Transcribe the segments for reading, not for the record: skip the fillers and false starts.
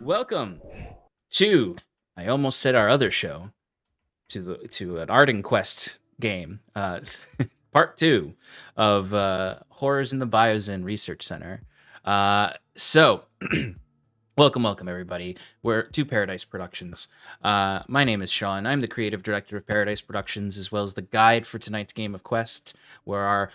Welcome to, I almost said our other show, to an Ardenquest game, part 2 of Horrors in the Biozyn Research Center. So, welcome everybody. We're to Paradice Productions. My name is Sean. I'm the creative director of Paradice Productions, as well as the guide for tonight's game of Quest, where our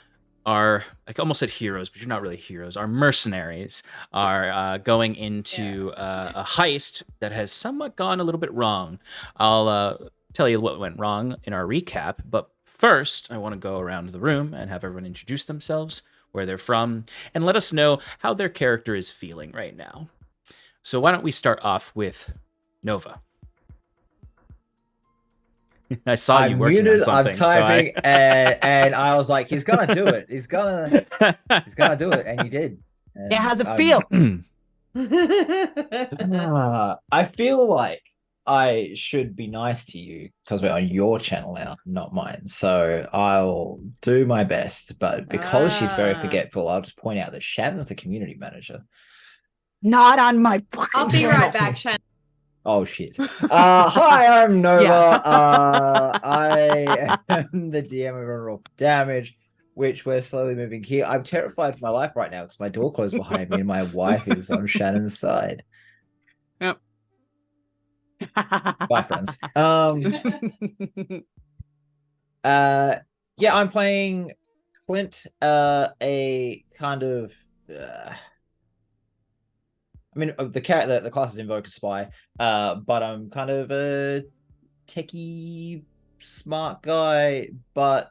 I almost said heroes, but you're not really heroes. Our mercenaries are going into a heist that has somewhat gone a little bit wrong. I'll tell you what went wrong in our recap, but first I want to go around the room and have everyone introduce themselves, where they're from, and let us know how their character is feeling right now. So why don't we start off with Nova? I saw you working on something. I'm typing, and I was like, "He's gonna do it. He's gonna do it," and he did. And yeah, how's it feel? I feel like I should be nice to you because we're on your channel now, not mine. So I'll do my best, but because she's very forgetful, I'll just point out that Shannon's the community manager. Not on my fucking I'll be right back, Shannon. Oh shit. Hi, I'm Nova. Yeah. I am the DM of Roll Damage, which we're slowly moving here. I'm terrified for my life right now because my door closed behind me and my wife is on Shannon's side. Yep. Bye, friends. Yeah, I'm playing Clint, a kind of I mean, the class is Invoker Spy, but I'm kind of a techie, smart guy, but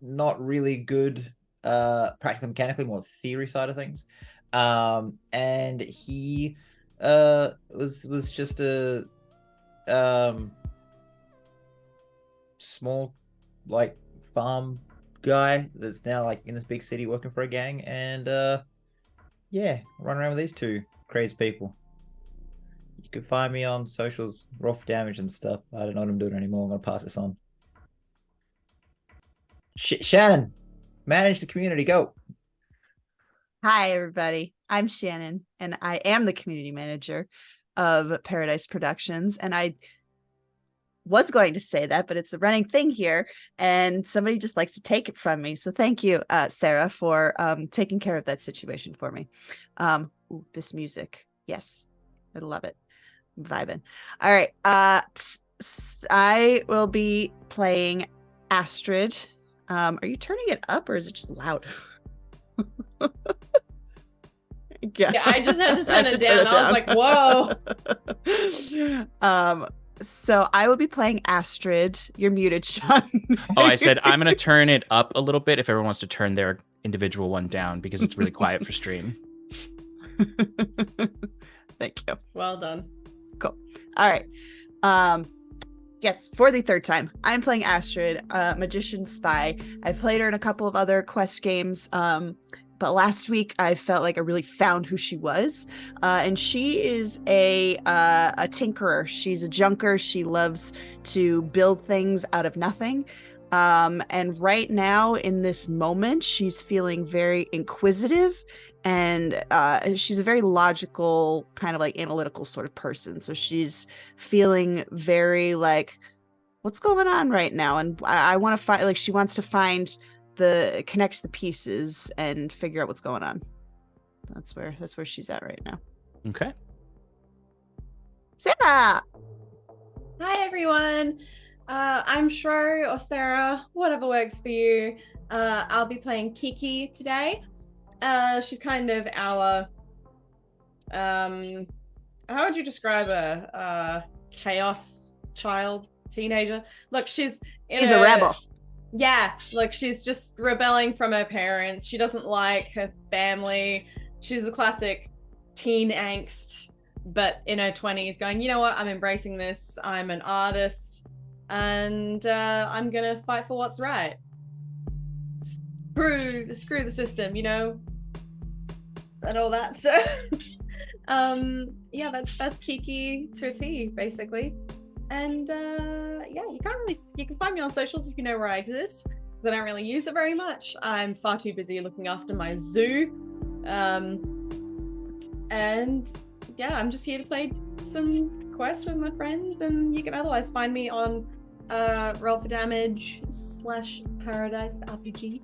not really good practically mechanically, more theory side of things. And he was just a small, like, farm guy that's now like in this big city working for a gang, and yeah, run around with these two crazy people. You can find me on socials, rough damage and stuff. I don't know what I'm doing anymore. I'm gonna pass this on. Shannon, manage the community. Go. Hi, everybody. I'm Shannon, and I am the community manager of Paradice Productions. And I was going to say that, but it's a running thing here, and somebody just likes to take it from me. So thank you, Sarah, for taking care of that situation for me. Ooh, this music. Yes, I love it. I'm vibing. All right. I will be playing Astrid. Are you turning it up or is it just loud? Yeah, I just had to turn it down. I was like, whoa. So I will be playing Astrid. You're muted, Sean. Oh, I said I'm going to turn it up a little bit if everyone wants to turn their individual one down because it's really quiet for stream. Thank you. Well done. Cool. All right. Yes, for the third time, I'm playing Astrid, Magician Spy. I've played her in a couple of other quest games, but last week I felt like I really found who she was, and she is a tinkerer. She's a junker. She loves to build things out of nothing. And right now in this moment, she's feeling very inquisitive, and she's a very logical, kind of like analytical sort of person. So she's feeling very like, what's going on right now? And I want to find, like, she wants to connect the pieces and figure out what's going on. That's where she's at right now. Okay. Sarah! Hi, everyone. I'm Shro or Sarah, whatever works for you. I'll be playing Kiki today. She's kind of our, how would you describe her? Chaos child, teenager. Look, she's a rebel. Yeah, look, she's just rebelling from her parents. She doesn't like her family. She's the classic teen angst, but in her 20s going, you know what, I'm embracing this. I'm an artist, and I'm gonna fight for what's right. Screw the system, you know, and all that. So yeah, that's Kiki to a T, basically. And yeah, you can find me on socials if you know where I exist, because I don't really use it very much. I'm far too busy looking after my zoo. And yeah, I'm just here to play some quests with my friends, and you can otherwise find me on Roll for Damage / Paradice RPG,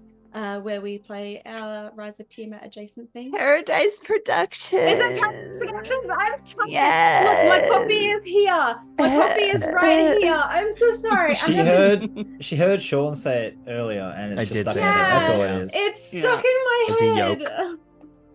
where we play our Rise of Tiamat adjacent thing. Paradise Productions. Is it Paradice Productions? I'm sorry. Yes. Look, my copy is here. My copy is right here. I'm so sorry. She heard Sean say it earlier, and it's I just did stuck say in her it head. That's all earlier, it yeah. is. It's Yeah. stuck in my As a head. yoke.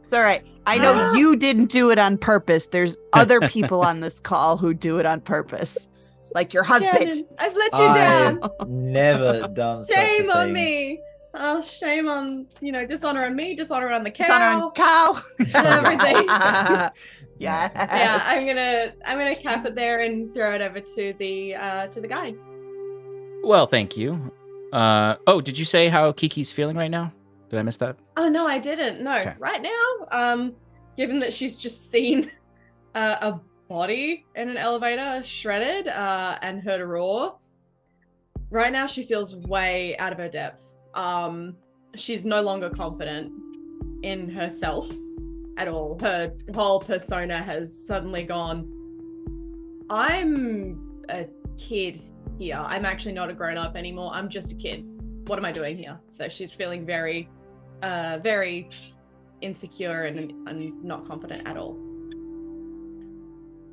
It's all right. I know Ah. you didn't do it on purpose. There's other people on this call who do it on purpose, like your husband. Shannon, I've let you down. I've never done such a Shame on thing. me. Oh, shame on, dishonor on me, dishonor on the cow. Dishonor on cow. And everything. Yes. Yeah, I'm gonna cap it there and throw it over to the guide. Well, thank you. Did you say how Kiki's feeling right now? Did I miss that? Oh no, I didn't. No, Okay. right now, given that she's just seen a body in an elevator shredded and heard a roar, right now she feels way out of her depth. She's no longer confident in herself at all. Her whole persona has suddenly gone, I'm a kid here. I'm actually not a grown-up anymore. I'm just a kid. What am I doing here? So she's feeling very very insecure and not confident at all.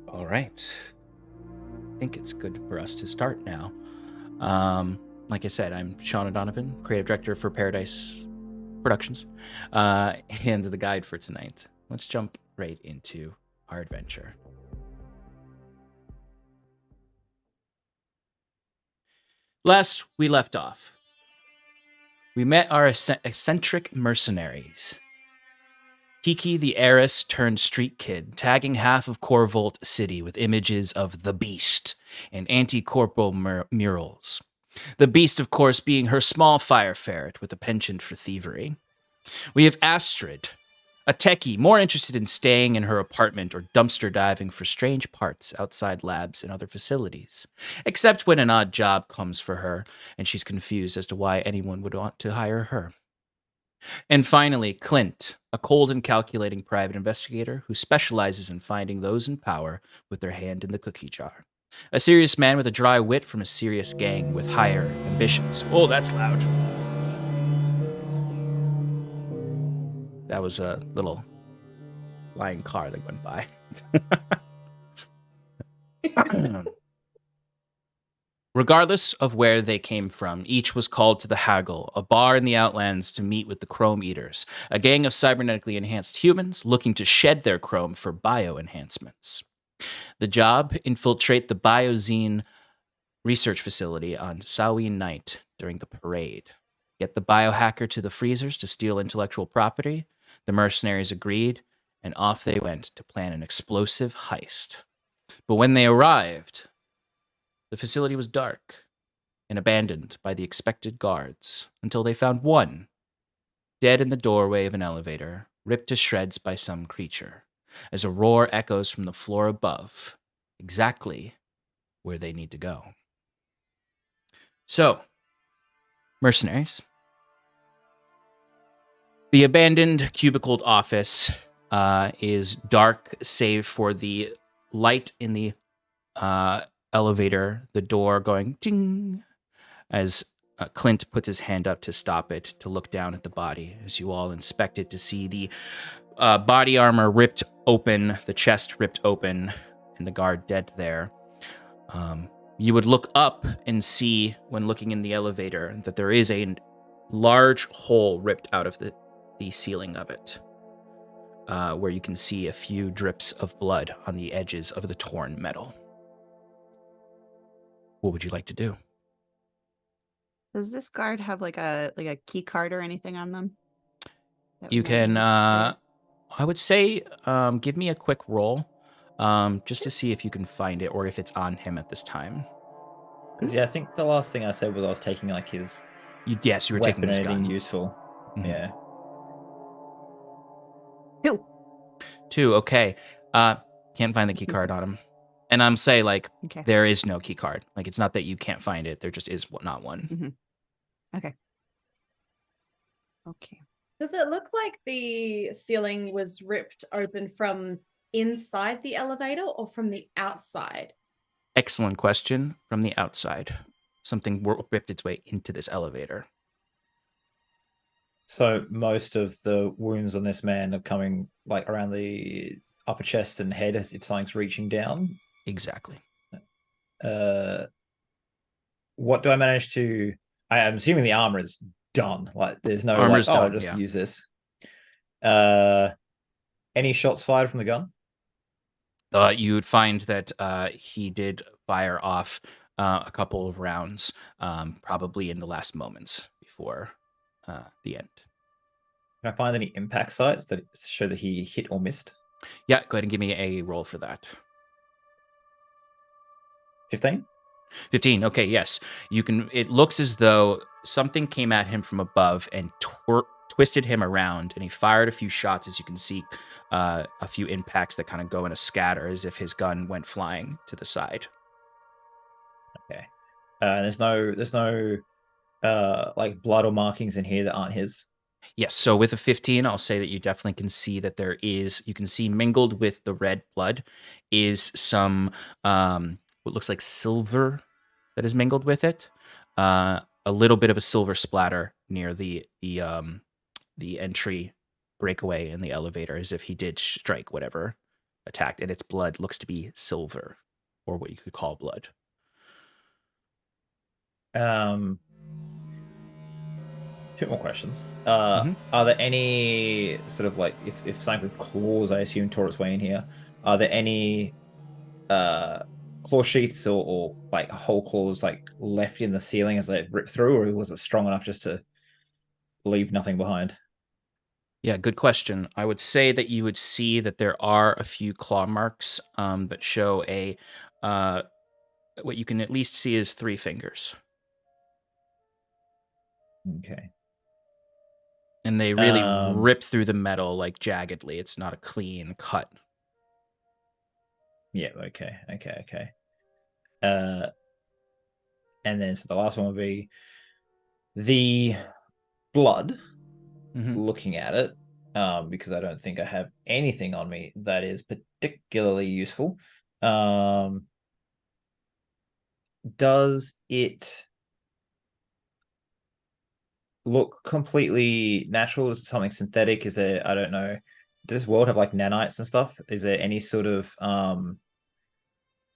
All right. I think it's good for us to start now. Like I said, I'm Sean O'Donovan, creative director for Paradice Productions, and the guide for tonight. Let's jump right into our adventure. Last we left off, we met our eccentric mercenaries. Kiki, the heiress turned street kid, tagging half of Corvolt City with images of the Beast and anti-corporal murals. The Beast, of course, being her small fire ferret with a penchant for thievery. We have Astrid, a techie more interested in staying in her apartment or dumpster diving for strange parts outside labs and other facilities, except when an odd job comes for her and she's confused as to why anyone would want to hire her. And finally, Clint, a cold and calculating private investigator who specializes in finding those in power with their hand in the cookie jar. A serious man with a dry wit from a serious gang with higher ambitions. Oh, that's loud. That was a little flying car that went by. Regardless of where they came from, each was called to the Haggle, a bar in the Outlands, to meet with the Chrome Eaters, a gang of cybernetically enhanced humans looking to shed their chrome for bio-enhancements. The job, infiltrate the Biozyn research facility on Samhain night during the parade. Get the biohacker to the freezers to steal intellectual property. The mercenaries agreed, and off they went to plan an explosive heist. But when they arrived, the facility was dark and abandoned by the expected guards until they found one, dead in the doorway of an elevator, ripped to shreds by some creature, as a roar echoes from the floor above, exactly where they need to go. So, mercenaries. The abandoned cubicled office is dark, save for the light in the elevator, the door going ding, as Clint puts his hand up to stop it, to look down at the body, as you all inspect it to see the body armor ripped open, the chest ripped open, and the guard dead there. You would look up and see, when looking in the elevator, that there is a large hole ripped out of the ceiling of it, where you can see a few drips of blood on the edges of the torn metal. What would you like to do? Does this guard have like a key card or anything on them? You can, I would say, give me a quick roll, just to see if you can find it or if it's on him at this time. Because I think the last thing I said was I was taking like his Yes, you were weapon taking or this anything gun. useful. Mhm. Yeah. 2, okay. Can't find the key card on him. And I'm saying, like, Okay. there is no key card. Like, it's not that you can't find it. There just is not one. Okay. Does it look like the ceiling was ripped open from inside the elevator or from the outside? Excellent question. From the outside. Something ripped its way into this elevator. So most of the wounds on this man are coming like around the upper chest and head as if something's reaching down. Exactly. What do I manage to... I'm assuming the armor is done. Like there's no Armor's like, I'll done, just yeah. use this. Any shots fired from the gun? You would find that he did fire off a couple of rounds, probably in the last moments before the end. Can I find any impact sites that show that he hit or missed? Yeah, go ahead and give me a roll for that. 15? 15. Okay, yes. You can. It looks as though something came at him from above and twisted him around, and he fired a few shots. As you can see, a few impacts that kind of go in a scatter, as if his gun went flying to the side. Okay. There's no like blood or markings in here that aren't his. Yes, so with a 15, I'll say that you definitely can see that you can see mingled with the red blood is some what looks like silver that is mingled with it. A little bit of a silver splatter near the entry breakaway in the elevator, as if he did strike whatever attacked, and its blood looks to be silver, or what you could call blood. Two more questions. Are there any sort of like if something with claws, I assume, tore its way in here? Are there any claw sheaths or like whole claws like left in the ceiling as they ripped through, or was it strong enough just to leave nothing behind? Yeah, good question. I would say that you would see that there are a few claw marks that show a what you can at least see is 3 fingers. Okay. And they really rip through the metal like jaggedly. It's not a clean cut. Yeah, okay. And then so the last one would be the blood. Looking at it, because I don't think I have anything on me that is particularly useful. Does it look completely natural? Is it something synthetic? Is there, I don't know, does this world have like nanites and stuff? Is there any sort of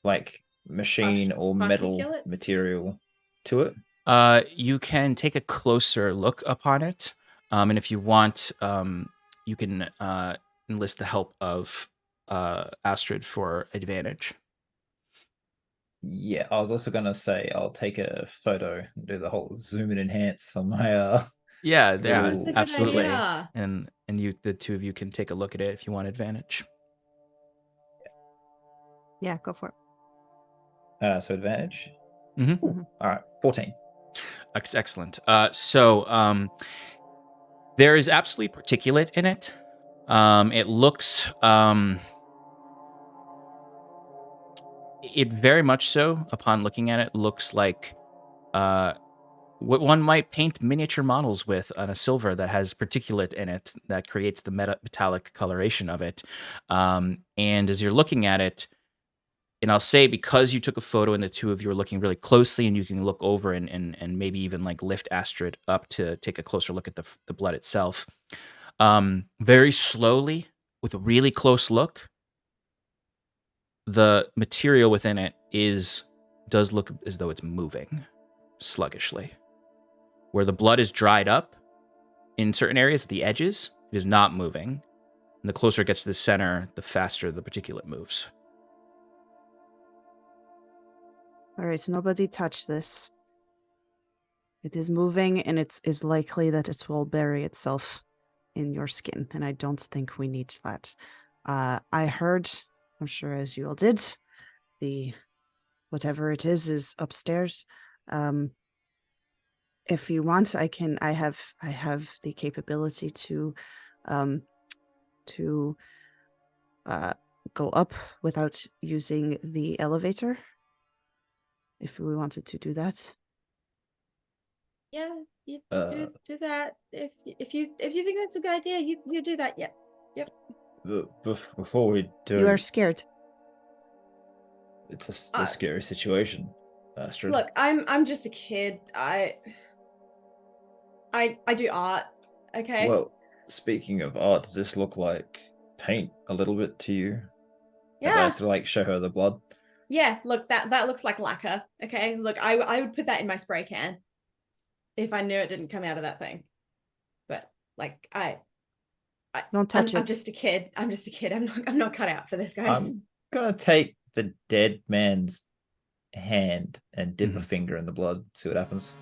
like machine or metal material to it? You can take a closer look upon it, and if you want, you can enlist the help of Astrid for advantage. Yeah, I was also gonna say I'll take a photo and do the whole zoom and enhance on my Yeah, little... absolutely. Idea. And the two of you can take a look at it if you want advantage. Yeah, go for it. So advantage. All right, 14. Excellent. So there is absolutely particulate in it. It looks it very much so, upon looking at it, looks like what one might paint miniature models with on a silver that has particulate in it that creates the metallic coloration of it. And as you're looking at it, and I'll say, because you took a photo and the two of you are looking really closely, and you can look over and maybe even like lift Astrid up to take a closer look at the blood itself. Very slowly, with a really close look, the material within it does look as though it's moving sluggishly. Where the blood is dried up in certain areas, the edges, it is not moving. And the closer it gets to the center, the faster the particulate moves. All right, nobody touch this. It is moving, and it is likely that it will bury itself in your skin, and I don't think we need that. I heard, I'm sure as you all did, whatever it is upstairs. If you want, I have the capability to go up without using the elevator. If we wanted to do that. Yeah, you do that. If you think that's a good idea, you do that. Yep. Before we do, You are scared. it's a scary situation, Astrid. Look, I'm just a kid. I do art. Okay. Well, speaking of art, does this look like paint a little bit to you? As I Yeah. sort of like show her the blood. Yeah. Look, that looks like lacquer. Okay. Look, I would put that in my spray can if I knew it didn't come out of that thing. But like Don't touch I'm it. just a kid. I'm just a kid. I'm not cut out for this, guys. I'm gonna take the dead man's hand and dip a Mhm. finger in the blood, see what happens.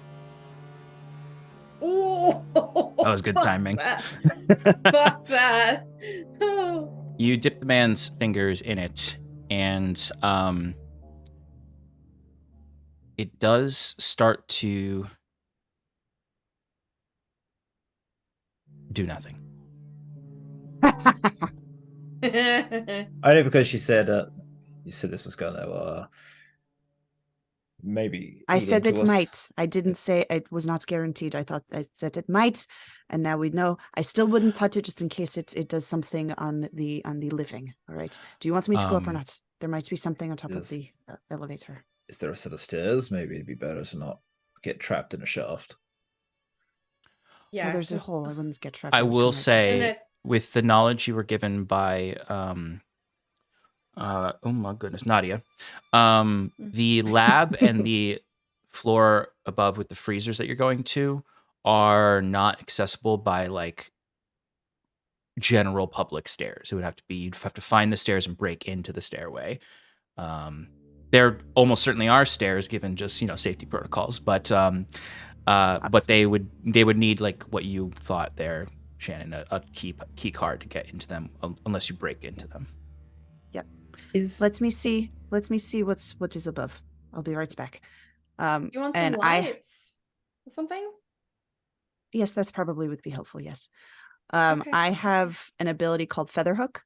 Oh, That was good fuck timing. that. Fuck that. Oh. You dip the man's fingers in it, and it does start to do nothing. Only because she said, you said this was gonna, maybe. I eat said into it us. might. I didn't say it was not guaranteed. I said it might, and now we know. I still wouldn't touch it just in case it does something on the living. All right. Do you want me to go up or not? There might be something on top of Is- the elevator. Is there a set of stairs? Maybe it'd be better to not get trapped in a shaft. Yeah. Well, there's a 'cause- hole. I wouldn't get trapped. I would will come right say, And with the knowledge you were given by, oh my goodness, Nadia, the lab and the floor above with the freezers that you're going to are not accessible by like general public stairs. It would have to be, you'd have to find the stairs and break into the stairway. There almost certainly are stairs given just, safety protocols, but they would need like what you thought there, Shannon, a key card to get into them, unless you break into them. Yep. Is Let me see what is above. I'll be right back. you want some and lights or something? Yes, that's probably would be helpful. Yes. Okay. I have an ability called Featherhook.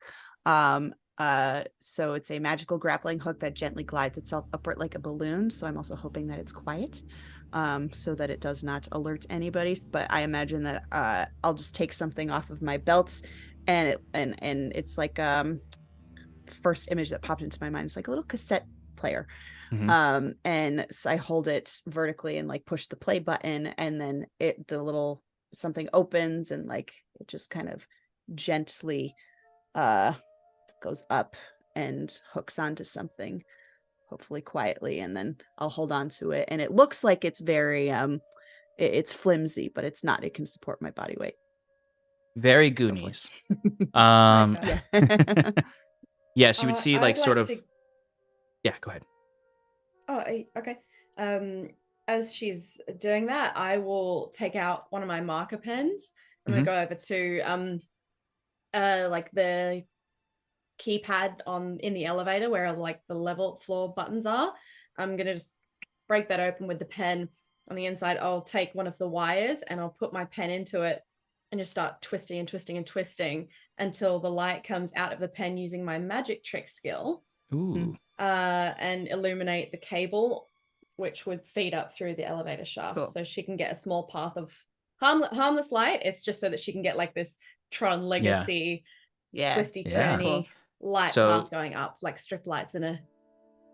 So it's a magical grappling hook that gently glides itself upward like a balloon. So I'm also hoping that it's quiet, so that it does not alert anybody. But I imagine that I'll just take something off of my belts, and it's like first image that popped into my mind. It's like a little cassette player. Mhm. And so I hold it vertically and like push the play button, and then the little something opens, and like it just kind of gently goes up and hooks onto something, hopefully quietly, and then I'll hold on to it, and it looks like it's very it's flimsy, but it's not. It can support my body weight. Very Goonies. Okay. Yeah. Yes, you would see I'd like sort of. to- Yeah, go ahead. Oh, okay. As she's doing that, I will take out one of my marker pens. I'm gonna go over to like the keypad in the elevator where like the level floor buttons are. I'm gonna just break that open with the pen. On the inside, I'll take one of the wires and I'll put my pen into it and just start twisting and twisting and twisting until the light comes out of the pen using my magic trick skill. Ooh. And illuminate the cable, which would feed up through the elevator shaft. Cool. So she can get a small path of harmless light. It's just so that she can get like this Tron Legacy twisty Yeah. turny Cool. light So- path going up, like strip lights in an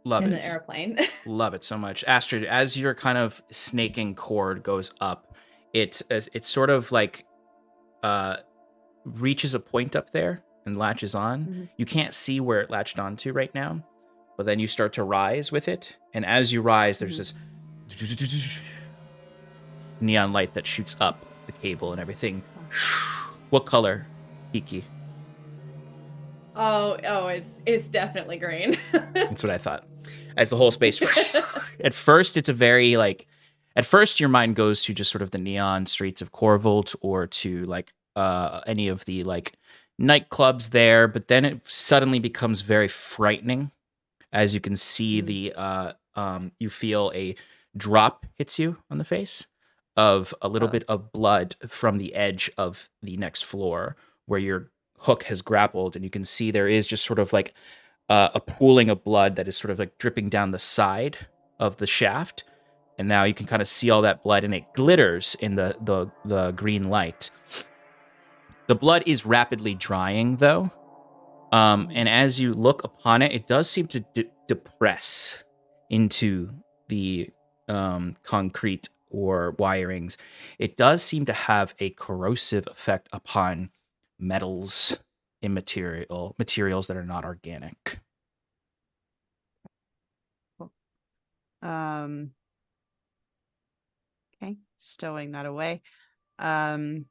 Love it. airplane. Love it so much. Astrid, as your kind of snaking cord goes up, it's sort of like reaches a point up there and latches on. Mhm. You can't see where it latched onto right now, but then you start to rise with it. And as you rise, there's this neon light that shoots up the cable and everything. What color, Kiki? Oh, it's definitely green. That's what I thought. As the whole space, at first, it's a very like, at first your mind goes to just sort of the neon streets of Corvolt or to like any of the like nightclubs there, but then it suddenly becomes very frightening as you can see the you feel a drop hits you on the face of a little bit of blood from the edge of the next floor where your hook has grappled, and you can see there is just sort of like a pooling of blood that is sort of like dripping down the side of the shaft, and now you can kind of see all that blood, and it glitters in the green light. The blood is rapidly drying, though, And as you look upon it, it does seem to depress into the concrete or wirings. It does seem to have a corrosive effect upon metals and materials that are not organic. Okay, stowing that away. And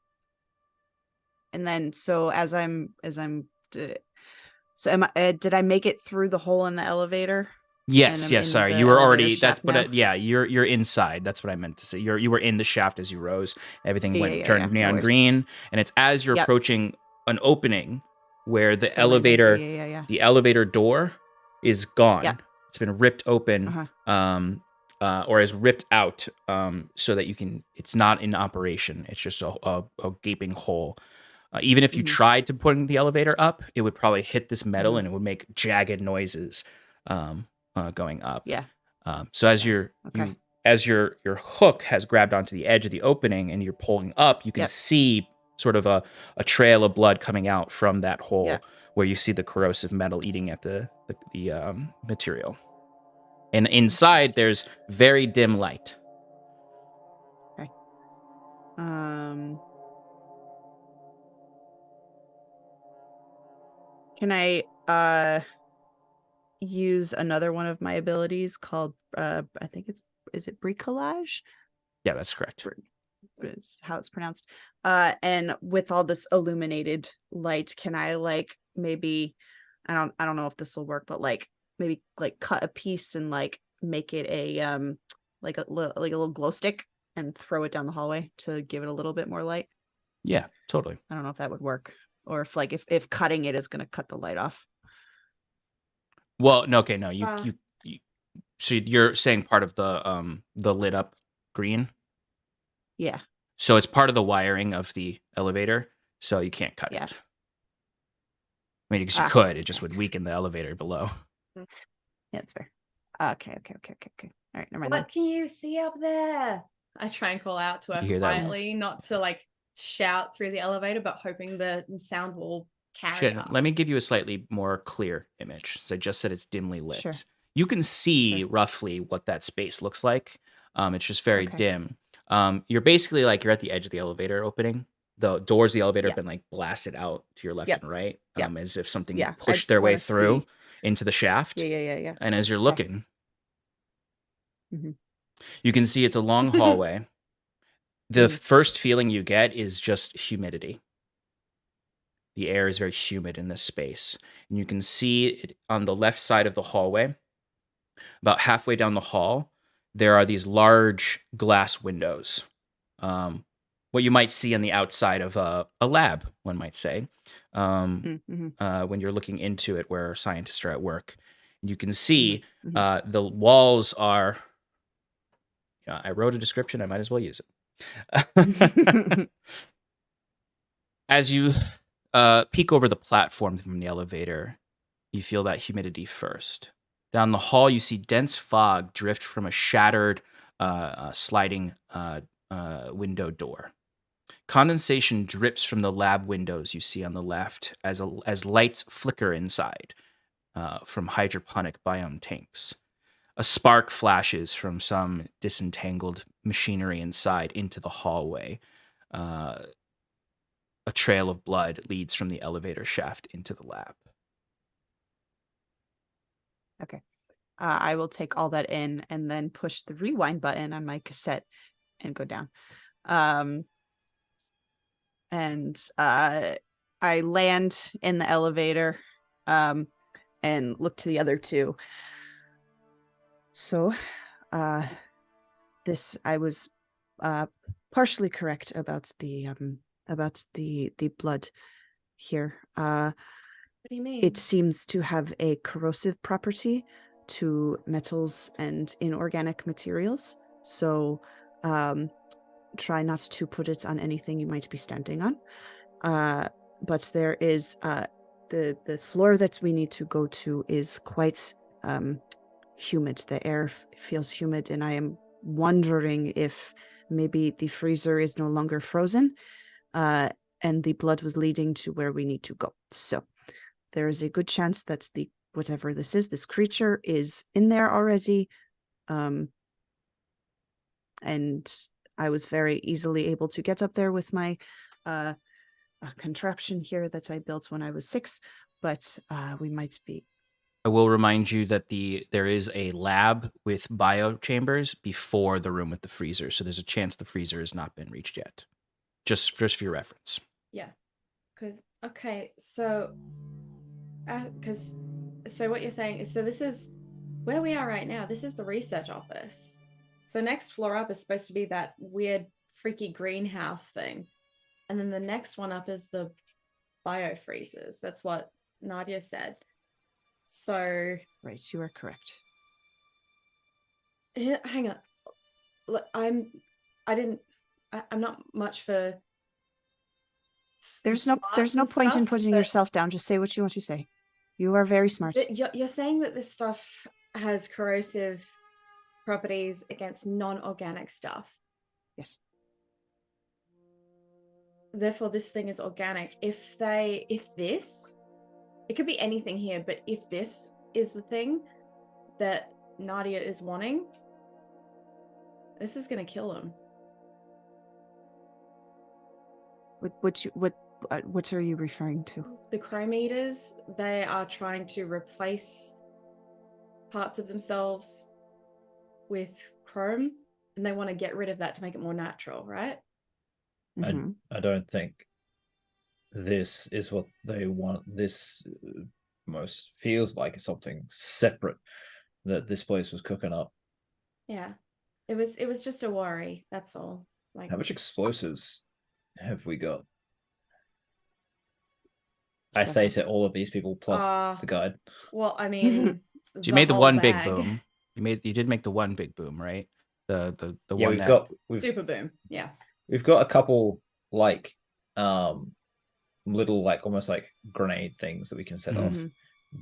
then so did I make it through the hole in the elevator? Yes, And I'm yes. in Sorry, the you were elevator already. That's shaft now? yeah. You're inside. That's what I meant to say. You were in the shaft as you rose. Everything Yeah, turned no neon worries. green, and it's as you're Yep. approaching an opening where the landing. elevator, Yeah. the elevator door, is gone. Yep. It's been ripped open, or is ripped out, so that you can. It's not in operation. It's just a gaping hole. Even if you tried to put the elevator up, it would probably hit this metal and it would make jagged noises going up. Yeah. So as as your hook has grabbed onto the edge of the opening and you're pulling up, you can see sort of a trail of blood coming out from that hole where you see the corrosive metal eating at the material. And inside there's very dim light. Okay. Can I use another one of my abilities called I think is it bricolage? Yeah, that's correct. It's how it's pronounced. And with all this illuminated light, can I like maybe I don't know if this will work, but like maybe like cut a piece and like make it a like a little glow stick and throw it down the hallway to give it a little bit more light? Yeah, totally. I don't know if that would work, or if like if cutting it is going to cut the light off. Well, no, okay, no, you so you're saying part of the lit up green? Yeah. So it's part of the wiring of the elevator, so you can't cut it. I mean, because you could, it just would weaken the elevator below. Yeah, that's fair. Okay. All right, never mind. What can you see up there? I try and call out to her quietly, not to like shout through the elevator, but hoping the sound will carry up. Let me give you a slightly more clear image. So I just said it's dimly lit. Sure. You can see roughly what that space looks like. It's just very dim. You're basically like you're at the edge of the elevator opening. The doors of the elevator have been like blasted out to your left and right, as if something pushed their way through into the shaft. Yeah. And as you're looking, you can see it's a long hallway. The first feeling you get is just humidity. The air is very humid in this space. And you can see it on the left side of the hallway. About halfway down the hall, there are these large glass windows. What you might see on the outside of a lab, one might say, when you're looking into it where scientists are at work. And you can see the walls are... I wrote a description. I might as well use it. As you peek over the platform from the elevator, you feel that humidity first. Down the hall, you see dense fog drift from a shattered sliding window door. Condensation drips from the lab windows you see on the left as lights flicker inside from hydroponic biome tanks. A spark flashes from some disentangled machinery inside into the hallway. A trail of blood leads from the elevator shaft into the lab. Okay. I will take all that in and then push the rewind button on my cassette and go down. And I land in the elevator and look to the other two. So, I was partially correct about the blood here. What do you mean? It seems to have a corrosive property to metals and inorganic materials. So, try not to put it on anything you might be standing on. But there is the floor that we need to go to is quite humid. The air feels humid, and I am wondering if maybe the freezer is no longer frozen, and the blood was leading to where we need to go. So there is a good chance that the whatever this is, this creature is in there already. And I was very easily able to get up there with my a contraption here that I built when I was 6, but we might be. I will remind you that there is a lab with bio chambers before the room with the freezer, so there's a chance the freezer has not been reached yet. Just for your reference. Yeah. Okay, so so what you're saying is, so this is where we are right now. This is the research office. So next floor up is supposed to be that weird freaky greenhouse thing. And then the next one up is the bio freezers. That's what Nadia said. So Right, you are correct. hang on. Look, I'm not much for There's no point in putting yourself down. Just say what you want to say. You are very smart. You're saying that this stuff has corrosive properties against non-organic stuff. Yes. Therefore, this thing is organic. If this, it could be anything here, but if this is the thing that Nadia is wanting, this is going to kill him. What are you referring to? The chrome eaters, they are trying to replace parts of themselves with chrome, and they want to get rid of that to make it more natural, right? Mm-hmm. I don't think this is what they want. This most feels like something separate that this place was cooking up. Yeah, it was just a worry. That's all. Like, how much explosives have we got? I say to all of these people plus the guide. Well, I mean, so you made the one big boom. You did make the one big boom, right? The yeah, one we've super boom. Yeah, we've got a couple like little like almost like grenade things that we can set off,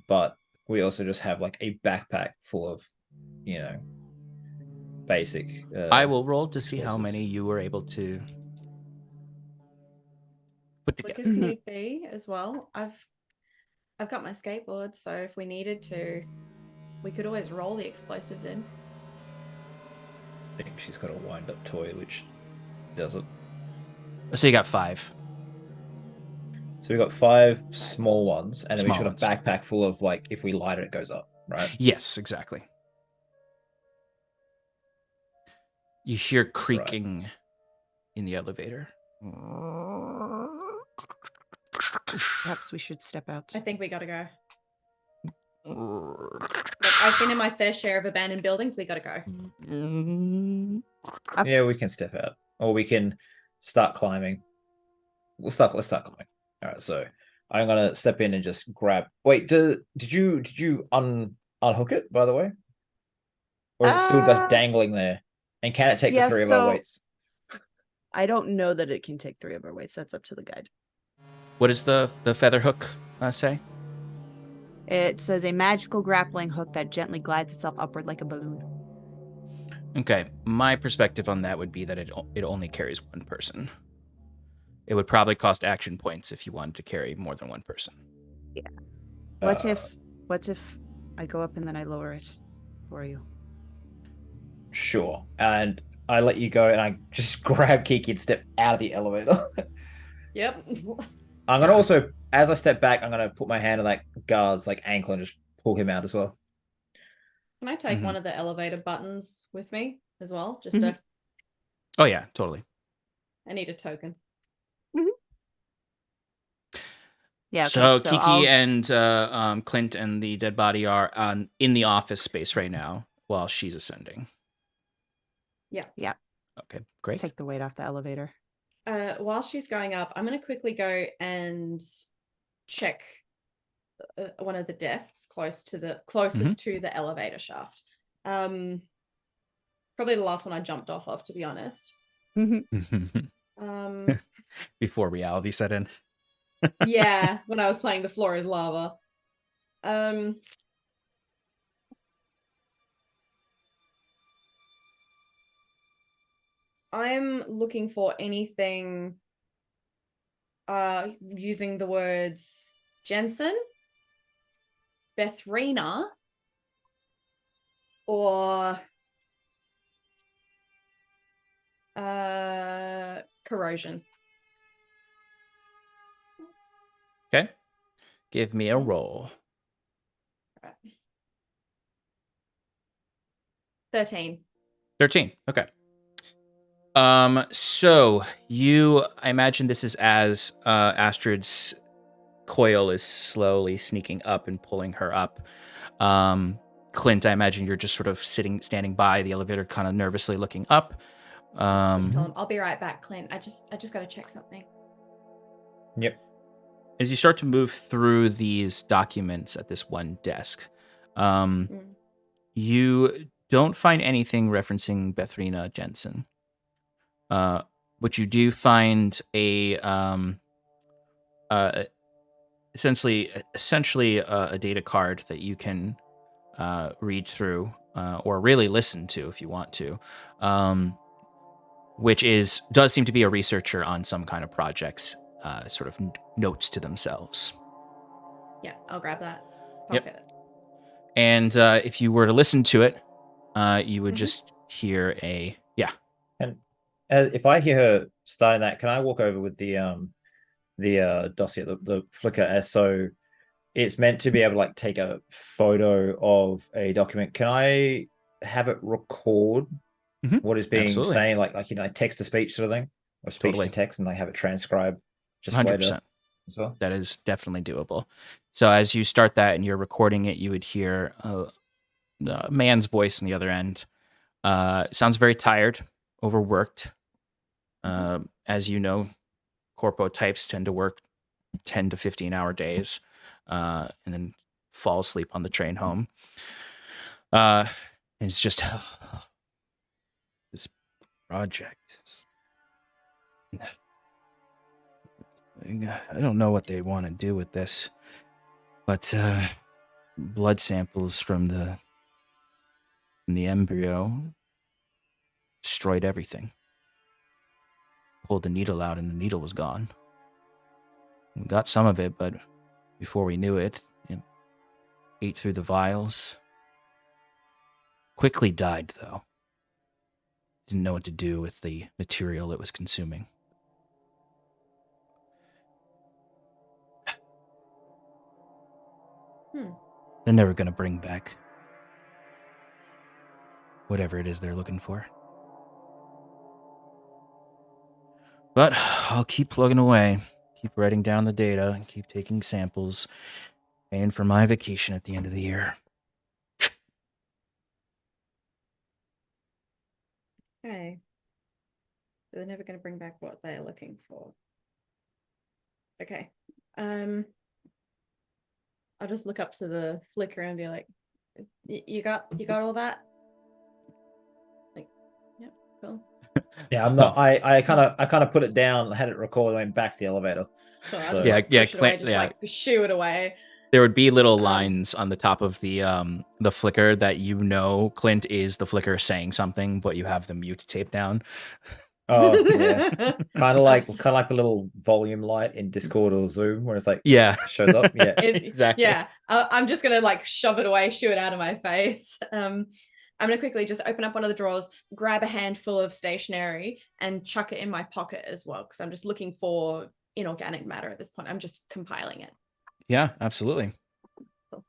but we also just have like a backpack full of basic. I will roll to see how many you were able to put together. Like if need be as well. I've got my skateboard, so if we needed to, we could always roll the explosives in. I think she's got a wind-up toy, which does it. So you got 5. So we got 5 small ones, and then we got a backpack full of like if we light it, it goes up, right? Yes, exactly. You hear creaking in the elevator. Perhaps we should step out. I think we gotta go. Look, I've been in my fair share of abandoned buildings. We gotta go. Yeah, we can step out, or we can start climbing. Let's start climbing. All right, so I'm gonna step in and just grab. Wait, did you unhook it, by the way, or is it still just dangling there? And can it take the 3 of our weights? I don't know that it can take 3 of our weights. That's up to the guide. What does the feather hook say? It says a magical grappling hook that gently glides itself upward like a balloon. Okay, my perspective on that would be that it only carries 1 person. It would probably cost action points if you wanted to carry more than 1 person. Yeah. What if I go up and then I lower it for you? Sure. And I let you go, and I just grab Kiki and step out of the elevator. Yep. I'm gonna also, as I step back, I'm gonna put my hand on that guard's like ankle and just pull him out as well. Can I take one of the elevator buttons with me as well? Just to... Oh yeah, totally. I need a token. Yeah. Okay, so Kiki and Clint and the dead body are in the office space right now while she's ascending. Yeah. Yeah. Okay, great. Take the weight off the elevator. While she's going up, I'm going to quickly go and check one of the desks closest to the elevator shaft. Probably the last one I jumped off of, to be honest. Before reality set in. Yeah, when I was playing The Floor is Lava. I'm looking for anything using the words Jensen Bethrina or corrosion. Okay. Give me a roll. Right. 13. 13. Okay. So I imagine this is as Astrid's coil is slowly sneaking up and pulling her up. Clint, I imagine you're just sort of standing by the elevator, kind of nervously looking up. Just tell him, I'll be right back, Clint. I just got to check something. Yep. As you start to move through these documents at this one desk, you don't find anything referencing Bethrina Jensen. But you do find essentially a data card that you can read through or really listen to if you want to, which does seem to be a researcher on some kind of projects, sort of notes to themselves. Yeah, I'll grab that. Yep. Pocket it. And if you were to listen to it, you would just hear a And if I hear her starting that, can I walk over with the dossier, the flicker, as so it's meant to be able to like take a photo of a document? Can I have it record what is being Absolutely. saying, like text to speech sort of thing, or speech Totally. to text, and like have it transcribed just 100%. later as well? That is definitely doable. So as you start that and you're recording it, you would hear a man's voice on the other end. Sounds very tired, overworked. As you know, corpo types tend to work 10 to 15-hour days and then fall asleep on the train home. And it's just this project. I don't know what they want to do with this, but blood samples from the embryo destroyed everything. Pulled the needle out and the needle was gone. We got some of it, but before we knew it, it ate through the vials. Quickly died, though. Didn't know what to do with the material it was consuming. They're never going to bring back whatever it is they're looking for. But I'll keep plugging away, keep writing down the data, and keep taking samples, paying for my vacation at the end of the year. Okay. So they're never going to bring back what they're looking for. Okay. I'll just look up to the flicker and be like, you got all that? Like, yep, cool. Yeah, I'm not. I kind of put it down, had it record, and went back to the elevator. So I'll So- just Yeah, like, yeah, push it away, Clint- just yeah. like shoo it away. There would be little lines on the top of the flicker that Clint is the flicker saying something, but you have the mute tape down. Oh yeah, kind of like the little volume light in Discord or Zoom, where it's like shows up. Yeah, Exactly. Yeah, I'm just gonna like shove it away, shoo it out of my face. I'm gonna quickly just open up one of the drawers, grab a handful of stationery, and chuck it in my pocket as well, because I'm just looking for inorganic matter at this point. I'm just compiling it. Yeah, absolutely. Cool.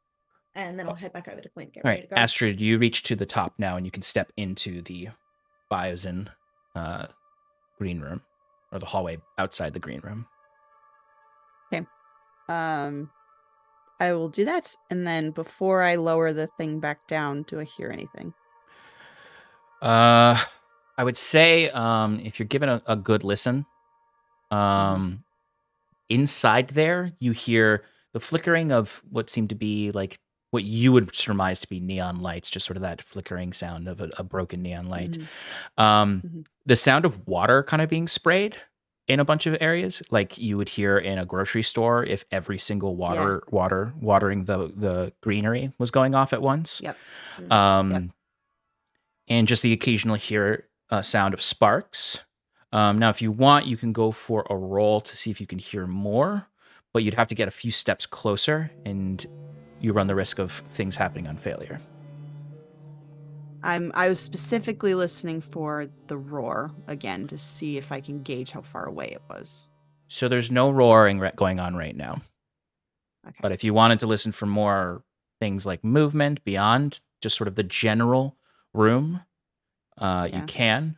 And then I'll head back over to Clint. Get All ready right, to go. Astrid, you reach to the top now, and you can step into the Biozyn green room, or the hallway outside the green room. I will do that, and then before I lower the thing back down, do I hear anything? I would say if you're given a good listen, inside there you hear the flickering of what seemed to be like what you would surmise to be neon lights, just sort of that flickering sound of a broken neon light. The sound of water kind of being sprayed in a bunch of areas, like you would hear in a grocery store if every single watering the greenery was going off at once. Yep. And just the occasional sound of sparks. Now, if you want, you can go for a roll to see if you can hear more, but you'd have to get a few steps closer, and you run the risk of things happening on failure. I was specifically listening for the roar again to see if I can gauge how far away it was. So there's no roaring going on right now. Okay. But if you wanted to listen for more things like movement beyond just sort of the general room, you can,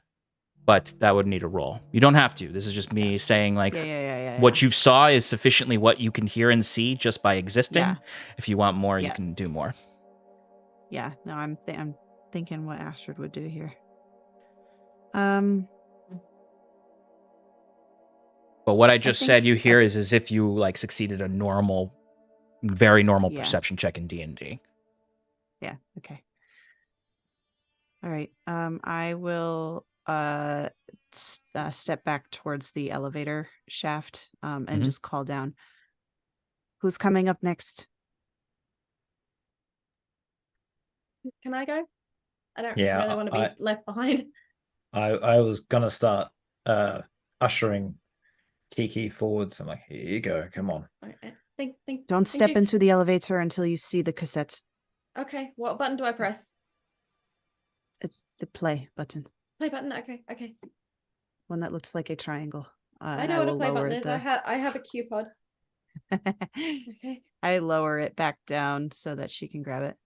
but that would need a roll. You don't have to. This is just me saying like what you saw is sufficiently what you can hear and see just by existing. Yeah. If you want more, you can do more. Yeah. No, I'm thinking what Astrid would do here. But what I just said you hear is as if you like succeeded a very normal perception check in D&D. Yeah. Okay. All right. I will step back towards the elevator shaft and just call down. Who's coming up next? Can I go? I don't Yeah, really want to be left behind. I was gonna start ushering Kiki forwards. I'm like, here you go, come on. Okay. Don't step into the elevator until you see the cassette. Okay, what button do I press? The play button. Play button. Okay. One that looks like a triangle. I know what a play button is. I have a Q pod. Okay. I lower it back down so that she can grab it.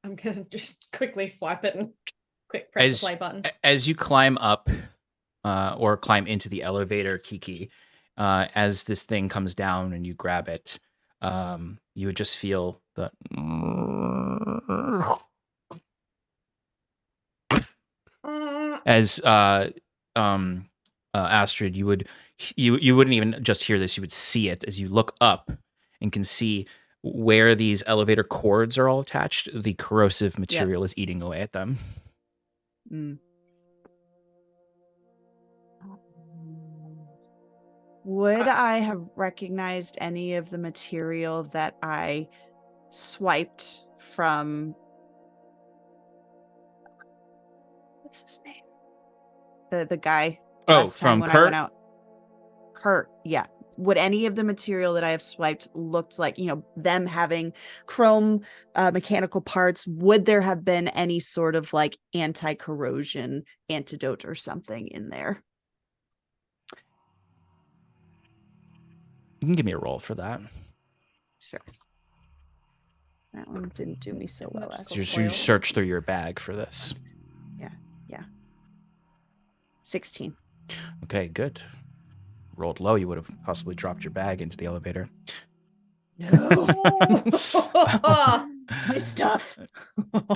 I'm gonna just quickly swipe it and quick press the play button. As you climb up or climb into the elevator, Kiki, as this thing comes down and you grab it, you would just feel the as Astrid, you wouldn't even just hear this, you would see it as you look up and can see where these elevator cords are all attached. The corrosive material is eating away at them. Would I have recognized any of the material that I swiped from? What's his name? The guy. From when Kurt? I went out. Kurt, yeah. Would any of the material that I have swiped looked like, them having chrome mechanical parts? Would there have been any sort of like anti-corrosion antidote or something in there? You can give me a roll for that. Sure. That one didn't do me so well. So you search through your bag for this. Yeah. 16. Okay, good. Rolled low, you would have possibly dropped your bag into the elevator. No. My stuff.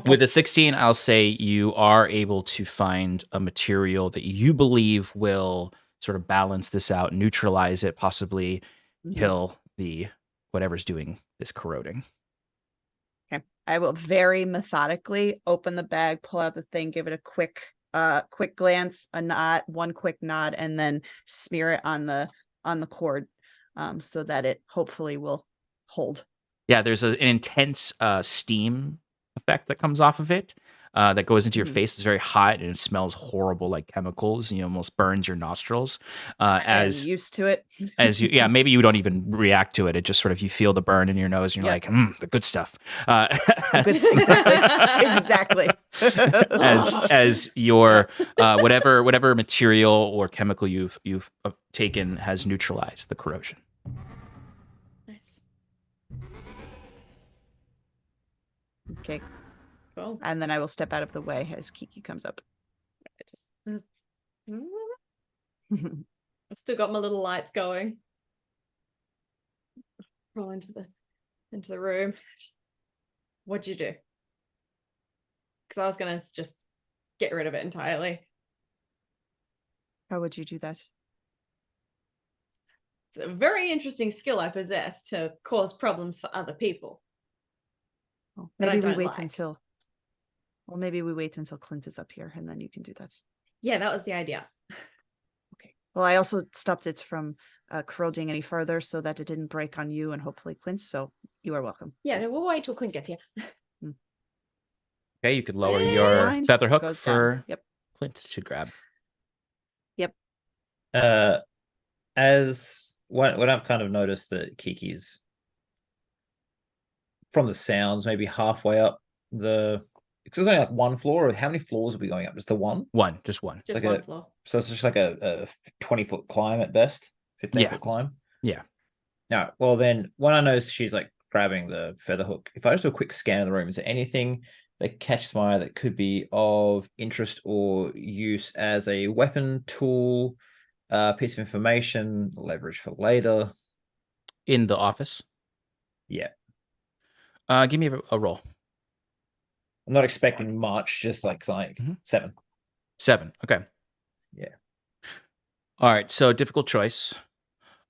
With a 16, I'll say you are able to find a material that you believe will sort of balance this out, neutralize it, possibly kill the whatever's doing this corroding. Okay. I will very methodically open the bag, pull out the thing, give it a quick glance, one quick nod, and then smear it on the cord so that it hopefully will hold. Yeah, there's an intense steam effect that comes off of it that goes into your face. It's very hot and it smells horrible, like chemicals. Almost burns your nostrils. I'm used to it. Maybe you don't even react to it. It just sort of, you feel the burn in your nose and you're like, the good stuff. Exactly. as your whatever material or chemical you've taken has neutralized the corrosion. Nice. Okay. Cool. And then I will step out of the way as Kiki comes up. I've still got my little lights going. Roll into the room. What'd you do? Because I was gonna just get rid of it entirely. How would you do that? It's a very interesting skill I possess to cause problems for other people. Well, maybe we wait until Clint is up here and then you can do that. Yeah, that was the idea. Okay. Well, I also stopped it from corroding any further so that it didn't break on you and hopefully Clint. So you are welcome. Yeah, no, we'll wait till Clint gets here. Okay, you could lower your feather hook for Clint to grab. Yep. As when I've kind of noticed that Kiki's from the sounds, maybe halfway up the. Because there's only like one floor, or how many floors are we going up? Just the one? Just one. Just like one a- floor. So it's just like a 20-foot climb at best, 15-foot climb. Yeah. No, well then, when I notice she's like grabbing the feather hook, if I just do a quick scan of the room, is there anything that catches my eye that could be of interest or use as a weapon, tool, piece of information, leverage for later? In the office. Yeah. Give me a roll. I'm not expecting much, just like 7. 7. Okay. Yeah. All right. So difficult choice.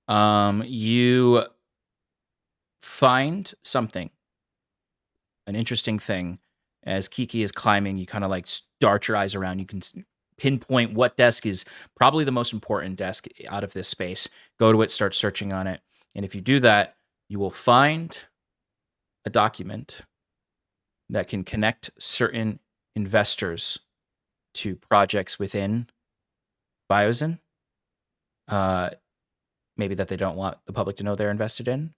You find something, an interesting thing, as Kiki is climbing. You kind of like dart your eyes around. You can pinpoint what desk is probably the most important desk out of this space. Go to it, start searching on it, and if you do that, you will find a document that can connect certain investors to projects within Biozyn. Maybe that they don't want the public to know they're invested in.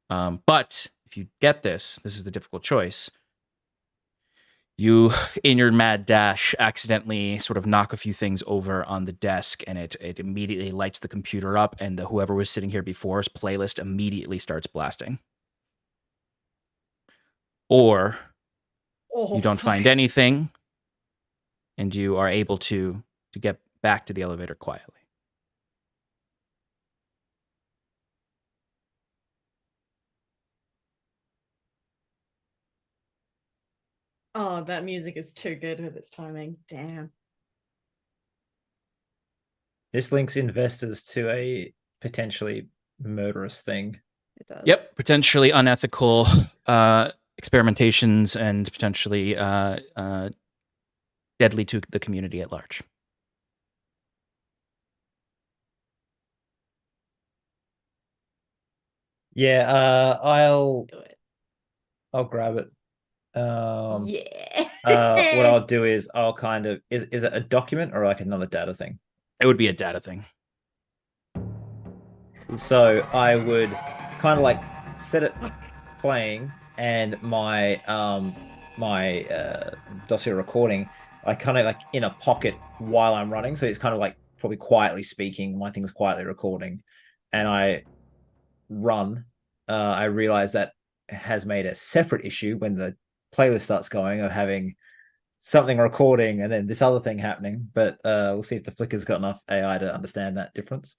But if you get this is the difficult choice. You, in your mad dash, accidentally sort of knock a few things over on the desk, and it immediately lights the computer up, and whoever was sitting here before's playlist immediately starts blasting. Or you don't find anything, and you are able to get back to the elevator quietly. Oh, that music is too good with its timing. Damn. This links investors to a potentially murderous thing. It does. Yep, potentially unethical experimentations and potentially deadly to the community at large. Yeah, I'll Do it. grab it. Yeah. What I'll do is I'll kind of is it a document or like another data thing? It would be a data thing. So I would kind of like set it playing, and my dossier recording, I kind of like in a pocket while I'm running, so it's kind of like probably quietly speaking, my thing's quietly recording, and I run. I realize that has made a separate issue when the playlist starts going of having something recording and then this other thing happening, but we'll see if the flicker's got enough AI to understand that difference.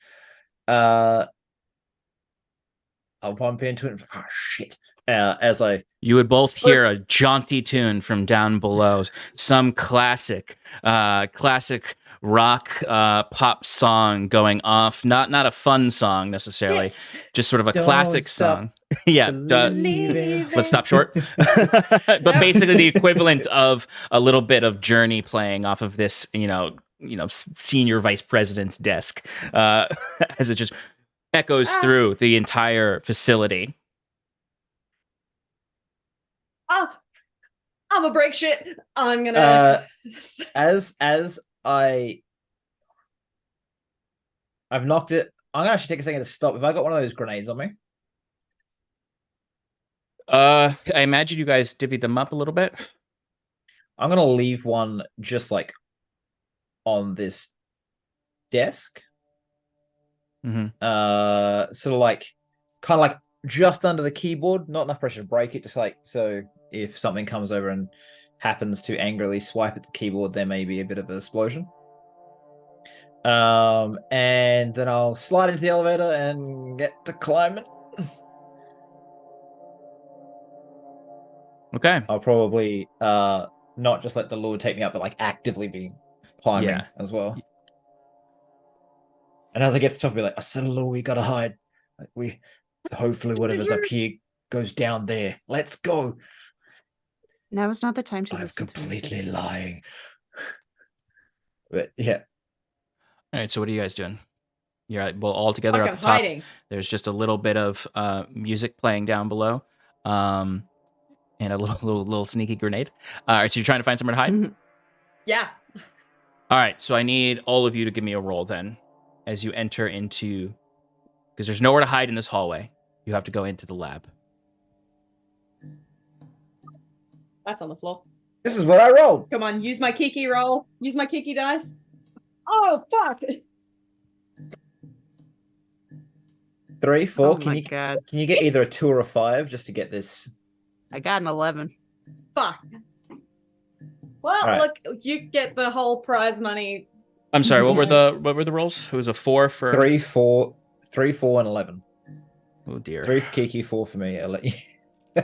I'll bump into it. Oh shit! As you would both hear a jaunty tune from down below, some classic rock pop song going off. Not a fun song necessarily, just sort of a classic song. Yeah, let's stop short. But basically the equivalent of a little bit of Journey playing off of this, senior vice president's desk, as it just echoes through the entire facility. Oh, I'm gonna break shit. I'm gonna as I've knocked it. I'm gonna actually take a second to stop. Have I got one of those grenades on me? I imagine you guys divvied them up a little bit. I'm gonna leave one just like on this desk. Sort of like kind of like just under the keyboard, not enough pressure to break it, just like so if something comes over and happens to angrily swipe at the keyboard, there may be a bit of an explosion. And then I'll slide into the elevator and get to climbing. Okay. I'll probably not just let the Lord take me up, but like actively be climbing as well. And as I get to the top, I'll be like, I said, Lord, we gotta hide. Like hopefully whatever's up here goes down there. Let's go. Now is not the time to I'm listen to completely lying. But yeah. All right, so what are you guys doing? You're all together at the top. Hiding. There's just a little bit of music playing down below, and a little sneaky grenade. All right, so you're trying to find somewhere to hide? Yeah. All right, so I need all of you to give me a roll then as you enter into, because there's nowhere to hide in this hallway. You have to go into the lab. That's on the floor. This is what I rolled. Come on, use my Kiki roll. Use my Kiki dice. Oh, fuck. 3, 4. Oh can my you god. can you get either a 2 or a 5 just to get this? I got an 11. Fuck. Well, All right. look, you get the whole prize money. I'm sorry. What were the rolls? It was a 4 for 3, 4, 3, 4, and 11. Oh dear. 3 for Kiki, 4 for me. I'll let you.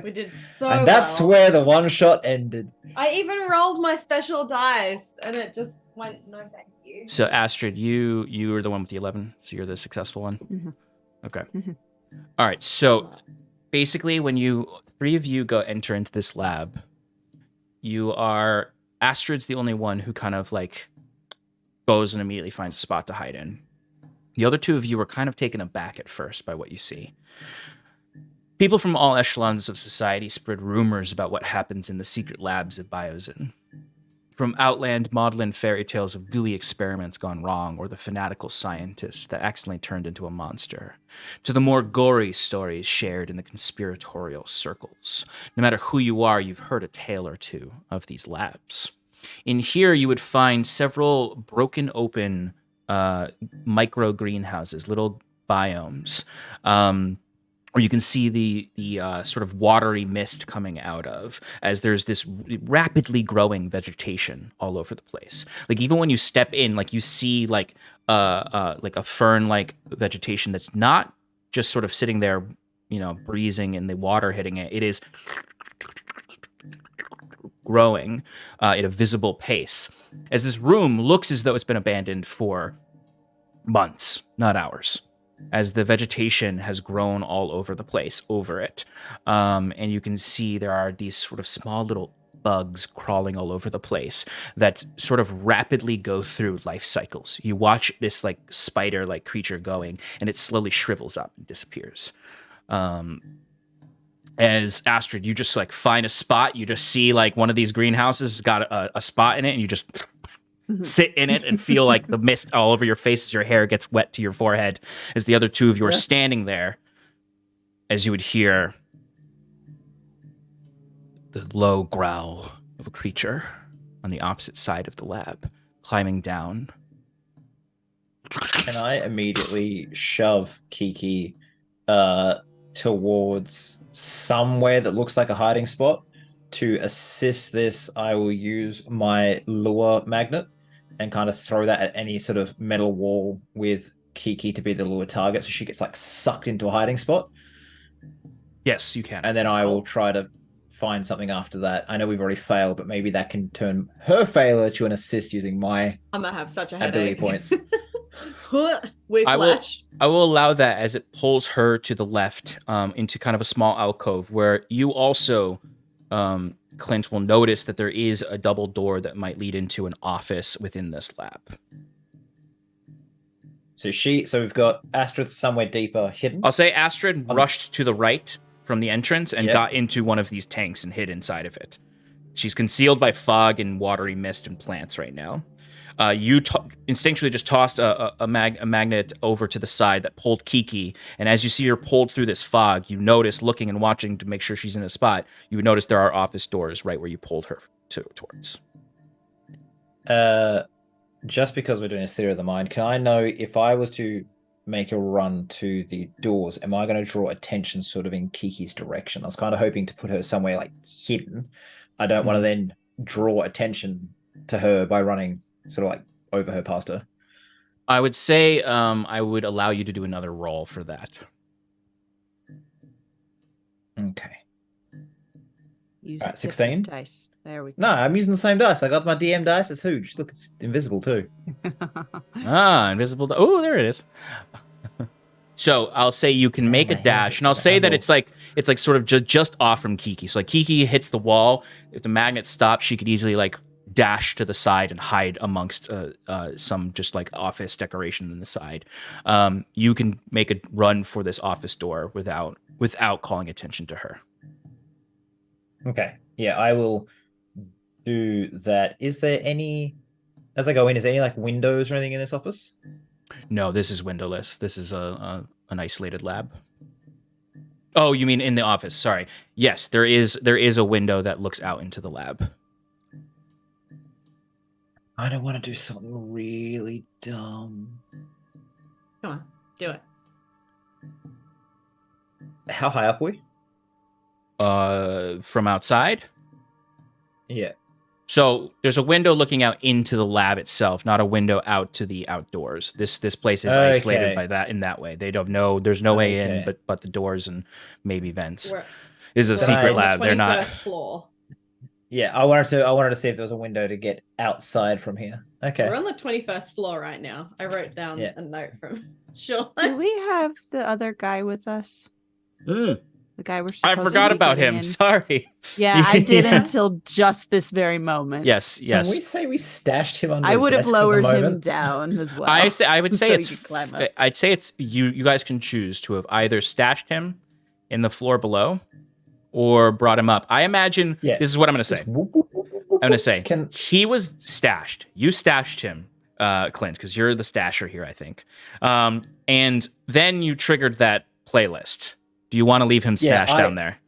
We did so And that's well. where the one shot ended. I even rolled my special dice, and it just went, no thank you. So Astrid, you were the one with the 11, so you're the successful one. Mhm. Okay. Mhm. All right. So basically, when you 3 of you go enter into this lab, Astrid's the only one who kind of like goes and immediately finds a spot to hide in. The other 2 of you were kind of taken aback at first by what you see. People from all echelons of society spread rumors about what happens in the secret labs of Biozyn. From outland maudlin fairy tales of gooey experiments gone wrong or the fanatical scientist that accidentally turned into a monster, to the more gory stories shared in the conspiratorial circles. No matter who you are, you've heard a tale or two of these labs. In here, you would find several broken open micro greenhouses, little biomes, where you can see the sort of watery mist coming out of, as there's this rapidly growing vegetation all over the place. Like even when you step in, like you see like a fern-like vegetation that's not just sort of sitting there, breezing and the water hitting it. It is growing at a visible pace, as this room looks as though it's been abandoned for months, not hours, as the vegetation has grown all over the place over it. And you can see there are these sort of small little bugs crawling all over the place that sort of rapidly go through life cycles. You watch this like spider-like creature going, and it slowly shrivels up and disappears. As Astrid, you just like find a spot, you just see like one of these greenhouses has got a spot in it, and you just sit in it and feel like the mist all over your face as your hair gets wet to your forehead, as the other 2 of you are standing there, as you would hear the low growl of a creature on the opposite side of the lab, climbing down. And I immediately shove Kiki towards somewhere that looks like a hiding spot. To assist this, I will use my lure magnet and kind of throw that at any sort of metal wall with Kiki to be the lure target, so she gets like sucked into a hiding spot. Yes, you can. And then I will try to find something after that. I know we've already failed, but maybe that can turn her failure to an assist using my I'm gonna have such a ability headache. points. Whiplash. I will allow that, as it pulls her to the left into kind of a small alcove where you also, Clint, will notice that there is a double door that might lead into an office within this lab. So we've got Astrid somewhere deeper hidden. I'll say Astrid rushed to the right from the entrance and Yep. got into one of these tanks and hid inside of it. She's concealed by fog and watery mist and plants right now. You instinctually just tossed a magnet over to the side that pulled Kiki, and as you see her pulled through this fog, you notice, looking and watching to make sure she's in a spot, you would notice there are office doors right where you pulled her towards. Just because we're doing this theory of the mind, can I know if I was to make a run to the doors, am I going to draw attention sort of in Kiki's direction? I was kind of hoping to put her somewhere like hidden. I don't want to then draw attention to her by running sort of like over her, past her. I would say I would allow you to do another roll for that. Okay. Use Alright, a 16? different dice. There we go. No, I'm using the same dice. I got my DM dice. It's huge. Look, it's invisible too. Invisible. Oh, there it is. So I'll say you can make a dash, and I'll say that it's like sort of just off from Kiki. So like Kiki hits the wall. If the magnet stops, she could easily like dash to the side and hide amongst some just like office decoration in the side. You can make a run for this office door without calling attention to her. Okay. Yeah, I will do that. Is there any, as I go in, is there any like windows or anything in this office? No, this is windowless. This is an isolated lab. Oh, you mean in the office? Sorry. Yes, there is a window that looks out into the lab. I don't want to do something really dumb. Come on, do it. How high up are we? From outside. Yeah. So there's a window looking out into the lab itself, not a window out to the outdoors. This place is isolated Okay. by that in that way. They don't know. There's no way in, Okay. but the doors and maybe vents. We're, This is a we're secret on lab. the They're not. 21st floor. Yeah, I wanted to see if there was a window to get outside from here. Okay. We're on the 21st floor right now. I wrote down Yeah. a note from Sean. Do we have the other guy with us? The guy we're I supposed forgot to be about getting him. in? Sorry. Yeah, I did Yeah. until just this very moment. Yes. Can we Yes. say we stashed him under I the would have desk for the lowered him moment? down as well. I would say so he it's. could climb up. I'd say it's you. You guys can choose to have either stashed him in the floor below, or brought him up. I imagine. Yeah. This is what I'm going to say. Just whoop, whoop, whoop, whoop, whoop. I'm going to say Can he was stashed. You stashed him, Clint, because you're the stasher here, I think. And then you triggered that playlist. Do you want to leave him Yeah, stashed down there?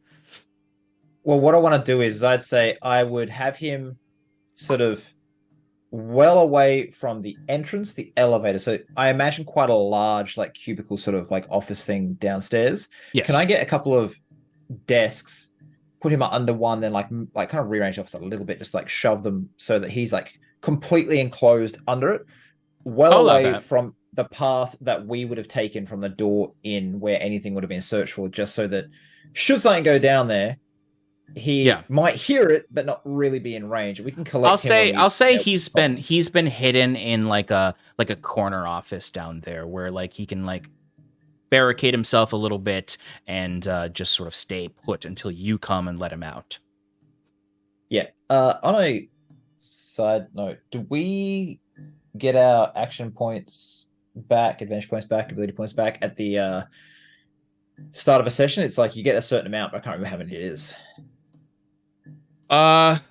Well, what I want to do is I'd say I would have him sort of well away from the entrance, the elevator. So I imagine quite a large, like cubicle sort of like office thing downstairs. Yes. Can I get a couple of desks, put him under one, then like kind of rearrange office a little bit, just like shove them so that he's like completely enclosed under it, well I'll allow away that. from the path that we would have taken from the door in where anything would have been searched for, just so that should something go down there, he might hear it but not really be in range. We can collect. I'll say he's been hidden in like a corner office down there where like he can like barricade himself a little bit and just sort of stay put until you come and let him out. Yeah. On a side note, do we get our action points back, adventure points back, ability points back at the start of a session? It's like you get a certain amount, but I can't remember how many it is. That's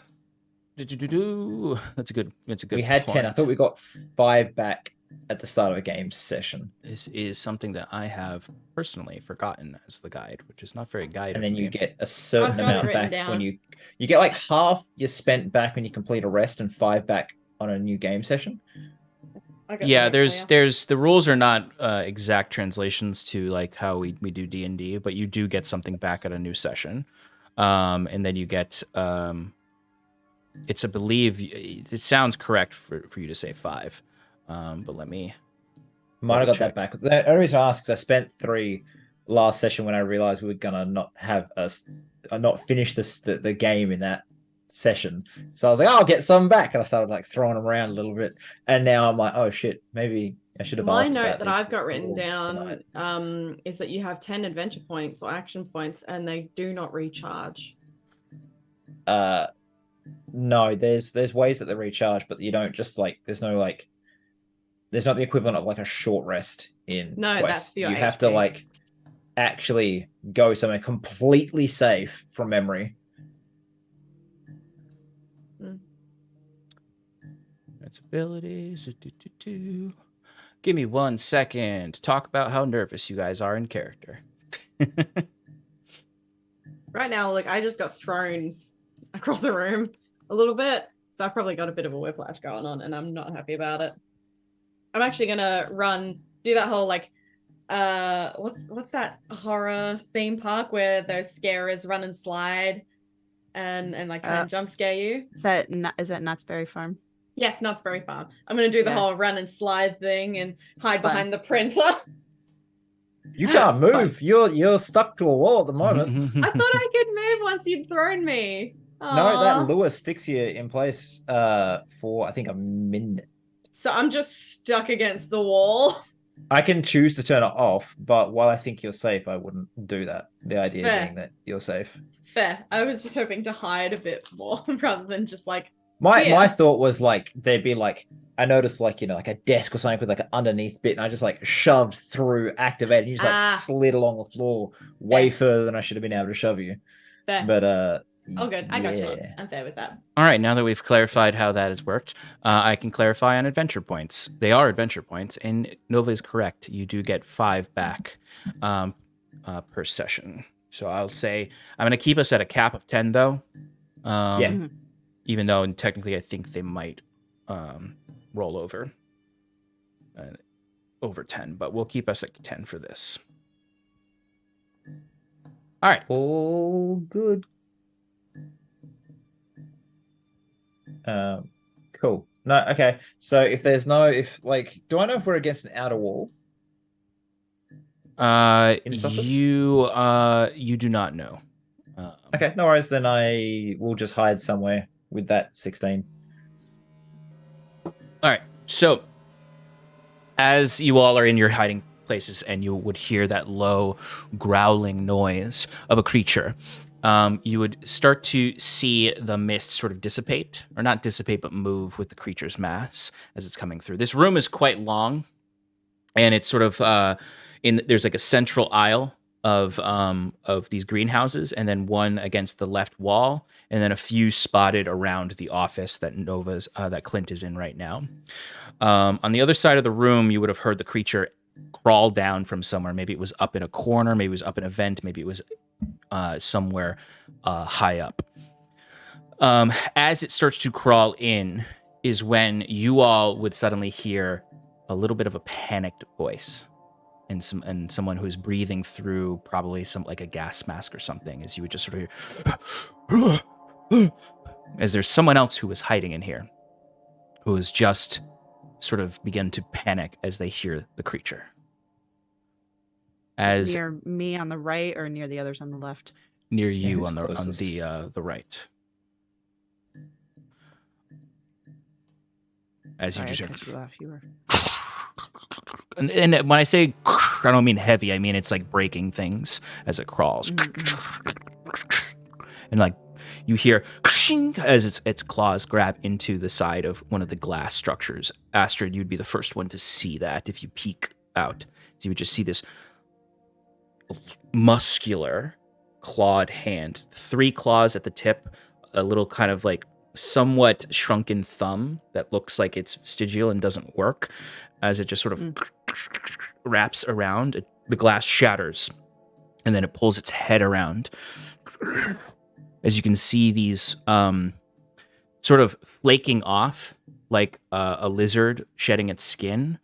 a good We had 10. I point. thought we got 5 back at the start of a game session. This is something that I have personally forgotten as the guide, which is not very guide. And then of you me. get a certain I've got it amount written back down. when you get like half you spent back when you complete a rest and 5 back on a new game session. Yeah, there's the rules are not exact translations to like how we do D&D, but you do get something back at a new session. And then you get it's I believe it sounds correct for you to say 5. But let me Might have got check. that back. The only reason I ask is I spent 3 last session when I realized we were gonna not have us not finish the game in that session. So I was like, I'll get some back, and I started like throwing them around a little bit. And now I'm like, oh shit, maybe I should have My asked note about that this I've got written before down is that you have 10 adventure points or action points and they do not recharge. No, there's ways that they recharge, but you don't just like there's not the equivalent of like a short rest in No, Quest. that's for your You have to HP. like actually go somewhere completely safe from memory. That's abilities. Give me 1 second to talk about how nervous you guys are in character. Right now, like I just got thrown across the room a little bit. So I've probably got a bit of a whiplash going on and I'm not happy about it. I'm actually gonna do that whole like what's that horror theme park where those scarers run and slide and like try and jump scare you? Is that Knott's Berry Farm? Yes, Knott's Berry Farm. I'm gonna do the Yeah. whole run and slide thing and hide Fun. behind the printer. You can't move. You're stuck to a wall at the moment. I thought I could move once you'd thrown me. No, Aw. that lure sticks you in place for I think a minute. So I'm just stuck against the wall. I can choose to turn it off, but while I think you're safe, I wouldn't do that. The idea Fair. being that you're safe. Fair. I was just hoping to hide a bit more rather than just like My Yeah. thought was like there'd be like I noticed like like a desk or something with like an underneath bit, and I just like shoved through, activated, and you just like slid along the floor way further than I should have been able to shove you. fair. But Oh, good. I got you. yeah. I'm fair with that. All right, now that we've clarified how that has worked, I can clarify on adventure points. They are adventure points, and Nova is correct. You do get 5 back per session. So I'll say I'm going to keep us at a cap of 10, though. Yeah. Mhm. Even though technically I think they might roll over over 10, but we'll keep us at 10 for this. All right. All good. Cool. No, okay. So if do I know if we're against an outer wall? In this office? You do not know. Okay, no worries. Then I will just hide somewhere with that 16. All right. So as you all are in your hiding places and you would hear that low growling noise of a creature, you would start to see the mist sort of dissipate, or not dissipate, but move with the creature's mass as it's coming through. This room is quite long, and it's sort of there's like a central aisle of these greenhouses, and then one against the left wall, and then a few spotted around the office that Clint is in right now. On the other side of the room, you would have heard the creature crawl down from somewhere. Maybe it was up in a corner, maybe it was up in a vent, maybe it was somewhere high up. As it starts to crawl in is when you all would suddenly hear a little bit of a panicked voice and someone who's breathing through probably some like a gas mask or something, as you would just sort of hear as there's someone else who is hiding in here who is just sort of begin to panic as they hear the creature. As Near me on the right or near the others on the left? near you who's on closest? the right. As Sorry, you I just cut you off. You were. and when I say I don't mean heavy, I mean it's like breaking things as it crawls. And like you hear as its claws grab into the side of one of the glass structures. Astrid, you'd be the first one to see that if you peek out. So you would just see this muscular clawed hand, 3 claws at the tip, a little kind of like somewhat shrunken thumb that looks like it's vestigial and doesn't work, as it just sort of wraps around. The glass shatters, and then it pulls its head around. As you can see these sort of flaking off like a lizard shedding its skin,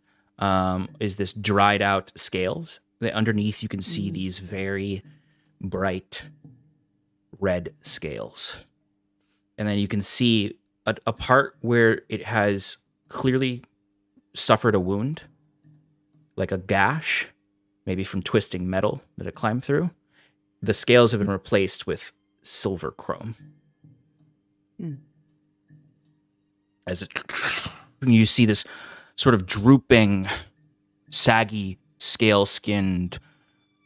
is this dried out scales. Underneath you can see these very bright red scales. And then you can see a part where it has clearly suffered a wound, like a gash, maybe from twisting metal that it climbed through. The scales have been replaced with silver chrome. As you see this sort of drooping, saggy, scale-skinned,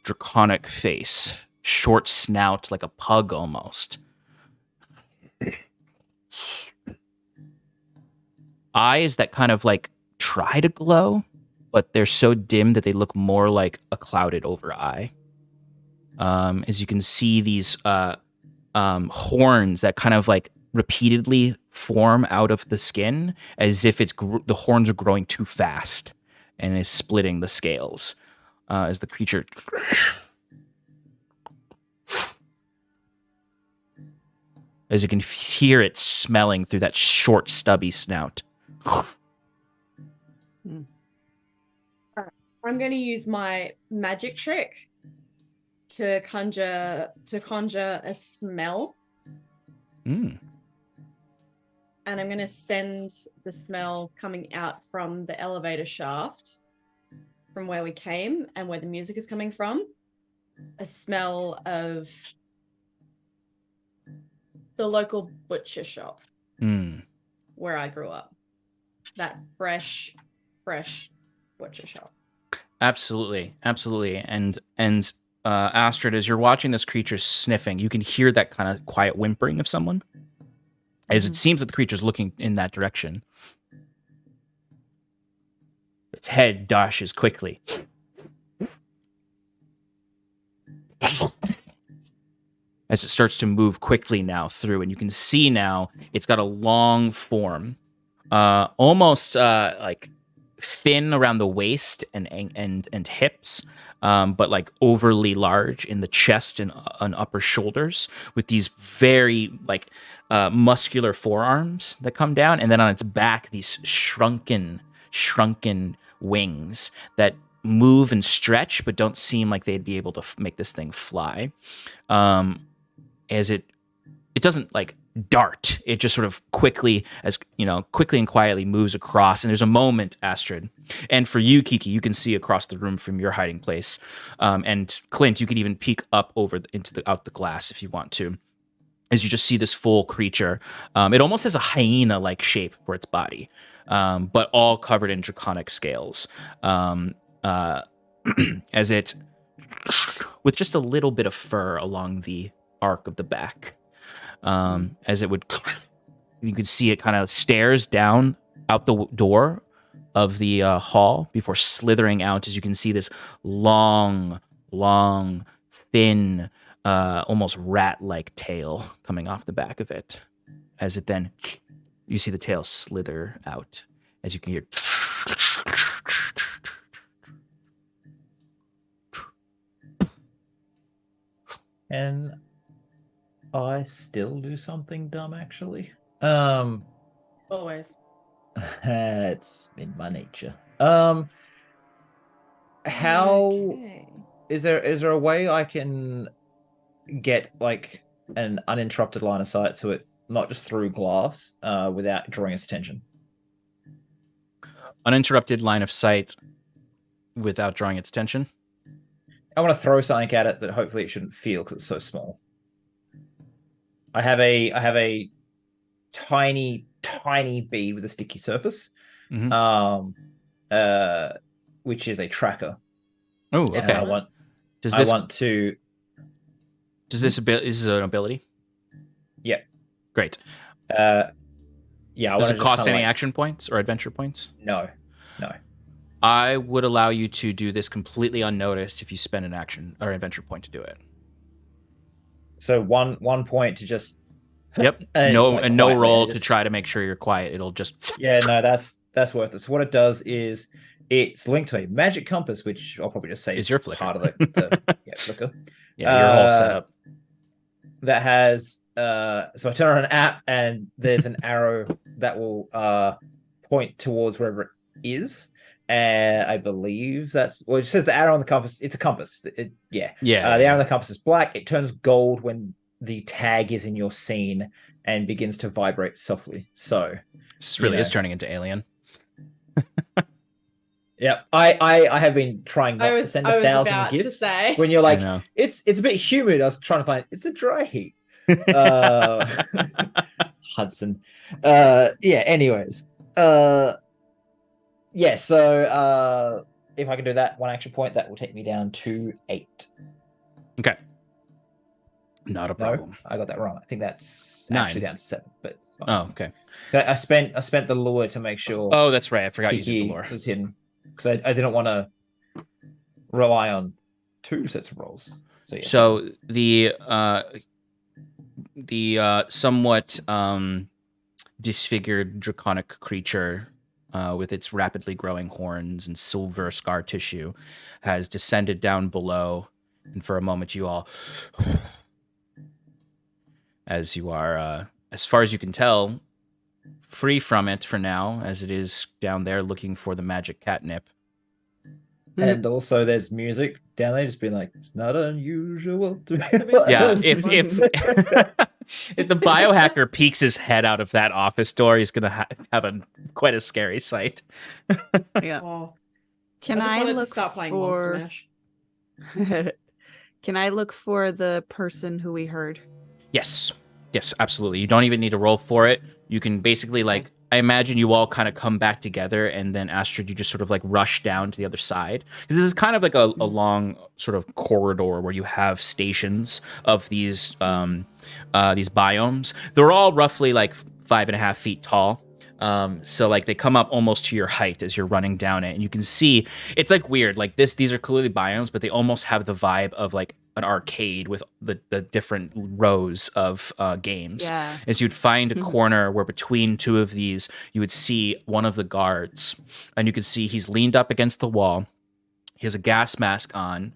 draconic face, short snout like a pug almost. Eyes that kind of like try to glow, but they're so dim that they look more like a clouded over eye. As you can see these horns that kind of like repeatedly form out of the skin, as if the horns are growing too fast and is splitting the scales as the creature as you can hear it smelling through that short stubby snout. I'm going to use my magic trick to conjure a smell. Mm. And I'm going to send the smell coming out from the elevator shaft, from where we came and where the music is coming from, a smell of the local butcher shop where I grew up. That fresh butcher shop. Absolutely. And Astrid, as you're watching this creature sniffing, you can hear that kind of quiet whimpering of someone, as it seems that the creature's looking in that direction. Its head dashes quickly. As it starts to move quickly now through, and you can see now it's got a long form, almost like thin around the waist and hips, but like overly large in the chest and upper shoulders, with these very like muscular forearms that come down, and then on its back these shrunken wings that move and stretch but don't seem like they'd be able to make this thing fly. As it doesn't like dart, it just sort of quickly and quietly moves across. And there's a moment, Astrid, and for you, Kiki, you can see across the room from your hiding place, and Clint, you can even peek up over out the glass if you want to, as you just see this full creature. It almost has a hyena like shape for its body, but all covered in draconic scales, as it, with just a little bit of fur along the arc of the back, as it would, you could see it kind of stares down out the door of the hall before slithering out. As you can see this long, thin, almost rat-like tail coming off the back of it. As it then, you see the tail slither out, as you can hear. And I still do something dumb, actually. Always. It's in my nature. How Okay. is there a way I can get like an uninterrupted line of sight to it, not just through glass, without drawing its attention? Uninterrupted line of sight without drawing its attention. I want to throw something at it that hopefully it shouldn't feel because it's so small. I have a tiny bead with a sticky surface, Mm-hmm. Which is a tracker. Oh, And okay. I want Does I this want to is this an ability? Yeah. Great. Yeah. I Does wanna it cost just any kinda action points or adventure points? No. I would allow you to do this completely unnoticed if you spend an action or adventure point to do it. So one point to just Yep. and, No like, and no quietly, roll just- to try to make sure you're quiet. It'll just Yeah, no, that's worth it. So what it does is it's linked to a magic compass, which I'll probably just say Is your flicker. part of the flicker. Yeah, your whole setup. That has so I turn on an app and there's an arrow that will point towards wherever it is. And I believe it says the arrow on the compass. It's a compass. The arrow on the compass is black. It turns gold when the tag is in your scene and begins to vibrate softly. So This really is turning into Alien. yeah, I have been trying not to send 1,000 about to gifts. say. When you're like, I know. it's a bit humid. I was trying to find it's a dry heat. Hudson. Anyways. So if I can do that one action point, that will take me down to 8. Okay. Not a problem. No, I got that wrong. I think that's 9. actually down to 7. But Oh, okay. I spent the lure to make sure. Oh, that's right. I forgot you Kiki did the lore. was hidden because I didn't want to rely on 2 sets of rolls. So, yeah, So the somewhat disfigured draconic creature, with its rapidly growing horns and silver scar tissue, has descended down below, and for a moment you all, as you are, as far as you can tell, free from it for now, as it is down there looking for the magic catnip. and also there's music down there, just being like, it's not unusual to Yeah, if the biohacker peeks his head out of that office door, he's gonna have quite a scary sight. Yeah. Oh, Can I just I wanted look to stop playing Monster for? Mash. Can I look for the person who we heard? Yes, absolutely. You don't even need to roll for it. You can basically I imagine you all kind of come back together, and then Astrid, you just sort of like rush down to the other side, because this is kind of like a long sort of corridor where you have stations of these biomes. They're all roughly like 5.5 feet tall. So like they come up almost to your height as you're running down it, and you can see it's like weird. Like these are clearly biomes, but they almost have the vibe of like an arcade with the different rows of games. Yeah. As you'd find a corner where between 2 of these, you would see one of the guards, and you could see he's leaned up against the wall. He has a gas mask on,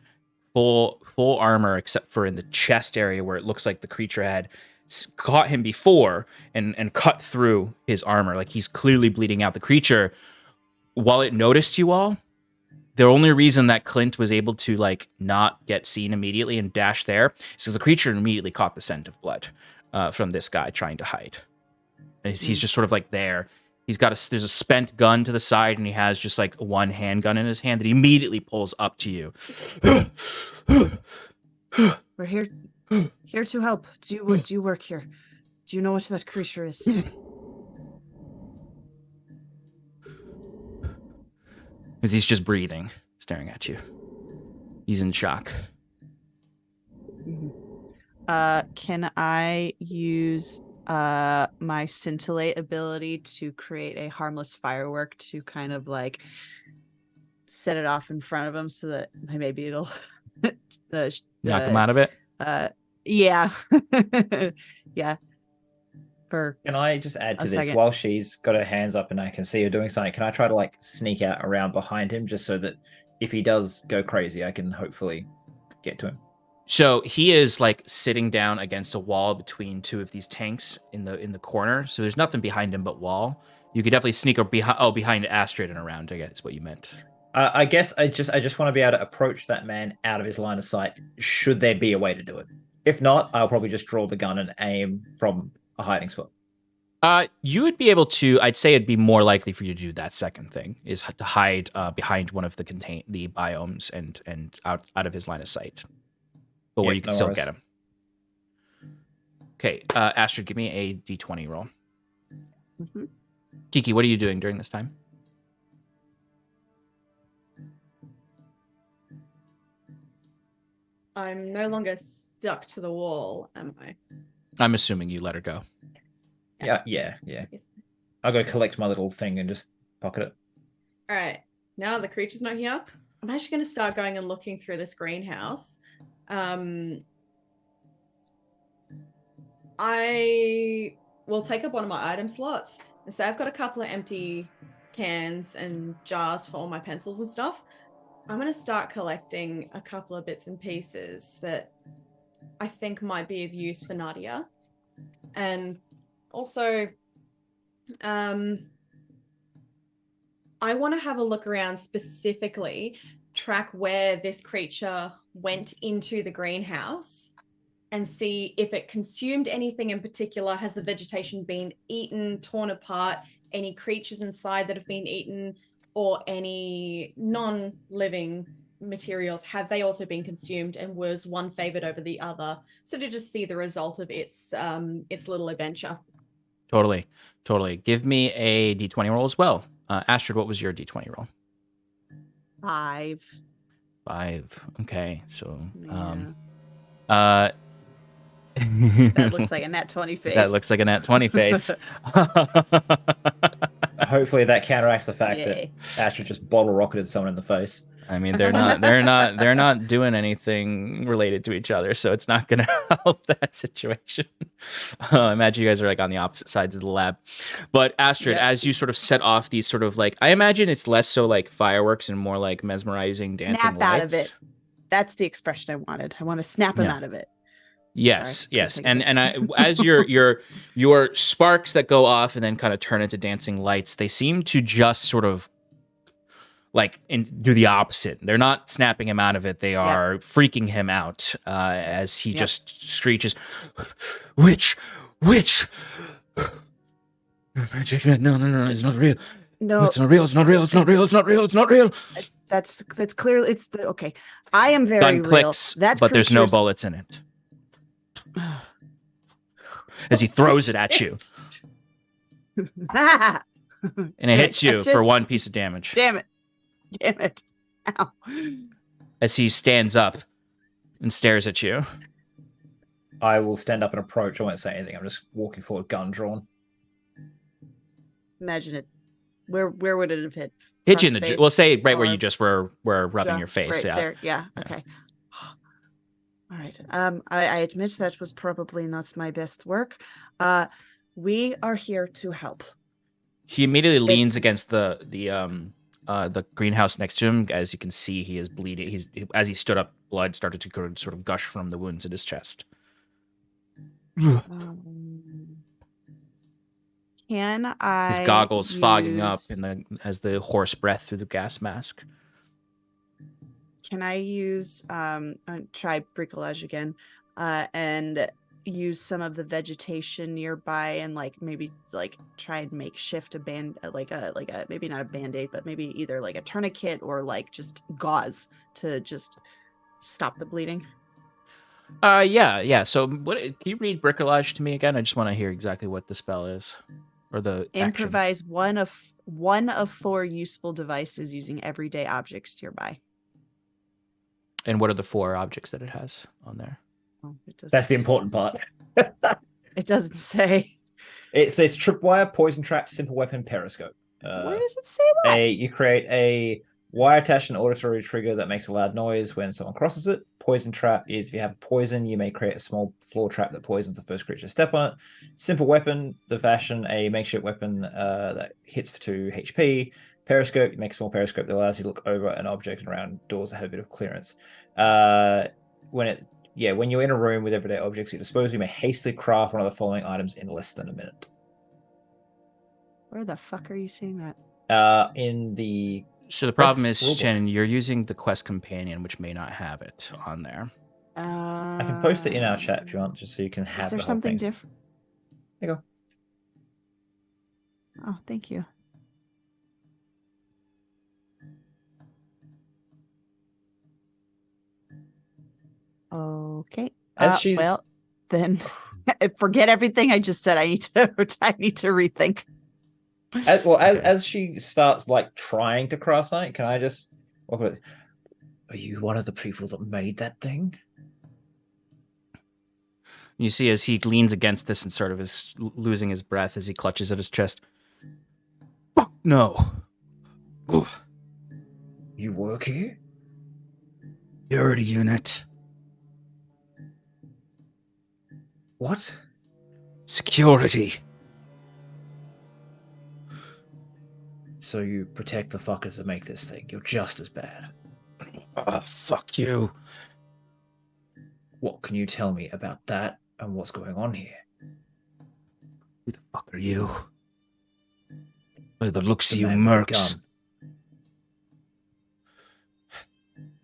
full armor except for in the chest area where it looks like the creature had caught him before and cut through his armor. Like he's clearly bleeding out. The creature, while it noticed you all, the only reason that Clint was able to like not get seen immediately and dash there is because the creature immediately caught the scent of blood from this guy trying to hide. And he's just sort of like there. He's got there's a spent gun to the side, and he has just like one handgun in his hand that he immediately pulls up to you. We're here to help. Do you work here? Do you know what that creature is? Because he's just breathing, staring at you. He's in shock. Can I use my scintillate ability to create a harmless firework to kind of like set it off in front of him so that maybe it'll knock him out of it? Yeah. Yeah. Can I just add to this? Second. While she's got her hands up and I can see her doing something, can I try to like sneak out around behind him just so that if he does go crazy, I can hopefully get to him? So he is like sitting down against a wall between two of these tanks in the corner. So there's nothing behind him but wall. You could definitely sneak behind Astrid and around, I guess is what you meant. I guess I just want to be able to approach that man out of his line of sight, should there be a way to do it. If not, I'll probably just draw the gun and aim from a hiding spot. You would be able to. I'd say it'd be more likely for you to do that second thing, is to hide behind one of the biomes and out of his line of sight, but where you can still get him. Okay, Astrid, give me a d20 roll. Mm-hmm. Kiki, what are you doing during this time? I'm no longer stuck to the wall, am I? I'm assuming you let her go. Yeah. I'll go collect my little thing and just pocket it. All right. Now the creature's not here. I'm actually going to start going and looking through this greenhouse. I will take up one of my item slots and say I've got a couple of empty cans and jars for all my pencils and stuff. I'm going to start collecting a couple of bits and pieces that I think might be of use for Nadia. And also, I want to have a look around specifically, track where this creature went into the greenhouse and see if it consumed anything in particular. Has the vegetation been eaten, torn apart, any creatures inside that have been eaten, or any non-living materials, have they also been consumed, and was one favored over the other? So to just see the result of its little adventure. Totally. Give me a d20 roll as well. Astrid, what was your d20 roll? 5. 5. Okay, so That looks like a nat 20 face. That looks like a nat 20 face. Hopefully that counteracts the fact that Astrid just bottle rocketed someone in the face. I mean, they're not doing anything related to each other, so it's not going to help that situation. I imagine you guys are like on the opposite sides of the lab. But Astrid, as you sort of set off these sort of like, I imagine it's less so like fireworks and more like mesmerizing dancing lights. Out of it. That's the expression I wanted. I want to snap him out of it. Yes, yes, and as your sparks that go off and then kind of turn into dancing lights, they seem to just sort of like do the opposite. They're not snapping him out of it; they are freaking him out as he just screeches, "Witch! Magic! No, it's not real. No, it's not real. It's not real. It's not real. It's not real. It's not real." That's clearly okay. I am very Gun real. clicks, but there's no bullets in it. As he throws it at you. And it hits you for 1 piece of damage. Damn it. Ow. As he stands up and stares at you. I will stand up and approach. I won't say anything. I'm just walking forward, gun drawn. Imagine it. Where would it have hit? Hit you in the... We'll say right where you just were rubbing your face. Right there. Yeah. Okay. All right. I admit that was probably not my best work. We are here to help. He immediately leans against the the greenhouse next to him. As you can see, he is bleeding. As he stood up, blood started to sort of gush from the wounds in his chest. Can I? His goggles fogging up as the hoarse breath through the gas mask. Can I use try bricolage again, and use some of the vegetation nearby and maybe try and make shift a band like a maybe not a band-aid, but maybe either like a tourniquet or just gauze to just stop the bleeding? Yeah. So can you read bricolage to me again? I just want to hear exactly what the spell is. Or the improvise action. one of 4 useful devices using everyday objects nearby. And what are the 4 objects that it has on there? Oh, it doesn't. That's the important part. It doesn't say. It says tripwire, poison trap, simple weapon, periscope. Where does it say that? You create a wire attached an auditory trigger that makes a loud noise when someone crosses it. Poison trap is if you have poison, you may create a small floor trap that poisons the first creature to step on it. Simple weapon, the fashion a makeshift weapon that hits for 2 HP. Periscope, you make a small periscope that allows you to look over an object and around doors that have a bit of clearance. When you're in a room with everyday objects at your disposal, you may hastily craft one of the following items in less than a minute. Where the fuck are you seeing that? So the problem is, Shannon, you're using the quest companion, which may not have it on there. I can post it in our chat if you want, just so you can have. Is there something different? There you go. Oh, thank you. Okay. Well, then forget everything I just said. I need to rethink. As she starts trying to craft something, can I just? Are you one of the people that made that thing? You see, as he leans against this and sort of is losing his breath as he clutches at his chest. Fuck no. Ugh. You work here? Security unit. What? Security. So you protect the fuckers that make this thing. You're just as bad. Fuck you. What can you tell me about that and what's going on here? Who the fuck are you? By the looks of you mercs.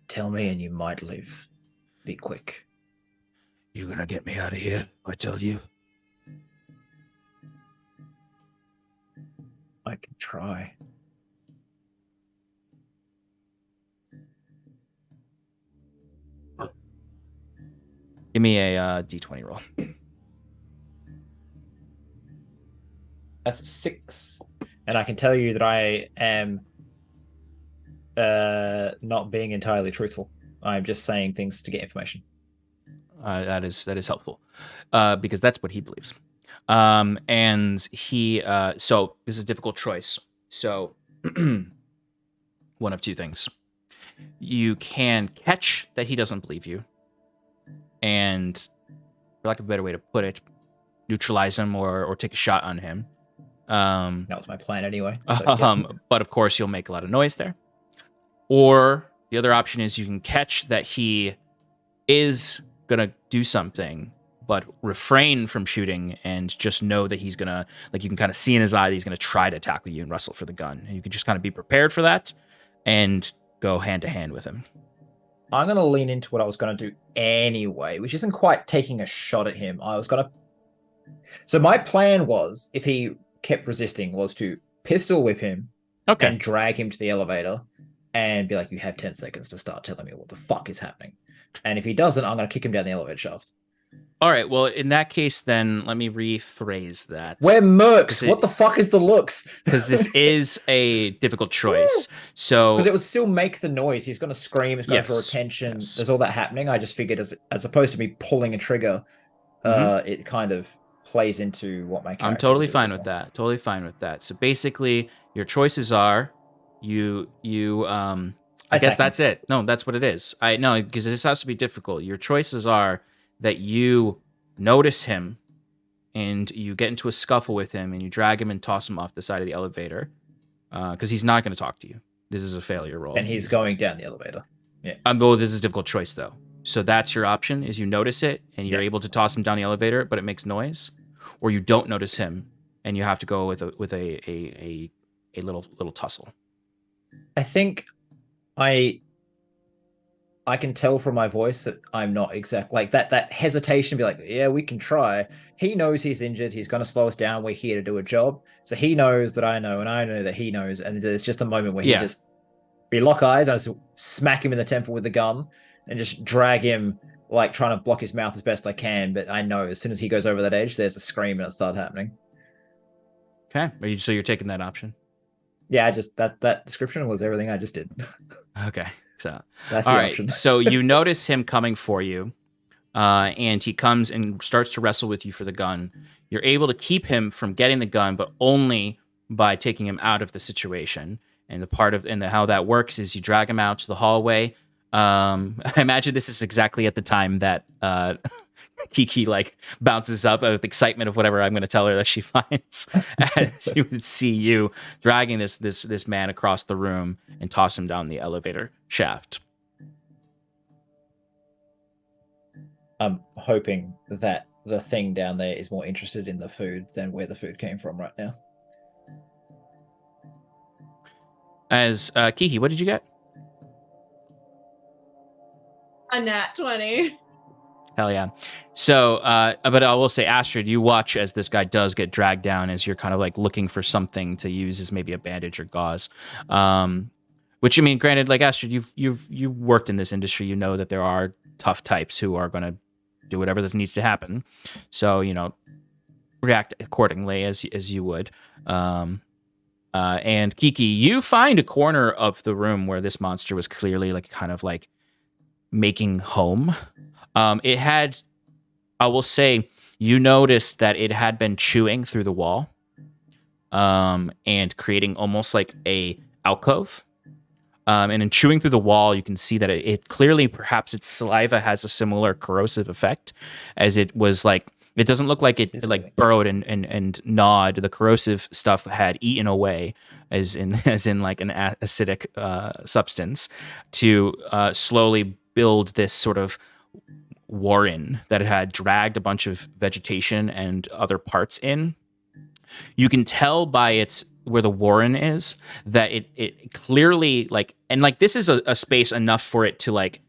Tell me and you might live. Be quick. You gonna get me out of here, I tell you? I can try. Give me a d20 roll. That's a 6. And I can tell you that I am not being entirely truthful. I'm just saying things to get information. That is helpful, because that's what he believes. And he so this is a difficult choice. So one of 2 things. You can catch that he doesn't believe you, and for lack of a better way to put it, neutralize him or take a shot on him. That was my plan anyway. So, but of course you'll make a lot of noise there. Or the other option is you can catch that he is gonna do something, but refrain from shooting and just know that he's gonna, you can kind of see in his eye that he's gonna try to tackle you and wrestle for the gun. And you can just kind of be prepared for that and go hand to hand with him. I'm gonna lean into what I was gonna do anyway, which isn't quite taking a shot at him. So my plan was, if he kept resisting, was to pistol whip him and drag him to the elevator and be like, you have 10 seconds to start telling me what the fuck is happening. And if he doesn't, I'm going to kick him down the elevator shaft. All right. Well, in that case, then let me rephrase that. We're mercs. What the fuck is the looks? Because this is a difficult choice. So because it would still make the noise. He's going to scream. He's going to draw attention. Yes. There's all that happening. I just figured as opposed to me pulling a trigger, it kind of plays into what my character. I'm totally fine with that. Totally fine with that. So basically, your choices are I guess that's it. No, that's what it is. Because this has to be difficult. Your choices are that you notice him and you get into a scuffle with him and you drag him and toss him off the side of the elevator because he's not going to talk to you. This is a failure roll. And he's going down the elevator. Yeah. Oh, this is a difficult choice though. So that's your option: is you notice it and you're Yeah. able to toss him down the elevator, but it makes noise, or you don't notice him and you have to go with a little tussle. I think I can tell from my voice that I'm not exact like that hesitation to be like, yeah, we can try. He knows he's injured. He's going to slow us down. We're here to do a job. So he knows that I know, and I know that he knows. And there's just a moment where we lock eyes and I just smack him in the temple with the gun and just drag him, like trying to block his mouth as best I can. But I know as soon as he goes over that edge, there's a scream and a thud happening. Okay. So you're taking that option? Yeah, I just that description was everything I just did. Okay. So That's the all right. option. So you notice him coming for you, and he comes and starts to wrestle with you for the gun. You're able to keep him from getting the gun, but only by taking him out of the situation. And how that works is you drag him out to the hallway. I imagine this is exactly at the time that Kiki like bounces up with excitement of whatever I'm going to tell her that she finds. And she would see you dragging this man across the room and toss him down the elevator shaft. I'm hoping that the thing down there is more interested in the food than where the food came from right now. As Kiki, what did you get? A nat 20. Hell yeah. So, but I will say, Astrid, you watch as this guy does get dragged down as you're kind of like looking for something to use as maybe a bandage or gauze. Which, I mean, granted, like Astrid, you've worked in this industry. You know that there are tough types who are going to do whatever this needs to happen. So, react accordingly as you would. And Kiki, you find a corner of the room where this monster was clearly like kind of like making home. It had, I will say, you noticed that it had been chewing through the wall, and creating almost like a alcove. And in chewing through the wall, you can see that it clearly, perhaps its saliva has a similar corrosive effect, as it was like, it doesn't look like it like burrowed and gnawed. The corrosive stuff had eaten away, as in like an acidic substance, to slowly build this sort of warren that it had dragged a bunch of vegetation and other parts in. You can tell by where the warren is that it clearly like, and like this is a space enough for it to like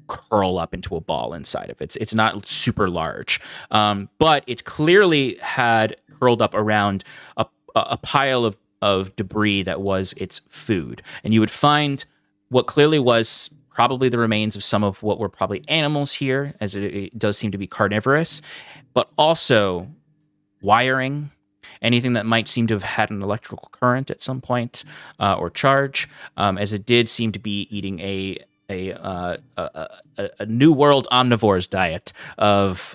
curl up into a ball inside of it. It's not super large, but it clearly had curled up around a pile of debris that was its food. And you would find what clearly was probably the remains of some of what were probably animals here, as it does seem to be carnivorous, but also wiring, anything that might seem to have had an electrical current at some point, or charge, as it did seem to be eating a new world omnivore's diet of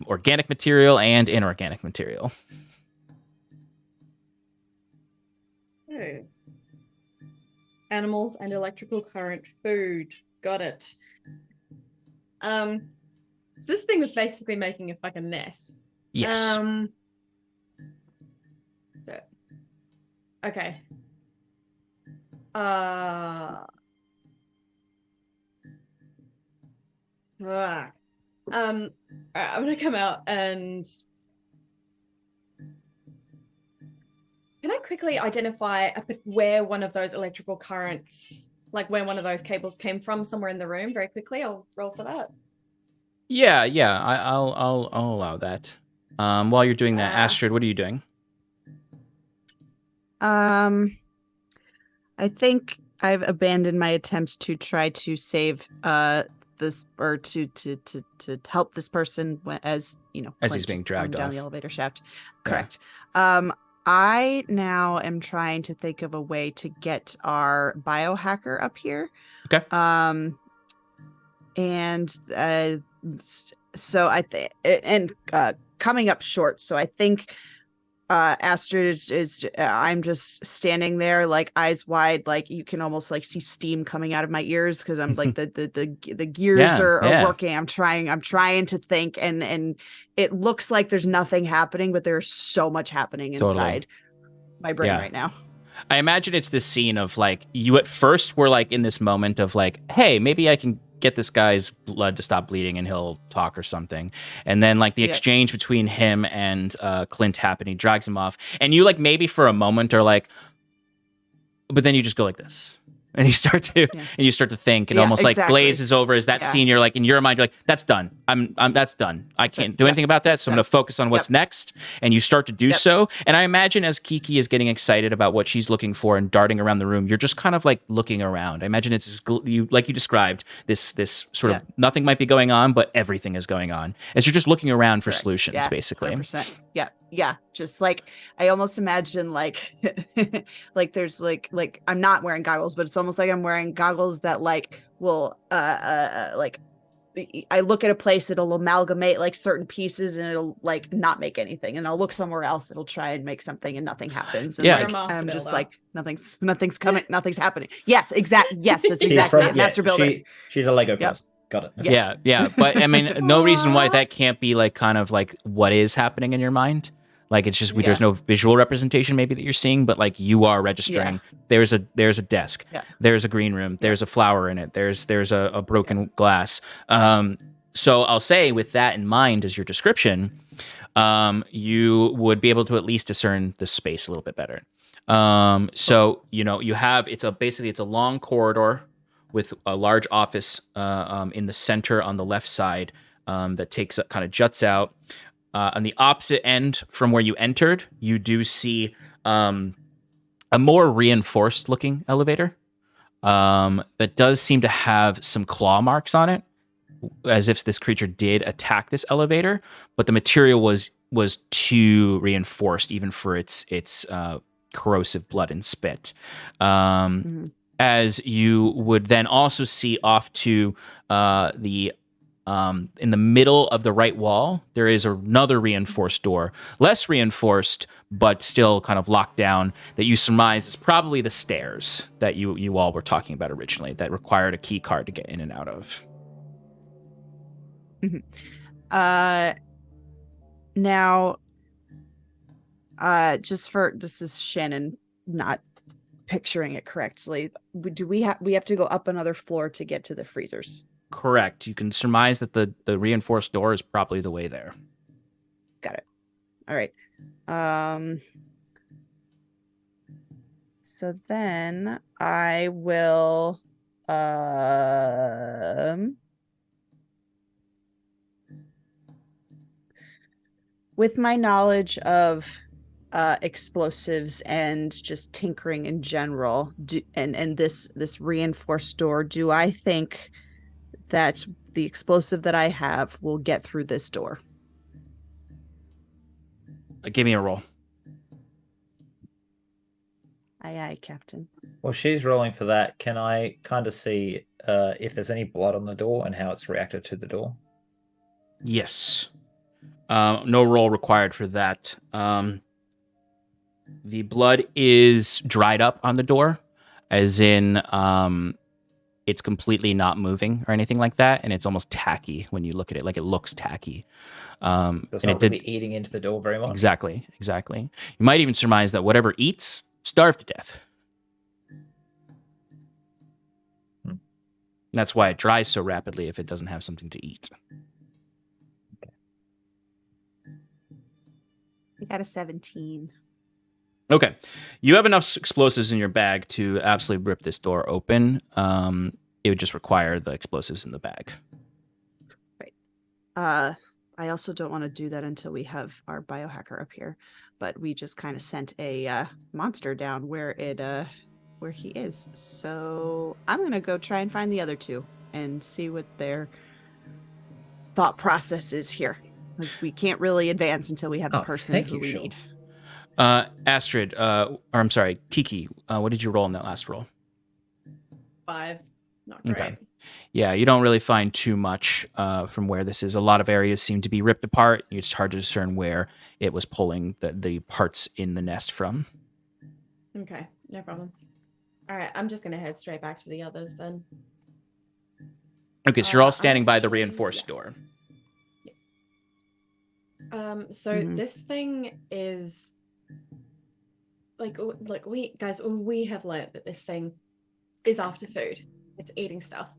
organic material and inorganic material. Oh. Animals and electrical current food. Got it. So this thing was basically making a fucking nest. Yes. Okay. Alright, I'm gonna come out and can I quickly identify where one of those electrical currents, like where one of those cables came from, somewhere in the room? Very quickly, I'll roll for that. Yeah. I'll allow that. While you're doing that, Astrid, what are you doing? I think I've abandoned my attempts to try to save this, or to help this person as As he's being dragged down off the elevator shaft. Yeah. Correct. I now am trying to think of a way to get our biohacker up here. Okay. And so I think, and coming up short. So I think Astrid is I'm just standing there, like eyes wide, like you can almost like see steam coming out of my ears because I'm like the gears are working. I'm trying to think, and it looks like there's nothing happening, but there's so much happening inside my brain right now. I imagine it's this scene of like you at first were like in this moment of like, hey, maybe I can get this guy's blood to stop bleeding and he'll talk or something. And then like the exchange between him and Clint happen. He drags him off, and you like maybe for a moment are like, but then you just go like this. And you start to think, and almost like glazes over as that scene. You're like, in your mind, you're like, that's done. I'm that's done. I can't do anything about that. So I'm going to focus on what's next. And you start to do so. And I imagine as Kiki is getting excited about what she's looking for and darting around the room, you're just kind of like looking around. I imagine it's you, like you described, this sort of nothing might be going on, but everything is going on. As you're just looking around for solutions, basically. 100%. Yeah. Just like I almost imagine like like there's like I'm not wearing goggles, but it's almost like I'm wearing goggles that like will like I look at a place, it'll amalgamate like certain pieces and it'll like not make anything, and I'll look somewhere else, it'll try and make something and nothing happens. And like, I'm just like nothing's coming, nothing's happening. Yes, exactly. Yes, that's exactly it. Master builder. She's a Lego person. Got it. Yes. Yeah. But I mean, no reason why that can't be like kind of like what is happening in your mind. Like it's just there's no visual representation maybe that you're seeing, but like you are registering. There's a desk. There's a green room. There's a flower in it. There's a broken glass. So I'll say with that in mind as your description, you would be able to at least discern the space a little bit better. So you have it's a long corridor with a large office in the center on the left side that takes kind of juts out. On the opposite end from where you entered, you do see a more reinforced looking elevator that does seem to have some claw marks on it, as if this creature did attack this elevator, but the material was too reinforced even for its corrosive blood and spit. As you would then also see off to in the middle of the right wall, there is another reinforced door, less reinforced, but still kind of locked down, that you surmise is probably the stairs that you all were talking about originally that required a key card to get in and out of. Now, this is Shannon not picturing it correctly. Do we have to go up another floor to get to the freezers? Correct. You can surmise that the reinforced door is probably the way there. Got it. All right. So then I will with my knowledge of explosives and just tinkering in general, and this reinforced door, do I think that the explosive that I have will get through this door? Give me a roll. Aye, Captain. Well, she's rolling for that. Can I kind of see if there's any blood on the door and how it's reacted to the door? Yes. No roll required for that. The blood is dried up on the door, as in it's completely not moving or anything like that, and it's almost tacky when you look at it. Like it looks tacky. So it's not really eating into the door very much. Exactly. You might even surmise that whatever eats starved to death. That's why it dries so rapidly if it doesn't have something to eat. I got a 17. Okay. You have enough explosives in your bag to absolutely rip this door open. It would just require the explosives in the bag. Right. I also don't want to do that until we have our biohacker up here. But we just kind of sent a monster down where he is. So I'm going to go try and find the other two and see what their thought process is here. Because we can't really advance until we have the person who we need. Astrid, Kiki, what did you roll in that last roll? 5. Not great. Okay. Yeah, you don't really find too much from where this is. A lot of areas seem to be ripped apart. It's hard to discern where it was pulling the parts in the nest from. Okay, no problem. All right, I'm just going to head straight back to the others then. Okay, so you're all standing by the reinforced door. So this thing is we have learned that this thing is after food. It's eating stuff.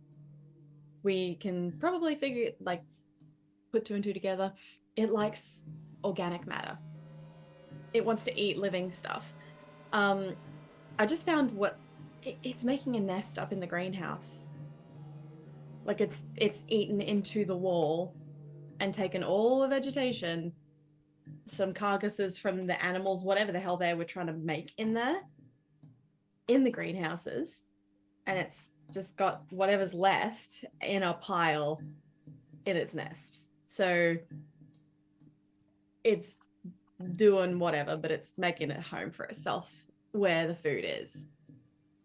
We can probably put two and two together. It likes organic matter. It wants to eat living stuff. I just found it's making a nest up in the greenhouse. Like it's eaten into the wall and taken all the vegetation, some carcasses from the animals, whatever the hell they were trying to make in there, in the greenhouses, and it's just got whatever's left in a pile in its nest. So it's doing whatever, but it's making a home for itself where the food is.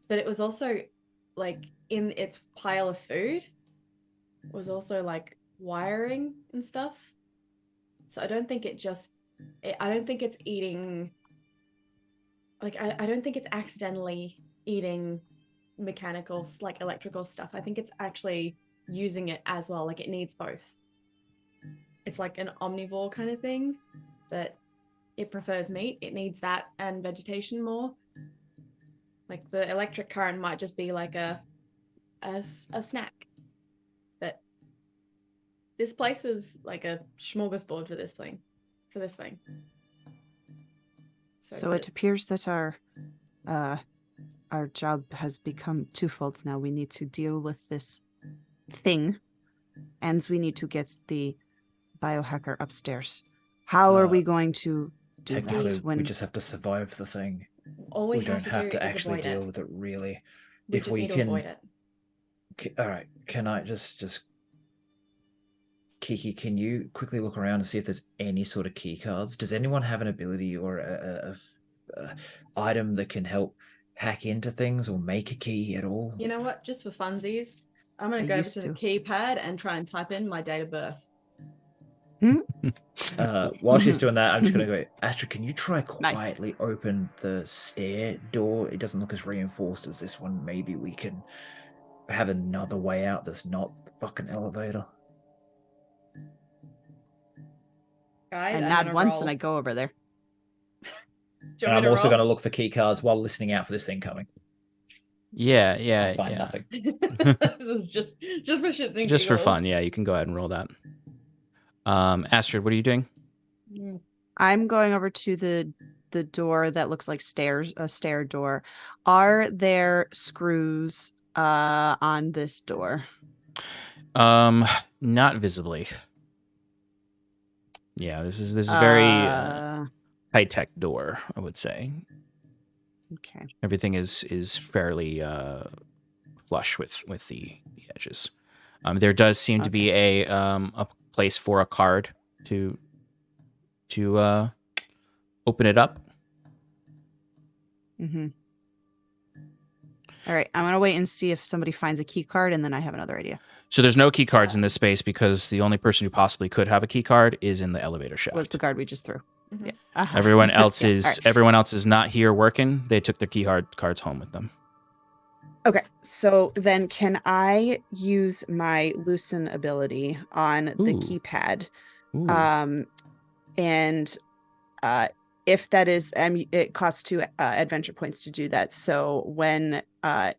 But it was also like in its pile of food was also like wiring and stuff. So I don't think it's eating, like I don't think it's accidentally eating mechanical, like electrical stuff. I think it's actually using it as well. Like it needs both. It's like an omnivore kind of thing, but it prefers meat. It needs that and vegetation more. Like the electric current might just be like a snack. But this place is like a smorgasbord for this thing. So it appears that our job has become twofold now. We need to deal with this thing, and we need to get the biohacker upstairs. How are we going to do Technically, that? we just have to survive the thing. All We we don't have to is actually avoid deal it. with it, really. We If just we need to can, avoid it. all right. Can I just Kiki? Can you quickly look around and see if there's any sort of key cards? Does anyone have an ability or a item that can help hack into things or make a key at all? You know what? Just for funsies, I'm going I to go over used to the to. keypad and try and type in my date of birth. While she's doing that, I'm just going to go, Astra, can you try Nice. quietly open the stair door? It doesn't look as reinforced as this one. Maybe we can have another way out that's not the fucking elevator. Guide, I I'm nod gonna once roll. and I go over there. Do you And want I'm me to also roll? going to look for key cards while listening out for this thing coming. Yeah, I'll find yeah. nothing. This is just for shits and Just for giggles. fun. Yeah, you can go ahead and roll that. Astrid, what are you doing? I'm going over to the door that looks like stairs, a stair door. Are there screws on this door? Not visibly. Yeah, this is very high-tech door, I would say. Okay. Everything is fairly flush with the edges. There does seem to be a place for a card to open it up. Mm-hmm. All right, I'm gonna wait and see if somebody finds a key card, and then I have another idea. So there's no key cards in this space because the only person who possibly could have a key card is in the elevator shaft. Was the card we just threw? Mhm. Yeah. Uh-huh. Everyone else Yeah, is all right. everyone else is not here working. They took their cards home with them. Okay, so then can I use my loosen ability on the Ooh. keypad? Ooh. And if that is, it costs 2 adventure points to do that. So when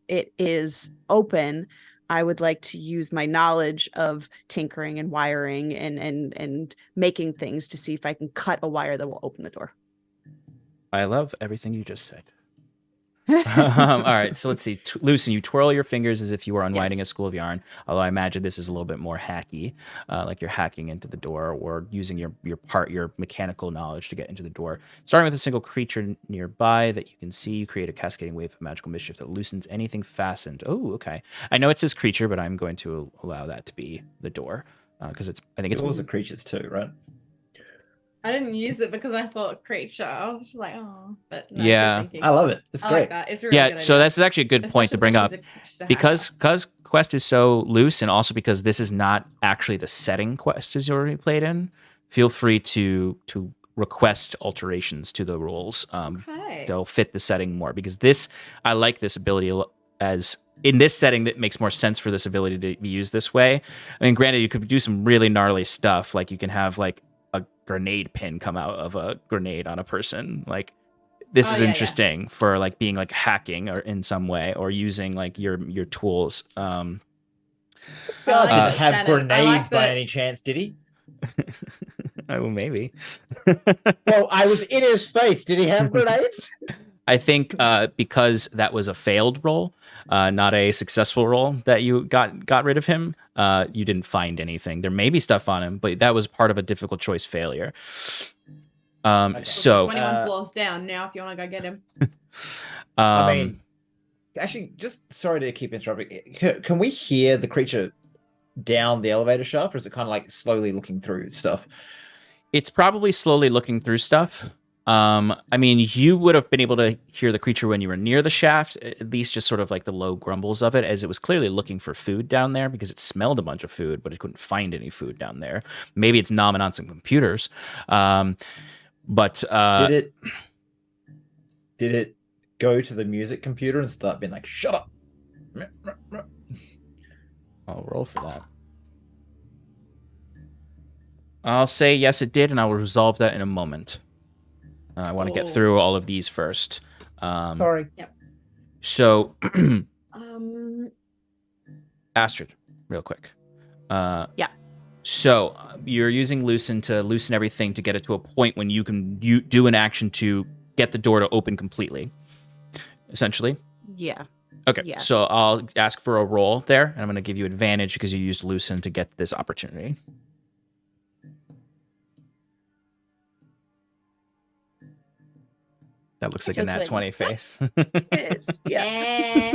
it is open, I would like to use my knowledge of tinkering and wiring and making things to see if I can cut a wire that will open the door. I love everything you just said. All right, so let's see. Lucen, you twirl your fingers as if you were unwinding a Yes. spool of yarn, although I imagine this is a little bit more hacky, like you're hacking into the door or using your mechanical knowledge to get into the door. Starting with a single creature nearby that you can see, you create a cascading wave of magical mischief that loosens anything fastened. Oh, okay. I know it says creature, but I'm going to allow that to be the door because I think it's Doors are creatures too, right? I didn't use it because I thought creature. I was just like, oh, but no, Yeah. good thinking. I love it. It's I great. like that. It's a really yeah. good So idea. that's actually a good point to Especially bring because up. she's a Because hacker. Quest is so loose, and also because this is not actually the setting Quest is already played in, feel free to request alterations to the rules. Okay. They'll fit the setting more because I like this ability as in this setting that makes more sense for this ability to be used this way. I mean, granted, you could do some really gnarly stuff, like you can have like a grenade pin come out of a grenade on a person, like. this Oh, is yeah, yeah. interesting for like being like hacking or in some way or using like your tools. God like didn't that, have Shannon. I like grenades by that- any chance, did he? Oh, maybe. Well, I was in his face. Did he have grenades? I think because that was a failed roll, not a successful roll that you got rid of him, you didn't find anything. There may be stuff on him, but that was part of a difficult choice failure. Okay. So 21 floors down now if you want to go get him. I mean, actually, just sorry to keep interrupting. Can we hear the creature down the elevator shaft, or is it kind of like slowly looking through stuff? it's probably slowly looking through stuff. I mean, you would have been able to hear the creature when you were near the shaft, at least just sort of like the low grumbles of it, as it was clearly looking for food down there because it smelled a bunch of food, but it couldn't find any food down there. Maybe it's nomming on some computers. But Did it go to the music computer and start being like, shut up? I'll roll for that. I'll say yes, it did, and I will resolve that in a moment. I want to get through all of these first. Sorry. So, Um, Astrid, real quick. Yeah. So you're using loosen to loosen everything to get it to a point when you can do an action to get the door to open completely, essentially. Yeah. Okay, Yeah. so I'll ask for a roll there, and I'm going to give you advantage because you used loosen to get this opportunity. That looks like a nat 20 face. Yeah.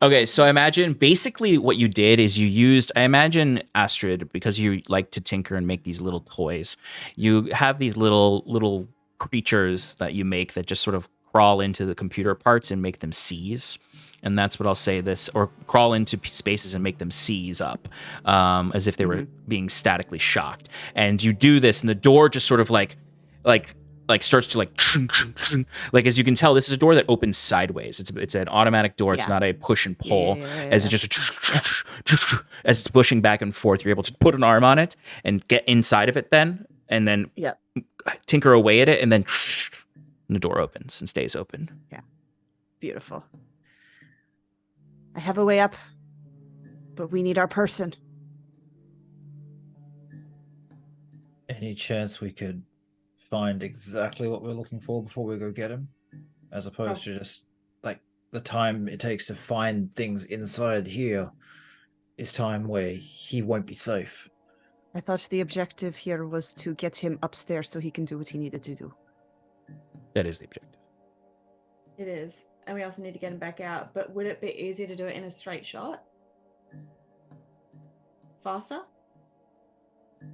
Okay, so I imagine basically what you did is you used, I imagine, Astrid, because you like to tinker and make these little toys, you have these little creatures that you make that just sort of crawl into the computer parts and make them seize. And that's what I'll say this, or crawl into spaces and make them seize up, as if they were being statically shocked. And you do this, and the door just sort of like starts to like as you can tell, this is a door that opens sideways. It's an automatic door. It's not a push and pull. As it just as it's pushing back and forth, you're able to put an arm on it and get inside of it then, and then tinker away at it, and then the door opens and stays open. Yeah. Beautiful. I have a way up, but we need our person. Any chance we could find exactly what we're looking for before we go get him, as opposed to just like the time it takes to find things inside here is time where he won't be safe. I thought the objective here was to get him upstairs so he can do what he needed to do. That is the objective. it is. And we also need to get him back out. But would it be easier to do it in a straight shot? Faster?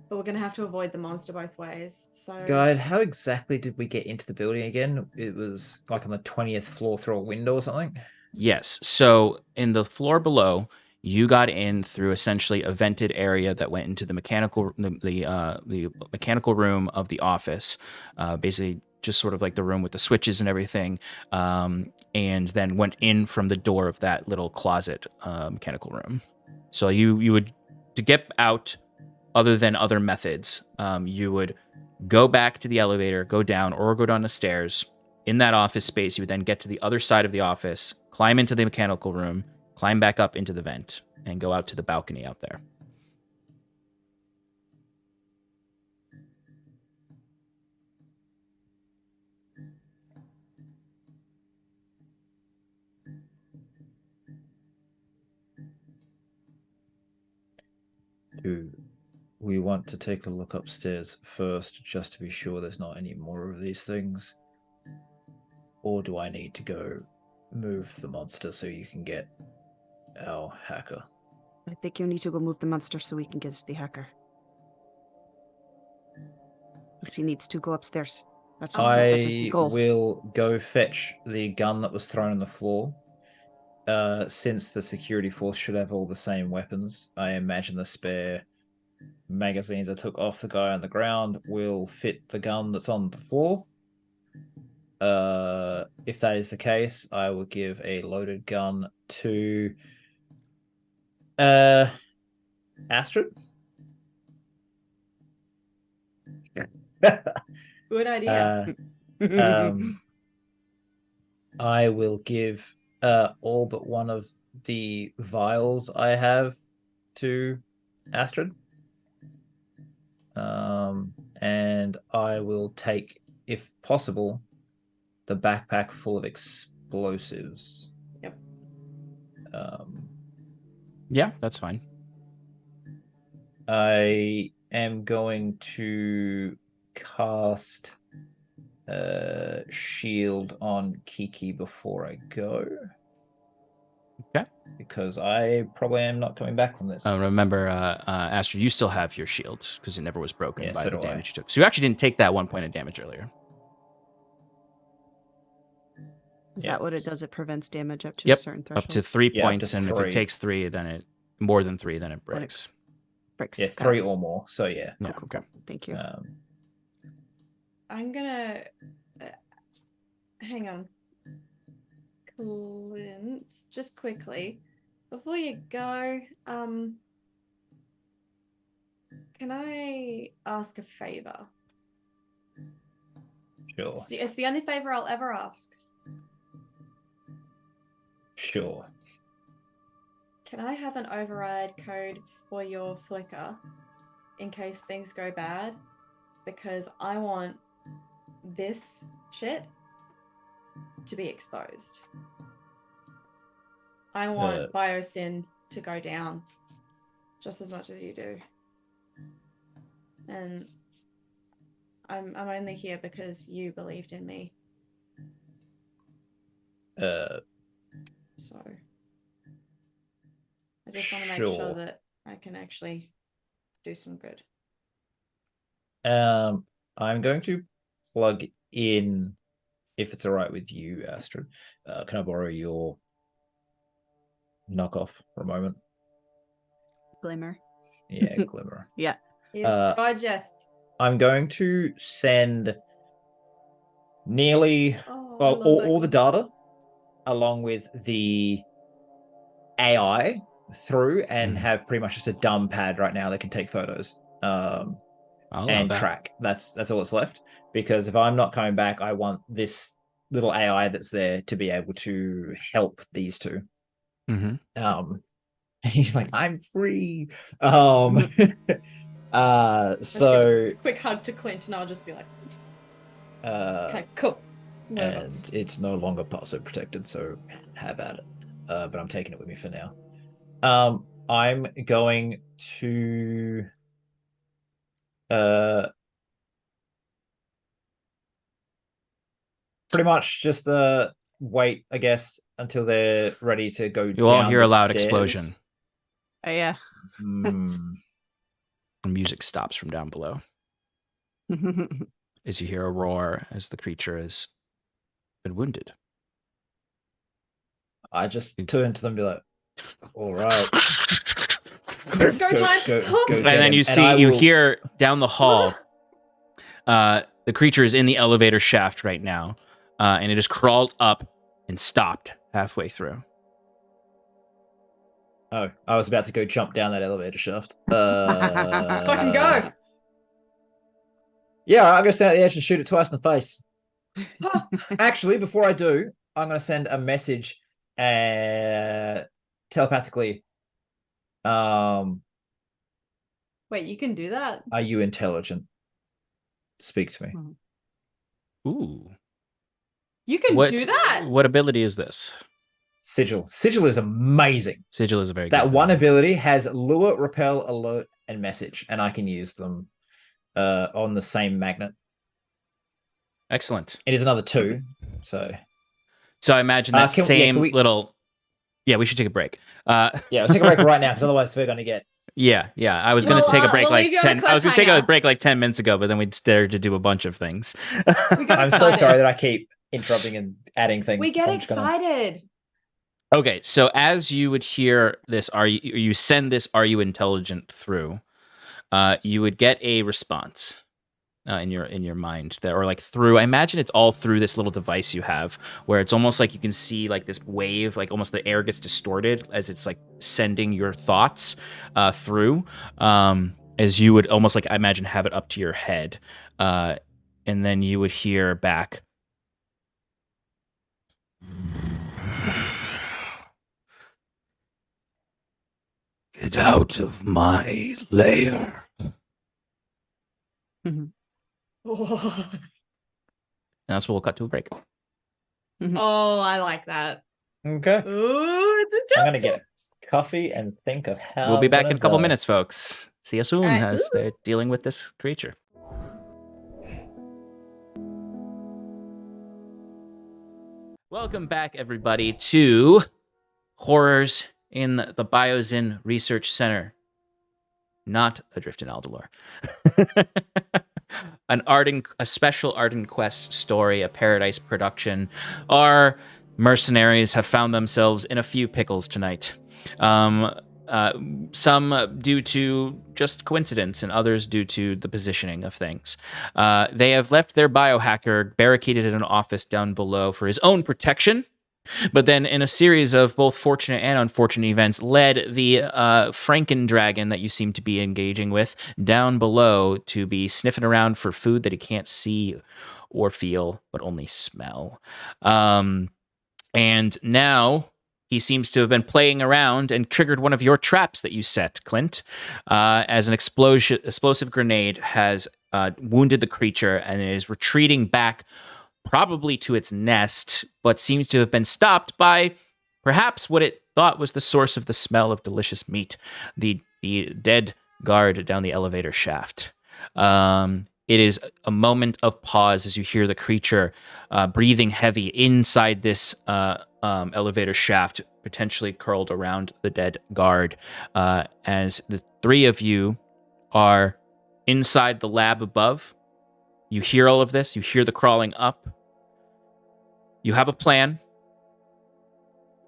But we're going to have to avoid the monster both ways. So, Guide, how exactly did we get into the building again? It was like on the 20th floor through a window or something? Yes. So in the floor below, you got in through essentially a vented area that went into the mechanical room of the office, basically just sort of like the room with the switches and everything, and then went in from the door of that little closet mechanical room. So you would, to get out, other than other methods, you would go back to the elevator, go down, or go down the stairs. In that office space, you would then get to the other side of the office, climb into the mechanical room, climb back up into the vent, and go out to the balcony out there. Do we want to take a look upstairs first, just to be sure there's not any more of these things? Or do I need to go move the monster so you can get our hacker? I think you need to go move the monster so we can get the hacker. Because he needs to go upstairs. That was the I goal. will go fetch the gun that was thrown on the floor. Since the security force should have all the same weapons, I imagine the spare magazines I took off the guy on the ground will fit the gun that's on the floor. If that is the case, I will give a loaded gun to Astrid. good idea. I will give all but one of the vials I have to Astrid. And I will take, if possible, the backpack full of explosives. Yep. Yeah, that's fine. I am going to cast shield on Kiki before I go. Okay. Because I probably am not coming back from this. Remember, Astrid, you still have your shield because it never was broken Yeah, by so the do damage you took. So you actually didn't take that 1 point of damage earlier. Is Yeah. that what it does? It prevents damage up to a Yep, certain up threshold. to 3 Yeah, up points, to and if 3. it takes 3, then it more than 3, then it Then it breaks. breaks. Yeah, Got 3 it. or more. So yeah. Yeah, Cool, okay. cool. Thank you. I'm gonna hang on. Clint, just quickly before you go, can I ask a favor? Sure. It's the only favor I'll ever ask. Sure. Can I have an override code for your flicker in case things go bad? Because I want this shit to be exposed. I want Biozyn to go down just as much as you do. And I'm only here because you believed in me. So I just want to make sure that I can actually do some good. I'm going to plug in, if it's all right with you, Astrid. Can I borrow your knockoff for a moment? Glimmer. Yeah, Glimmer. Yeah. He's gorgeous. I'm going to send nearly all the data along with the AI through and have pretty much just a dumb pad right now that can take photos and track. That's all that's left. Because if I'm not coming back, I want this little AI that's there to be able to help these two. He's like, I'm free. So quick hug to Clint, and I'll just be like, okay, cool. Whatever. And it's no longer password protected, so have at it. But I'm taking it with me for now. I'm going to pretty much just wait, I guess, until they're ready to go. You all hear a loud explosion. Yeah. The music stops from down below. As you hear a roar as the creature has been wounded. I just turn to them and be like, all right. It's go time. Go and then you hear down the hall, the creature is in the elevator shaft right now, and it has crawled up and stopped halfway through. Oh, I was about to go jump down that elevator shaft. Fucking go. Yeah, I'm going to stand at the edge and shoot it twice in the face. Actually, before I do, I'm going to send a message telepathically. Wait, you can do that? Are you intelligent? Speak to me. Ooh. You can do that? What ability is this? Sigil. Sigil is amazing. Sigil is a very good good one ability has lure, repel, alert, and message, and I can use them on the same magnet. Excellent. It is another 2, so I imagine that little. Yeah, we should take a break. Yeah, we'll take a break right now because otherwise we're going to get. Yeah. I was going to take a break like 10. I was going to take a break like 10 minutes ago, but then we started to do a bunch of things. I'm so sorry that I keep interrupting and adding things. We get excited. Okay, so as you would hear this, you send this "Are you intelligent?" through, you would get a response in your mind or like through. I imagine it's all through this little device you have, where it's almost like you can see like this wave, like almost the air gets distorted as it's like sending your thoughts through, as you would almost like I imagine have it up to your head, and then you would hear back, Get out of my lair. Oh, That's what we'll cut to a break. I like that. Okay. Ooh, it's I'm gonna get coffee and think of how We'll be I'm back gonna in a couple die. minutes, folks. See you soon All right. as they're dealing with this creature. Welcome back, everybody, to Horrors in the Biozyn Research Center. Not Adrift in Aldalore. A special Ardenquest story, a Paradice production. Our mercenaries have found themselves in a few pickles tonight. Some due to just coincidence, and others due to the positioning of things. They have left their biohacker barricaded in an office down below for his own protection. But then, in a series of both fortunate and unfortunate events, led the Franken-dragon that you seem to be engaging with down below to be sniffing around for food that he can't see or feel, but only smell. And now he seems to have been playing around and triggered one of your traps that you set, Clint, as an explosive grenade has wounded the creature and is retreating back, probably to its nest, but seems to have been stopped by perhaps what it thought was the source of the smell of delicious meat, the dead guard down the elevator shaft. It is a moment of pause as you hear the creature breathing heavy inside this elevator shaft, potentially curled around the dead guard, as the three of you are inside the lab above. You hear all of this. You hear the crawling up. You have a plan.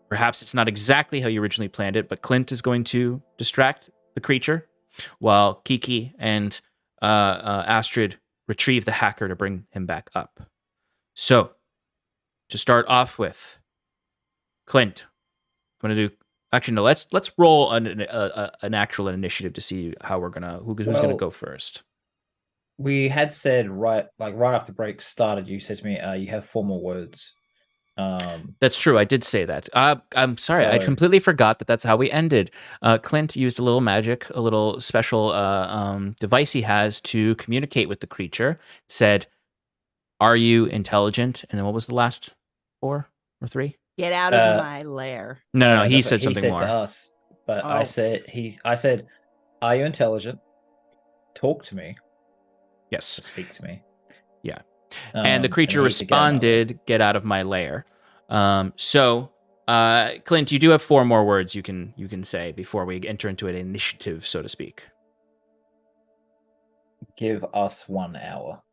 Perhaps it's not exactly how you originally planned it, but Clint is going to distract the creature while Kiki and Astrid retrieve the hacker to bring him back up. So, to start off with, Clint, I'm going to do... Actually, no, let's roll an actual initiative to see how we're going to... Who's going to go first? We had said right after the break started, you said to me, you have 4 more words. That's true. I did say that. I'm sorry. I completely forgot that that's how we ended. Clint used a little magic, a little special device he has to communicate with the creature. Said, "Are you intelligent?" And then what was the last 4 or 3? Get out of my lair. No. He that's said what something he said more to us, but Oh. I said, "Are you intelligent? Talk to me. Yes. Speak to me." Yeah. And the creature and he said, "Get out of my lair." responded, "Get out of my lair." So, Clint, you do have 4 more words you can say before we enter into an initiative, so to speak. Give us 1 hour.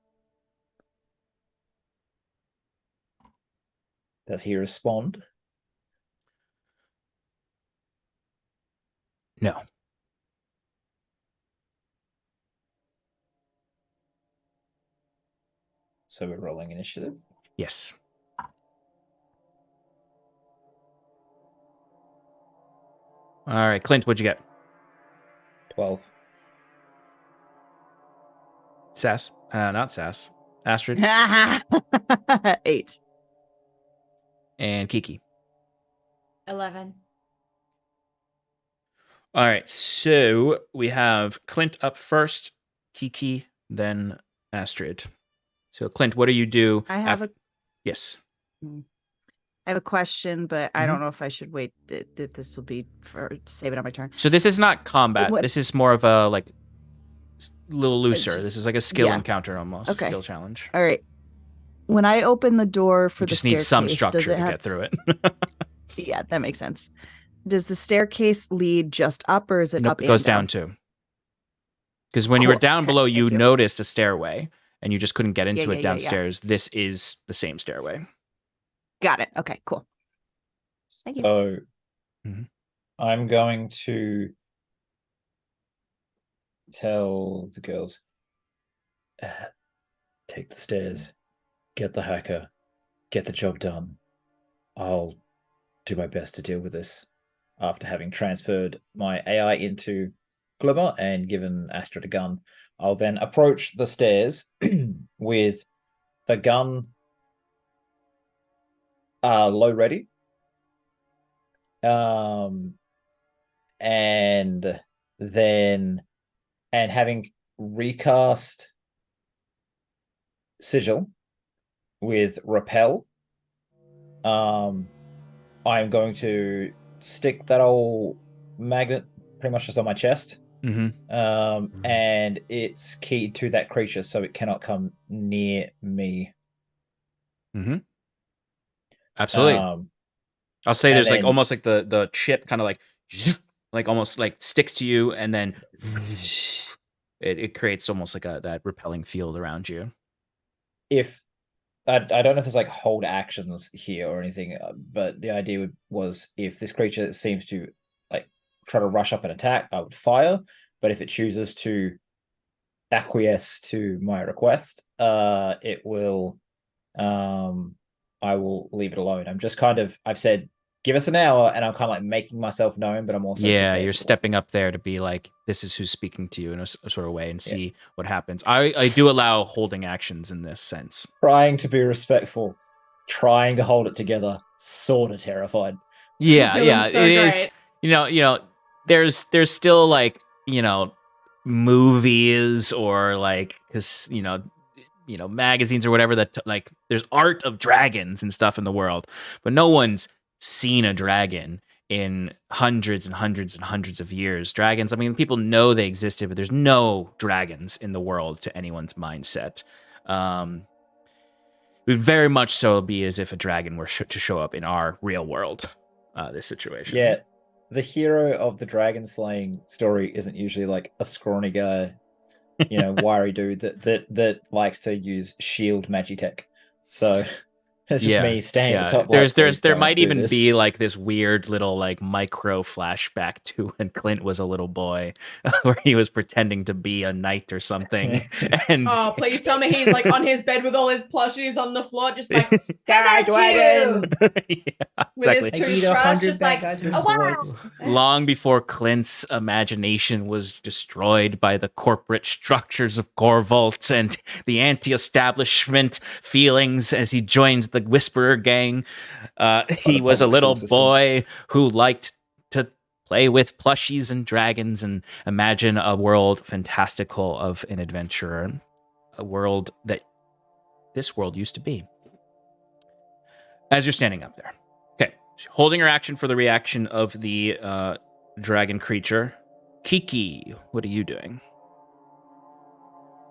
Does he respond? No. So we're rolling initiative. Yes. All right, Clint, what'd you get? 12. Sass? Not Sass. Astrid 8. and Kiki. 11. All right, so we have Clint up first, Kiki, then Astrid. So, Clint, what do you do? I have Yes. I have a question, but I don't know if I should wait. If this will be for save it on my turn. So this is not combat. What- This is more of a little looser. just- This is like a skill yeah. encounter almost. Okay. A skill challenge. All right. When I open the door for You the just staircase, need some structure does it to have... get through it. Yeah, that makes sense. Does the staircase lead just up, or is it Nope, up it goes and down? down too. Because when you were Cool. down Okay, below, you thank you. noticed a stairway, and you just couldn't get into Yeah. it downstairs. This is the same stairway. Got it. Okay, cool. Thank you. So Mhm. I'm going to tell the girls, take the stairs, get the hacker, get the job done. I'll do my best to deal with this. After having transferred my AI into Glimmer and given Astrid a gun, I'll then approach the stairs with the gun low ready. And then having recast Sigil with Repel, I'm going to stick that old magnet pretty much just on my chest. And it's keyed to that creature, so it cannot come near me. Absolutely. I'll say there's then, like almost like the chip kind of like almost like sticks to you, and then it creates almost like that repelling field around you. If I don't know if there's like hold actions here or anything, but the idea was if this creature seems to like try to rush up and attack, I would fire. But if it chooses to acquiesce to my request, it will. I will leave it alone. I'm just I've said, give us an hour, and I'm kind of like making myself known, but I'm also you're stepping up there to be like, this is who's speaking to you in a sort of way, and see what happens. I do allow holding actions in this sense. Trying to be respectful, trying to hold it together, sort of terrified. Yeah, so it great. is. You know, there's still like, movies or like, because magazines or whatever that like there's art of dragons and stuff in the world, but no one's seen a dragon in hundreds and hundreds and hundreds of years. Dragons, I mean, people know they existed, but there's no dragons in the world to anyone's mindset. It would very much so be as if a dragon were to show up in our real world. This situation. Yeah, the hero of the dragon slaying story isn't usually like a scrawny guy, wiry dude that likes to use shield magitech. So it's just me staying at the top. There might even be like this weird little like micro flashback to when Clint was a little boy, where he was pretending to be a knight or something. And oh, please tell me he's like on his bed with all his plushies on the floor, just like dragon. With his toothbrush, just like, oh wow. Long before Clint's imagination was destroyed by the corporate structures of Corvault and the anti-establishment feelings as he joined the Whisperer gang, he was a little boy who liked to play with plushies and dragons and imagine a world fantastical of an adventurer, a world that this world used to be. As you're standing up there, okay, holding your action for the reaction of the dragon creature, Kiki, what are you doing?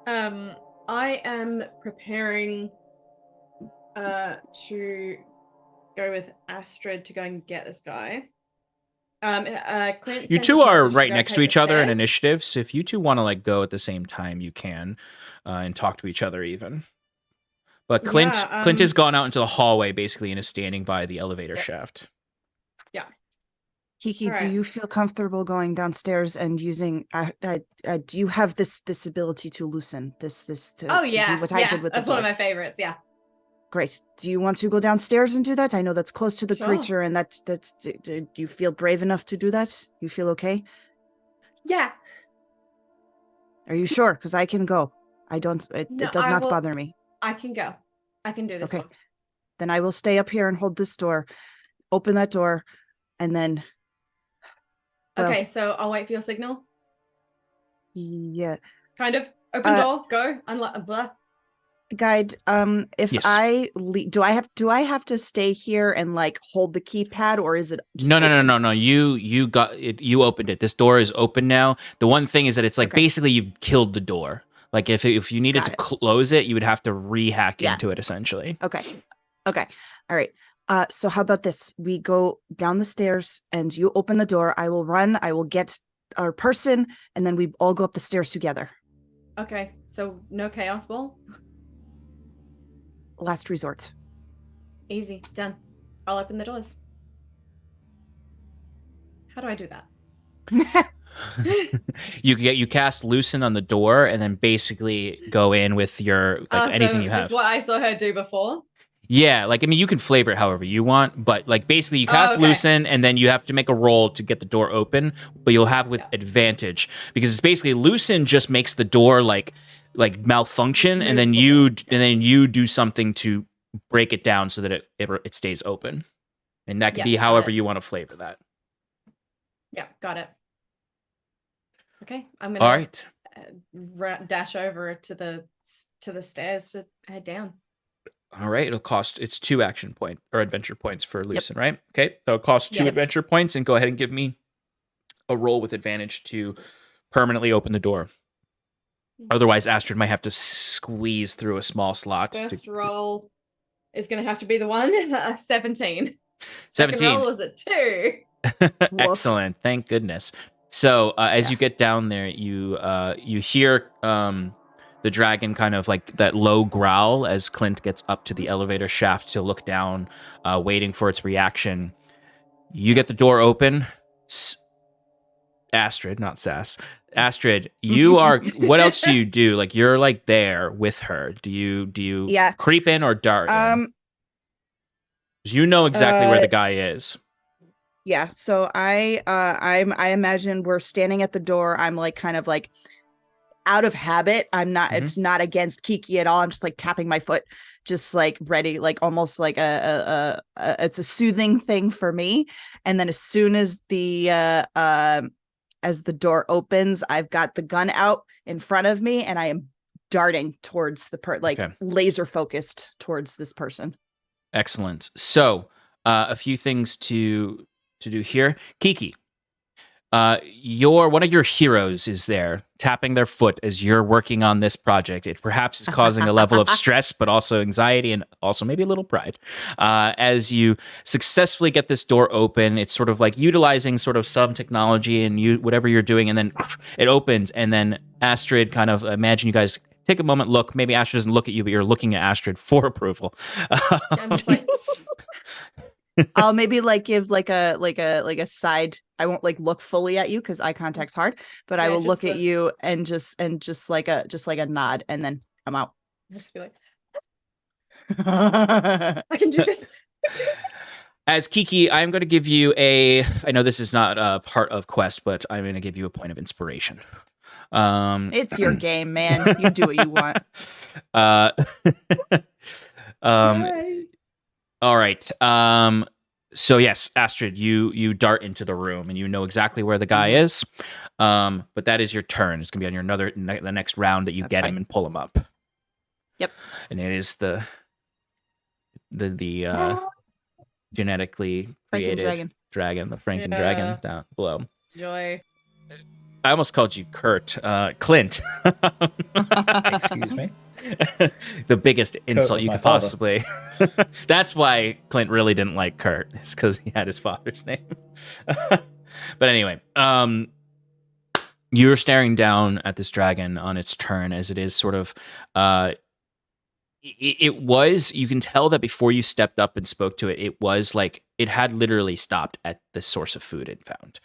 I am preparing to go with Astrid to go and get this guy. Clint, you two are right next to each other in initiative, so if you two want to like go at the same time, you can, and talk to each other even. But Clint has gone out into the hallway basically and is standing by the elevator shaft. Yeah. Kiki, do you feel comfortable going downstairs and using? Do you have this ability to loosen this? To do what I did with that's the one of my favorites. Yeah. Great. Do you want to go downstairs and do that? I know that's close to the creature, and do you feel brave enough to do that? You feel okay? Yeah. Are you sure? Because I can go. I don't. It does not bother me. I can go. I can do this. Okay. Then I will stay up here and hold this door. Open that door, and then. Okay, so I'll wait for your signal. Yeah. Kind of. Open door. Go. Unlock. Blah. Guide. If yes. do I have to stay here and like hold the keypad, or is it? Just No. You got it. You opened it. This door is open now. The one thing is that it's like basically you've killed the door. Like if you needed to close it, you would have to rehack into it essentially. Okay. All right. So how about this? We go down the stairs and you open the door. I will run. I will get our person, and then we all go up the stairs together. Okay. So no chaos ball. Last resort. Easy. Done. I'll open the doors. How do I do that? You cast loosen on the door and then basically go in with your anything you have. Just what I saw her do before. Yeah, like I mean, you can flavor it however you want, but like basically you cast loosen and then you have to make a roll to get the door open, but you'll have with advantage because it's basically loosen just makes the door like malfunction, and then you do something to break it down so that it stays open. And that can Yeah, be got however it. you want to flavor that. Yeah, got it. Okay, I'm All gonna right. dash over to the stairs to head down. All right. It's 2 action point or adventure points for Lucen, right? Okay. That'll cost 2 Yes. adventure points, and go ahead and give me a roll with advantage to permanently open the door. Otherwise, Astrid might have to squeeze through a small slot. First roll is gonna have to be the one. 17. 17. Second roll was a 2. Excellent. Thank goodness. So as you get down there, you hear the dragon kind of like that low growl as Clint gets up to the elevator shaft to look down, waiting for its reaction. You get the door open. Astrid, not Sass. Astrid, you are. What else do you do? Like you're like there with her. Do you creep in or dart in? You know exactly where the guy is. Yeah, so I imagine we're standing at the door. I'm like kind of like out of habit. I'm not it's not against Kiki at all. I'm just like tapping my foot, just like ready, like almost like it's a soothing thing for me. And then as soon as the door opens, I've got the gun out in front of me and I am darting towards the laser focused towards this person. Excellent. So a few things to do here. Kiki, one of your heroes is there tapping their foot as you're working on this project. It perhaps is causing a level of stress, but also anxiety and also maybe a little pride. As you successfully get this door open, it's sort of like utilizing sort of some technology and whatever you're doing, and then it opens, and then Astrid kind of imagine you guys take a moment, look. Maybe Astrid doesn't look at you, but you're looking at Astrid for approval. I'm just like. I'll maybe like give like a side. I won't like look fully at you because eye contact's hard, but I will look at you and just like a nod, and then I'm out. I'll just be like, I can do this. As Kiki, I'm going to give you I know this is not a part of Quest, but I'm going to give you a point of inspiration. It's your game, man. You do what you want. All right. So yes, Astrid, you dart into the room and you know exactly where the guy is. But that is your turn. It's gonna be on the next round that you get him and pull him up. Yep. And it is the genetically created dragon, the Franken dragon down below. Joy. I almost called you Kurt. Clint. Excuse me. The biggest insult you could possibly. That's why Clint really didn't like Kurt. It's because he had his father's name. But anyway, you're staring down at this dragon on its turn as it is sort of. You can tell that before you stepped up and spoke to it, it was like it had literally stopped at the source of food it found,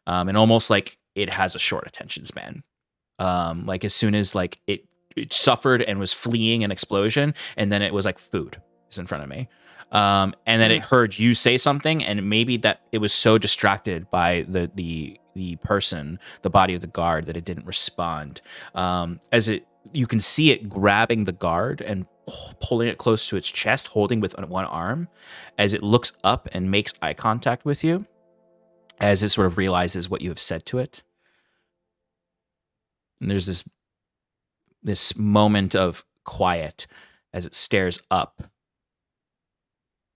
and almost like it has a short attention span. Like as soon as like it suffered and was fleeing an explosion, and then it was like food is in front of me, and then it heard you say something, and maybe that it was so distracted by the person, the body of the guard, that it didn't respond. You can see it grabbing the guard and pulling it close to its chest, holding with one arm, as it looks up and makes eye contact with you, as it sort of realizes what you have said to it. And there's this moment of quiet as it stares up,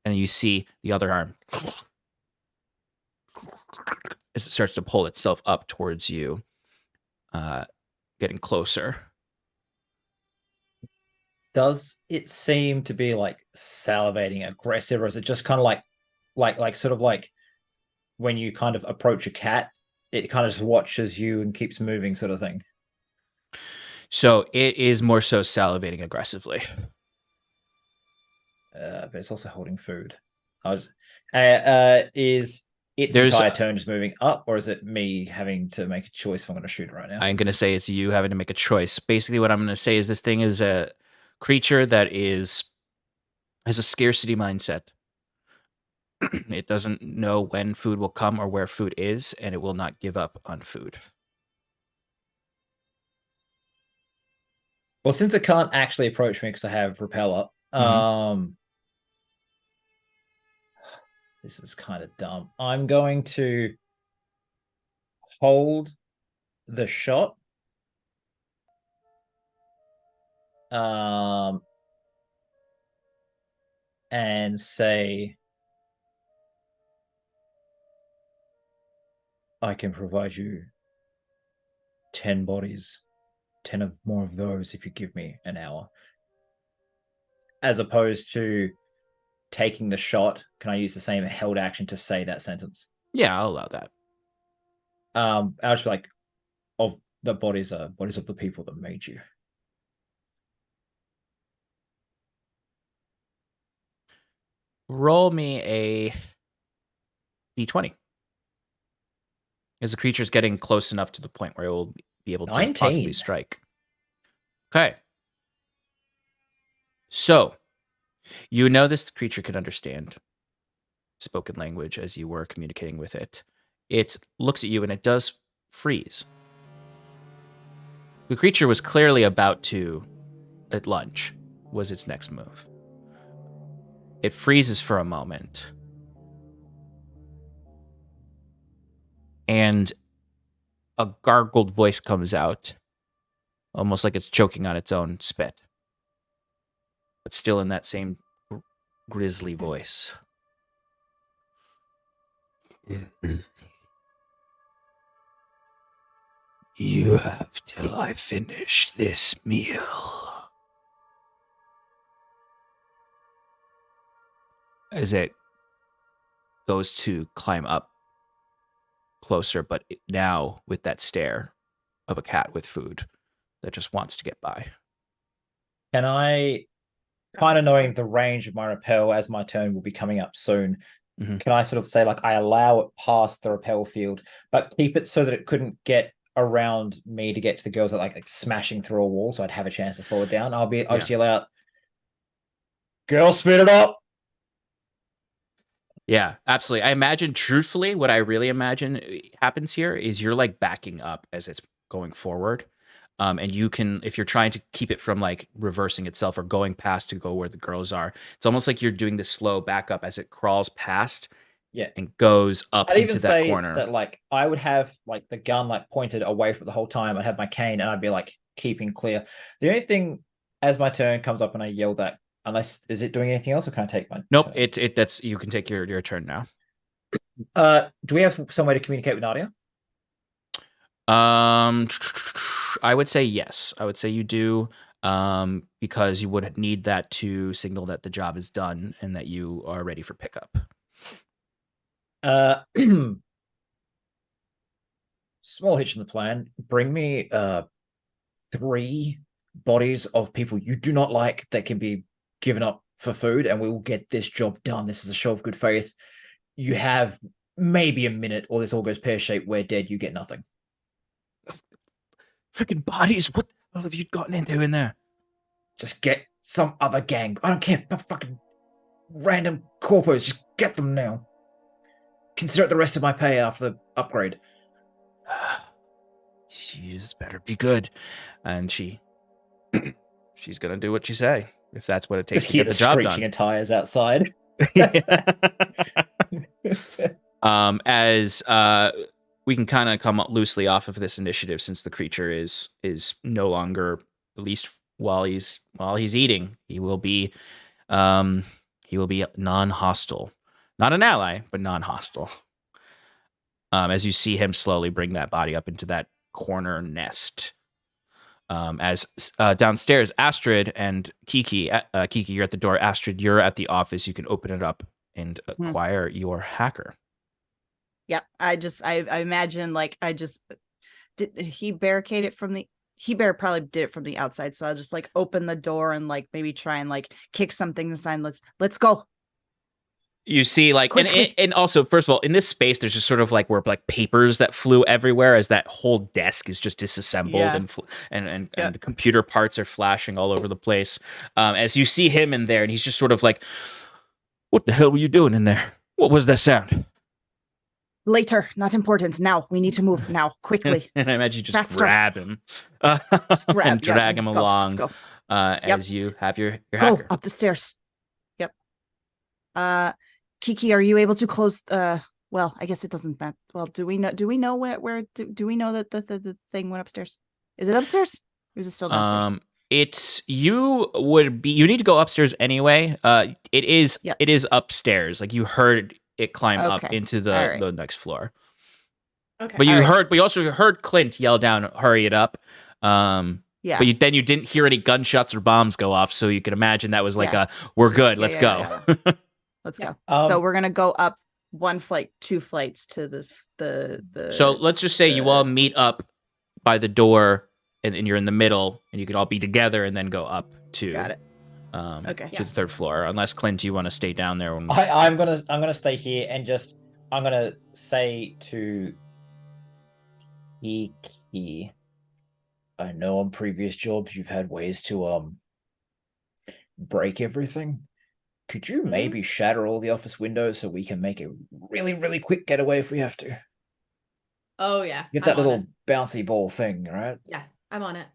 and you see the other arm as it starts to pull itself up towards you, getting closer. Does it seem to be like salivating, aggressive, or is it just kind of like sort of like when you kind of approach a cat, it kind of just watches you and keeps moving, sort of thing? So it is more so salivating aggressively. But it's also holding food. Is its entire turn just moving up, or is it me having to make a choice if I'm going to shoot it right now? I'm going to say it's you having to make a choice. Basically, what I'm going to say is this thing is a creature that has a scarcity mindset. It doesn't know when food will come or where food is, and it will not give up on food. Well, since it can't actually approach me because I have repel up, This is kind of dumb. I'm going to hold the shot. And say, I can provide you 10 bodies, 10 of more of those if you give me an hour. As opposed to taking the shot, can I use the same held action to say that sentence? Yeah, I'll allow that. I'll just be like, of the bodies are bodies of the people that made you. Roll me a d20. As the creature's getting close enough to the point where it will be able to 19. possibly strike. Okay. So, you know this creature can understand spoken language as you were communicating with it. It looks at you and it does freeze. The creature was clearly about to, at lunch, was its next move. It freezes for a moment. And a gargled voice comes out, almost like it's choking on its own spit, but still in that same grisly voice. You have till I finish this meal. As it goes to climb up closer, but now with that stare of a cat with food that just wants to get by. Can I, kind of knowing the range of my repel as my turn will be coming up soon, can I sort of say, like, I allow it past the repel field, but keep it so that it couldn't get around me to get to the girls that like smashing through a wall, so I'd have a chance to slow it down. I'll just yell out, "Girl, speed it up!" Yeah, absolutely. I imagine, truthfully, what I really imagine happens here is you're like backing up as it's going forward. And you can, if you're trying to keep it from like reversing itself or going past to go where the girls are, it's almost like you're doing this slow backup as it crawls past, and goes up I'd into even that say corner. that, like, I would have like the gun like pointed away from the whole time. I'd have my cane and I'd be like keeping clear. The only thing, as my turn comes up and I yell that, unless, is it doing anything else, or can I take my Nope, turn? that's, you can take your turn now. Do we have some way to communicate with Nadia? I would say yes. I would say you do, because you would need that to signal that the job is done and that you are ready for pickup. Small hitch in the plan. Bring me 3 bodies of people you do not like that can be given up for food, and we will get this job done. This is a show of good faith. You have maybe a minute, or this all goes pear-shaped. We're dead. You get nothing. Freaking bodies! What the hell have you gotten into in there? Just get some other gang. I don't care. Fucking random corpos. Just get them now. Consider it the rest of my pay after the upgrade. Jeez, better be good. And she's gonna do what you say, if that's what it takes to get the job Screeching done. of tires outside. As we can kind of come loosely off of this initiative, since the creature is no longer, at least while he's eating, he will be non-hostile, not an ally, but non-hostile. As you see him slowly bring that body up into that corner nest. As downstairs, Astrid and Kiki, Kiki, you're at the door. Astrid, you're at the office. You can open it up and acquire your hacker. Yep. I imagine, like, did he barricade it from the, probably did it from the outside. So I'll just like open the door and like maybe try and like kick something inside. Let's go. You see, like, and also, first of all, in this space, there's just sort of like where like papers that flew everywhere as that whole desk is just disassembled, and computer parts are flashing all over the place. As you see him in there, and he's just sort of like, "What the hell were you doing in there? What was that sound?" Later, not important. Now we need to move now, quickly. And I imagine you just Faster. grab him and drag him along as you have your hacker. Go up the stairs. Yep. Kiki, are you able to close? Well, I guess it doesn't matter. Well, do we know? Do we know do we know that the thing went upstairs? Is it upstairs? Or is it still downstairs? You need to go upstairs anyway. It is Yep. it is upstairs. Like you heard it climb up Okay. into All right. the next floor. Okay. But All right. you also heard Clint yell down, "Hurry it up!" Yeah. But then you didn't hear any gunshots or bombs go off, so you can imagine that was like Yeah. "We're good, Yeah, let's yeah, go." Let's Yeah. go. So we're gonna go up 1 flight, 2 flights to the. So let's just say you all meet up by the door, and you're in the middle, and you can all be together, and then go up to Got it. Okay. to the 3rd floor. Unless Clint, you want to stay down there. I'm gonna stay here and just I'm gonna say to Kiki, I know on previous jobs you've had ways to break everything. Could you maybe shatter all the office windows so we can make a really, really quick getaway if we have to? Oh yeah. You have that little bouncy ball thing, right? Yeah, I'm on it.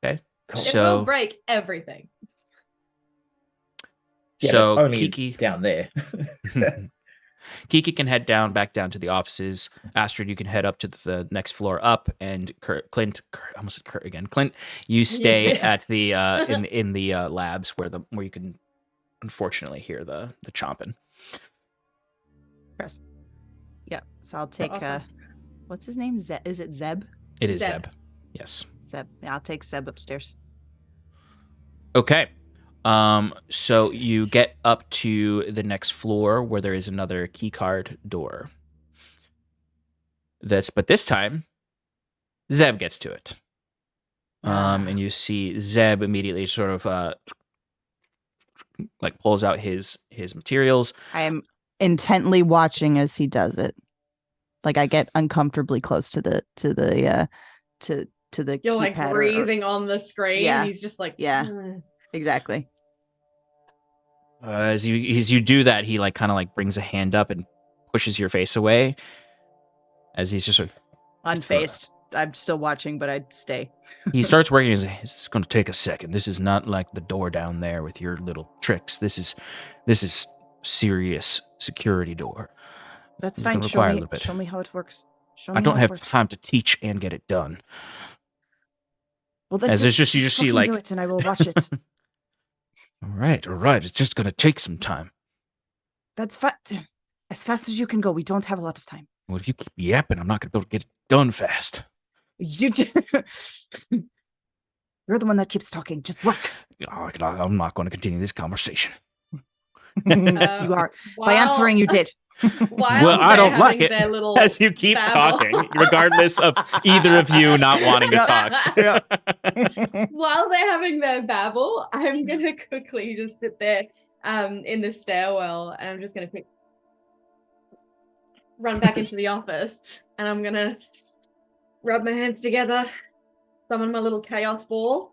Okay. Cool. It will break everything. Yeah, So but only Kiki down there. Kiki can head back down to the offices. Astrid, you can head up to the next floor up, and Clint, I almost said Kurt again. Clint, you stay at the in the labs where you can unfortunately hear the chomping. Press. Yeah. So I'll take Awesome. what's his name? Is it Zeb? It is Zeb. Zeb. Yes. Zeb. Yeah, I'll take Zeb upstairs. Okay. So you get up to the next floor where there is another keycard door. But this time, Zeb gets to it. And you see Zeb immediately sort of like pulls out his materials. I am intently watching as he does it. Like I get uncomfortably close to the You're like keypad breathing on the screen. Yeah. And he's just like, Yeah. "Ugh." Exactly. As you do that, he like kind of like brings a hand up and pushes your face away. As he's just like Unfazed. I'm still watching, but I'd stay. he starts working. It's going to take a second. This is not like the door down there with your little tricks. This is serious security door. That's It's fine. gonna require a little bit. Show me how it works. Show me I don't how it have works. time to teach and get it done. Well, then As it's just you just see fucking like do it and I will watch it. all right. It's just going to take some time. That's as fast as you can go. We don't have a lot of time. Well, if you keep yapping, I'm not going to be able to get it done fast. You're the one that keeps talking. Just work. I'm not going to continue this conversation. Yes, you are. By answering, you did. While Well, I they're don't like having it their little as you keep babble. talking, regardless of either of you not wanting to talk. While they're having their babble, I'm gonna quickly just sit there in the stairwell, and I'm just gonna run back into the office, and I'm gonna rub my hands together, summon my little chaos ball.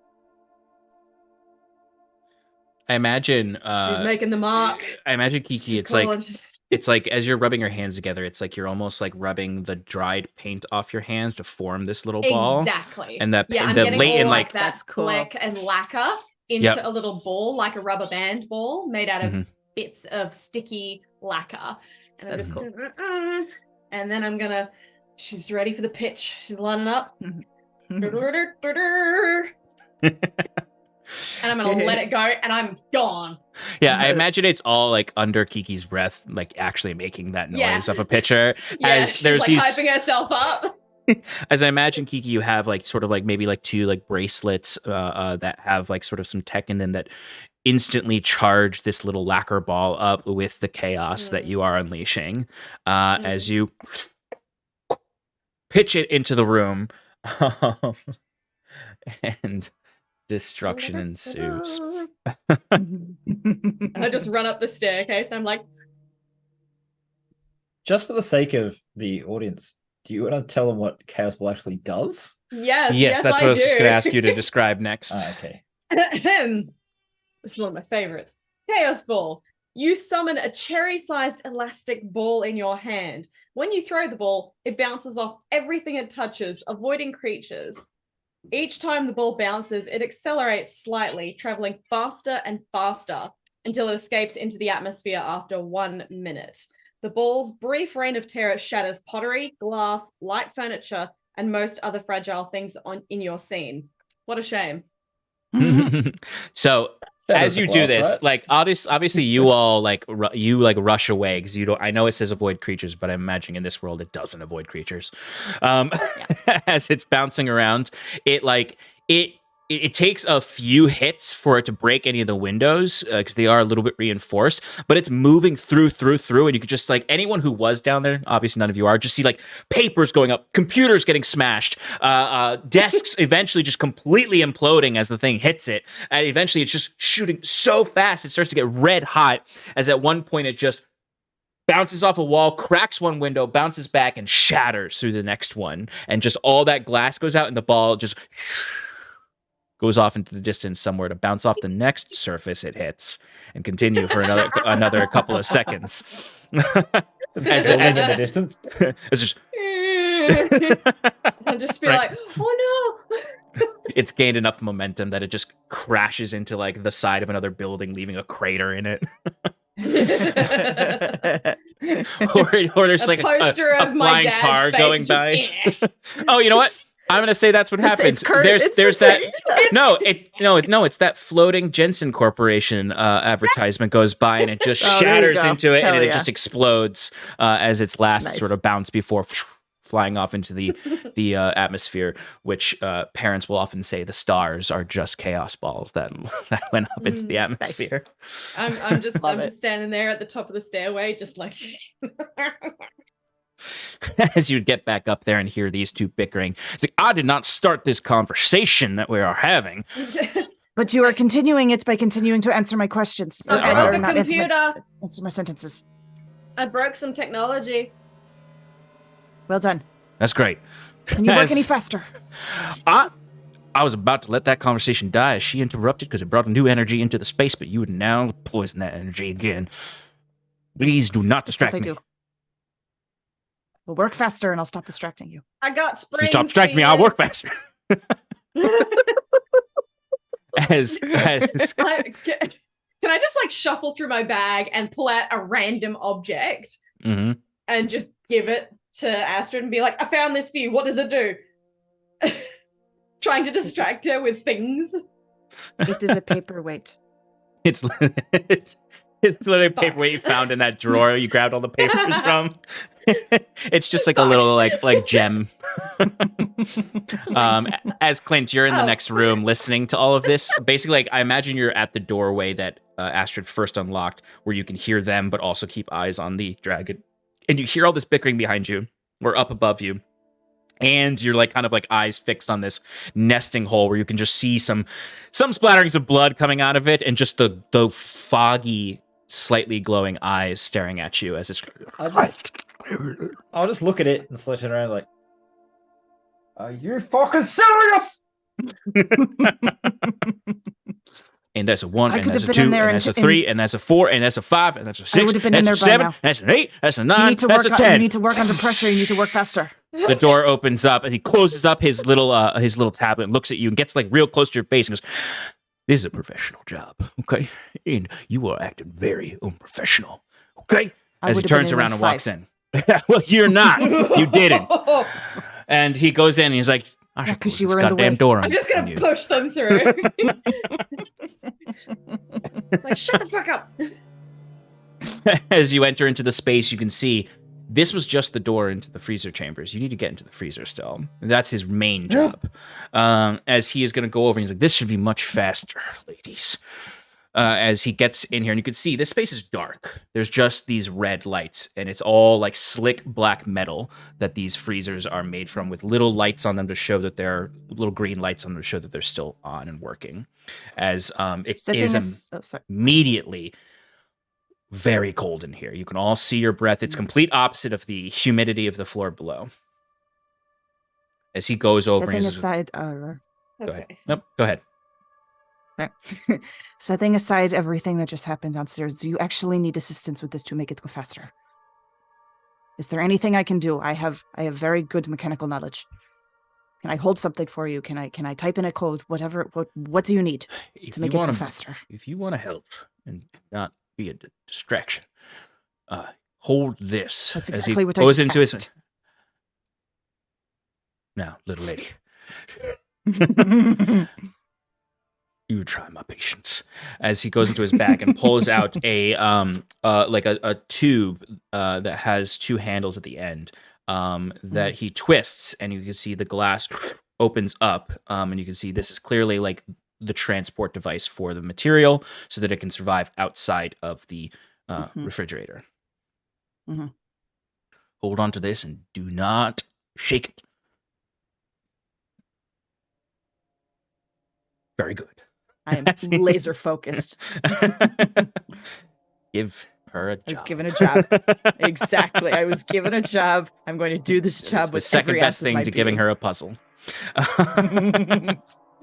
I imagine She's making the mark. I imagine Kiki, She's it's like calling. it's like as you're rubbing your hands together, it's like you're almost like rubbing the dried paint off your hands to form this little ball. Exactly. And that I'm the getting latent all like that That's cool. fleck and lacquer into a little ball, like a rubber band ball made out of bits of sticky lacquer. And That's I'm just cool. and then I'm gonna. She's ready for the pitch. She's lining up. And I'm gonna let it go, and I'm gone. Yeah, I imagine it's all like under Kiki's breath, like actually making that noise Yeah. of a pitcher. Yeah, as she's there's like these, hyping herself up. as I imagine Kiki, you have like sort of like maybe like 2 like bracelets that have like sort of some tech in them that instantly charge this little lacquer ball up with the chaos that you are unleashing as you pitch it into the room, and destruction ensues. And I just run up the staircase, and I'm like, Just for the sake of the audience, do you want to tell them what Chaos Ball actually does? yes, That's what I I was just do. going to ask you to describe next. Okay. This is one of my favorites. Chaos Ball. You summon a cherry-sized elastic ball in your hand. When you throw the ball, it bounces off everything it touches, avoiding creatures. Each time the ball bounces, it accelerates slightly, traveling faster and faster until it escapes into the atmosphere after 1 minute. The ball's brief reign of terror shatters pottery, glass, light furniture, and most other fragile things in your scene. What a shame. So That as is the you do class, this, right? like obviously you all like rush away because you don't. I know it says avoid creatures, but I'm imagining in this world it doesn't avoid creatures. As it's bouncing around, it takes a few hits for it to break any of the windows because they are a little bit reinforced, but it's moving through, and you could just like anyone who was down there, obviously none of you are, just see like papers going up, computers getting smashed, desks eventually just completely imploding as the thing hits it, and eventually it's just shooting so fast it starts to get red hot. As at one point it just bounces off a wall, cracks one window, bounces back, and shatters through the next one, and just all that glass goes out, and the ball just goes off into the distance somewhere to bounce off the next surface it hits and continue for another couple of seconds. as in the distance. It's just I'll just be Right. like, oh no. It's gained enough momentum that it just crashes into like the side of another building, leaving a crater in it. or there's like poster a of my flying dad's car face going just, by. eh. Oh, you know what? I'm gonna say that's what happens. It's There's the that. same. No, it's that floating Jensen Corporation advertisement goes by and it just Oh, there you shatters go. into it Hell and it yeah. just explodes as its last Nice. sort of bounce before flying off into the atmosphere. Which parents will often say the stars are just chaos balls that went up into the atmosphere. I'm just Love it. standing there at the top of the stairway, just like As you get back up there and hear these two bickering, it's like, I did not start this conversation that we are having. But you are continuing it by continuing to answer my questions. I Uh-huh. broke Or a not computer. answer my sentences. I broke some technology. Well done. That's great. Can you work As- any faster? I was about to let that conversation die as she interrupted because it brought a new energy into the space, but you would now poison that energy again. Please do not That's what distract I me. do. We'll work faster and I'll stop distracting you. I got springs. You stop distracting me, for I'll you. work faster. as Can I just like shuffle through my bag and pull out a random object Mhm. and just give it to Astrid and be like, I found this for you. What does it do? Trying to distract her with things. It is a paperweight. It's literally a paperweight you found in that drawer you grabbed all the papers from. It's just like a little like gem. As Clint, you're in the Oh. next room listening to all of this. Basically, like I imagine you're at the doorway that Astrid first unlocked, where you can hear them, but also keep eyes on the dragon. And you hear all this bickering behind you, or up above you. And you're like kind of like eyes fixed on this nesting hole where you can just see some splatterings of blood coming out of it, and just the foggy, slightly glowing eyes staring at you as it's. I'll just look at it and slowly turn around like, are you fucking serious? And that's a 1, I and could that's a have been 2, in there and and that's a t- 3, and that's a 4, and that's a 5, and that's a 6, would have been in that's a there by 7, now. that's an 8, that's a 9, You need to that's work. a 10. You need to work under pressure. You need to work faster. The door opens up and he closes up his little tablet and looks at you and gets like real close to your face and goes, "This is a professional job, okay? And you are acting very unprofessional, okay?" I As he would have been turns in around like and walks 5. in. Well, you're not. You didn't. And he goes in and he's like, "I should 'cause close you this were in the goddamn way. door on I'm just on gonna you." push them through. Like, shut the fuck up. As you enter into the space, you can see this was just the door into the freezer chambers. You need to get into the freezer still. That's his main job. As he is going to go over, and he's like, "This should be much faster, ladies." As he gets in here, and you can see this space is dark. There's just these red lights, and it's all like slick black metal that these freezers are made from, with little lights on them to show that they're little green lights on them to show that they're still on and working. As it is sorry. immediately very cold in here. You can all see your breath. It's complete opposite of the humidity of the floor below. As he goes over, and Setting he says, aside, "Go ahead." Okay. Nope, go ahead. setting aside everything that just happened downstairs, do you actually need assistance with this to make it go faster? Is there anything I can do? I have very good mechanical knowledge. Can I hold something for you? Can I type in a code? Whatever. What do you need to make it go faster? If you want to help and not be a distraction, hold this. That's as exactly he what goes I into just his. asked. Now, little lady, you try my patience. As he goes into his bag and pulls out a like a tube that has two handles at the end that he twists, and you can see the glass opens up, and you can see this is clearly like the transport device for the material so that it can survive outside of the refrigerator. Hold on to this and do not shake it. Very good. I am laser focused. Give her a job. I was given a job. Exactly. I was given a job. I'm going to do this job it's the with second every best ounce of thing my to giving being. her a puzzle.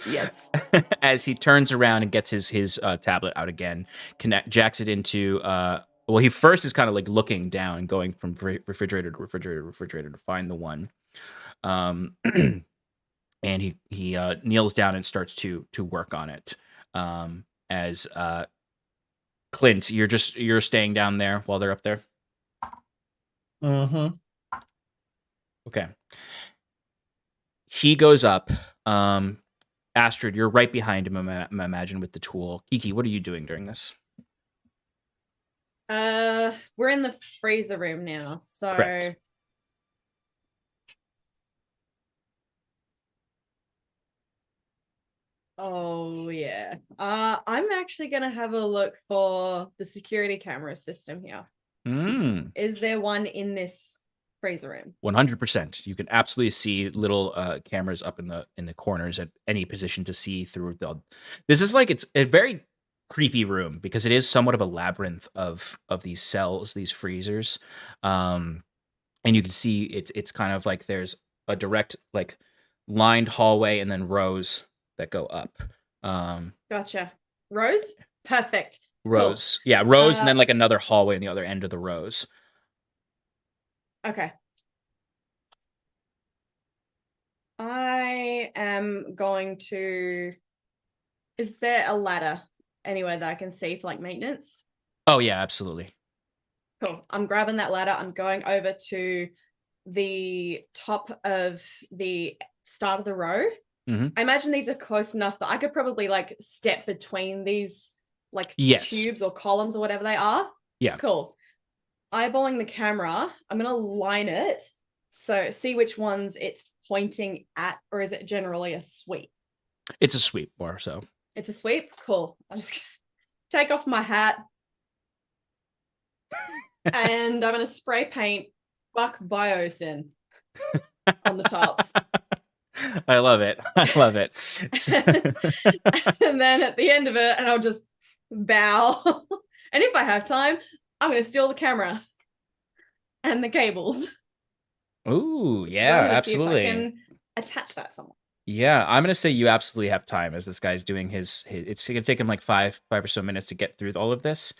Yes. As he turns around and gets his tablet out again, jacks it into well, he first is kind of like looking down and going from refrigerator to refrigerator to refrigerator to find the one. And he kneels down and starts to work on it. As Clint, you're staying down there while they're up there. Mm-hmm. Okay. He goes up. Astrid, you're right behind him, I imagine, with the tool. Kiki, what are you doing during this? We're in the freezer room now, so Correct. oh yeah. I'm actually gonna have a look for the security camera system here. Is there one in this freezer room? 100%. You can absolutely see little cameras up in the corners at any position to see through the. This is like it's a very creepy room because it is somewhat of a labyrinth of these cells, these freezers, and you can see it's kind of like there's a direct like lined hallway and then rows that go up. Gotcha. Rows? Perfect. Rows. Cool. Yeah, rows and then like another hallway on the other end of the rows. Okay. I am going to... Is there a ladder anywhere that I can see for like maintenance? Oh yeah, absolutely. Cool. I'm grabbing that ladder. I'm going over to the top of the start of the row. I imagine these are close enough that I could probably like step between these like tubes or columns or whatever they are. Yeah. Cool. Eyeballing the camera, I'm going to line it. So see which ones it's pointing at, or is it generally a sweep? It's a sweep more so. It's a sweep? Cool. I'm just going to take off my hat. And I'm going to spray paint "fuck Biozyn" on the tops. I love it. I love it. And then at the end of it, and I'll just bow. And if I have time, I'm going to steal the camera and the cables. Ooh, yeah, absolutely. See if I can attach that somewhere. Yeah, I'm gonna say you absolutely have time as this guy's doing his it's gonna take him like five or so minutes to get through all of this.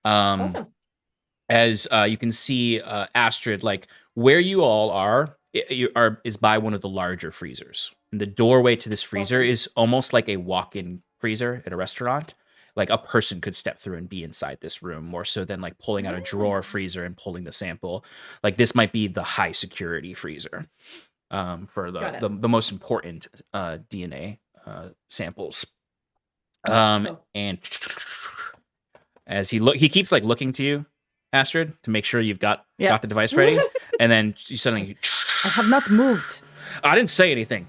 Awesome. As you can see, Astrid, like where you all are is by one of the larger freezers. And the doorway to this freezer is almost like a walk-in freezer at a restaurant. Like a person could step through and be inside this room more so than like pulling out a drawer freezer and pulling the sample. Like this might be the high security freezer for the most important DNA samples. And as he keeps like looking to you, Astrid, to make sure you've got the device ready, and then you suddenly I have not moved. I didn't say anything.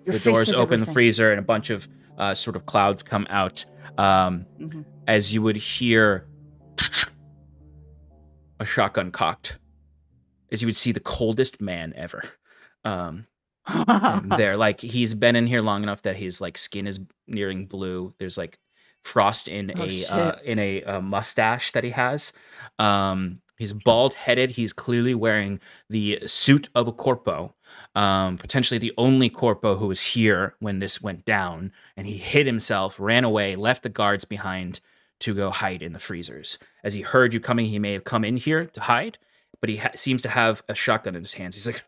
The doors open, the freezer, and a bunch of sort of clouds come out as you would hear a shotgun cocked, as you would see the coldest man ever. There, like he's been in here long enough that his like skin is nearing blue. There's like frost in a mustache that he has. He's bald headed. He's clearly wearing the suit of a corpo, potentially the only corpo who was here when this went down. And he hid himself, ran away, left the guards behind to go hide in the freezers. As he heard you coming, he may have come in here to hide, but he seems to have a shotgun in his hands. He's like,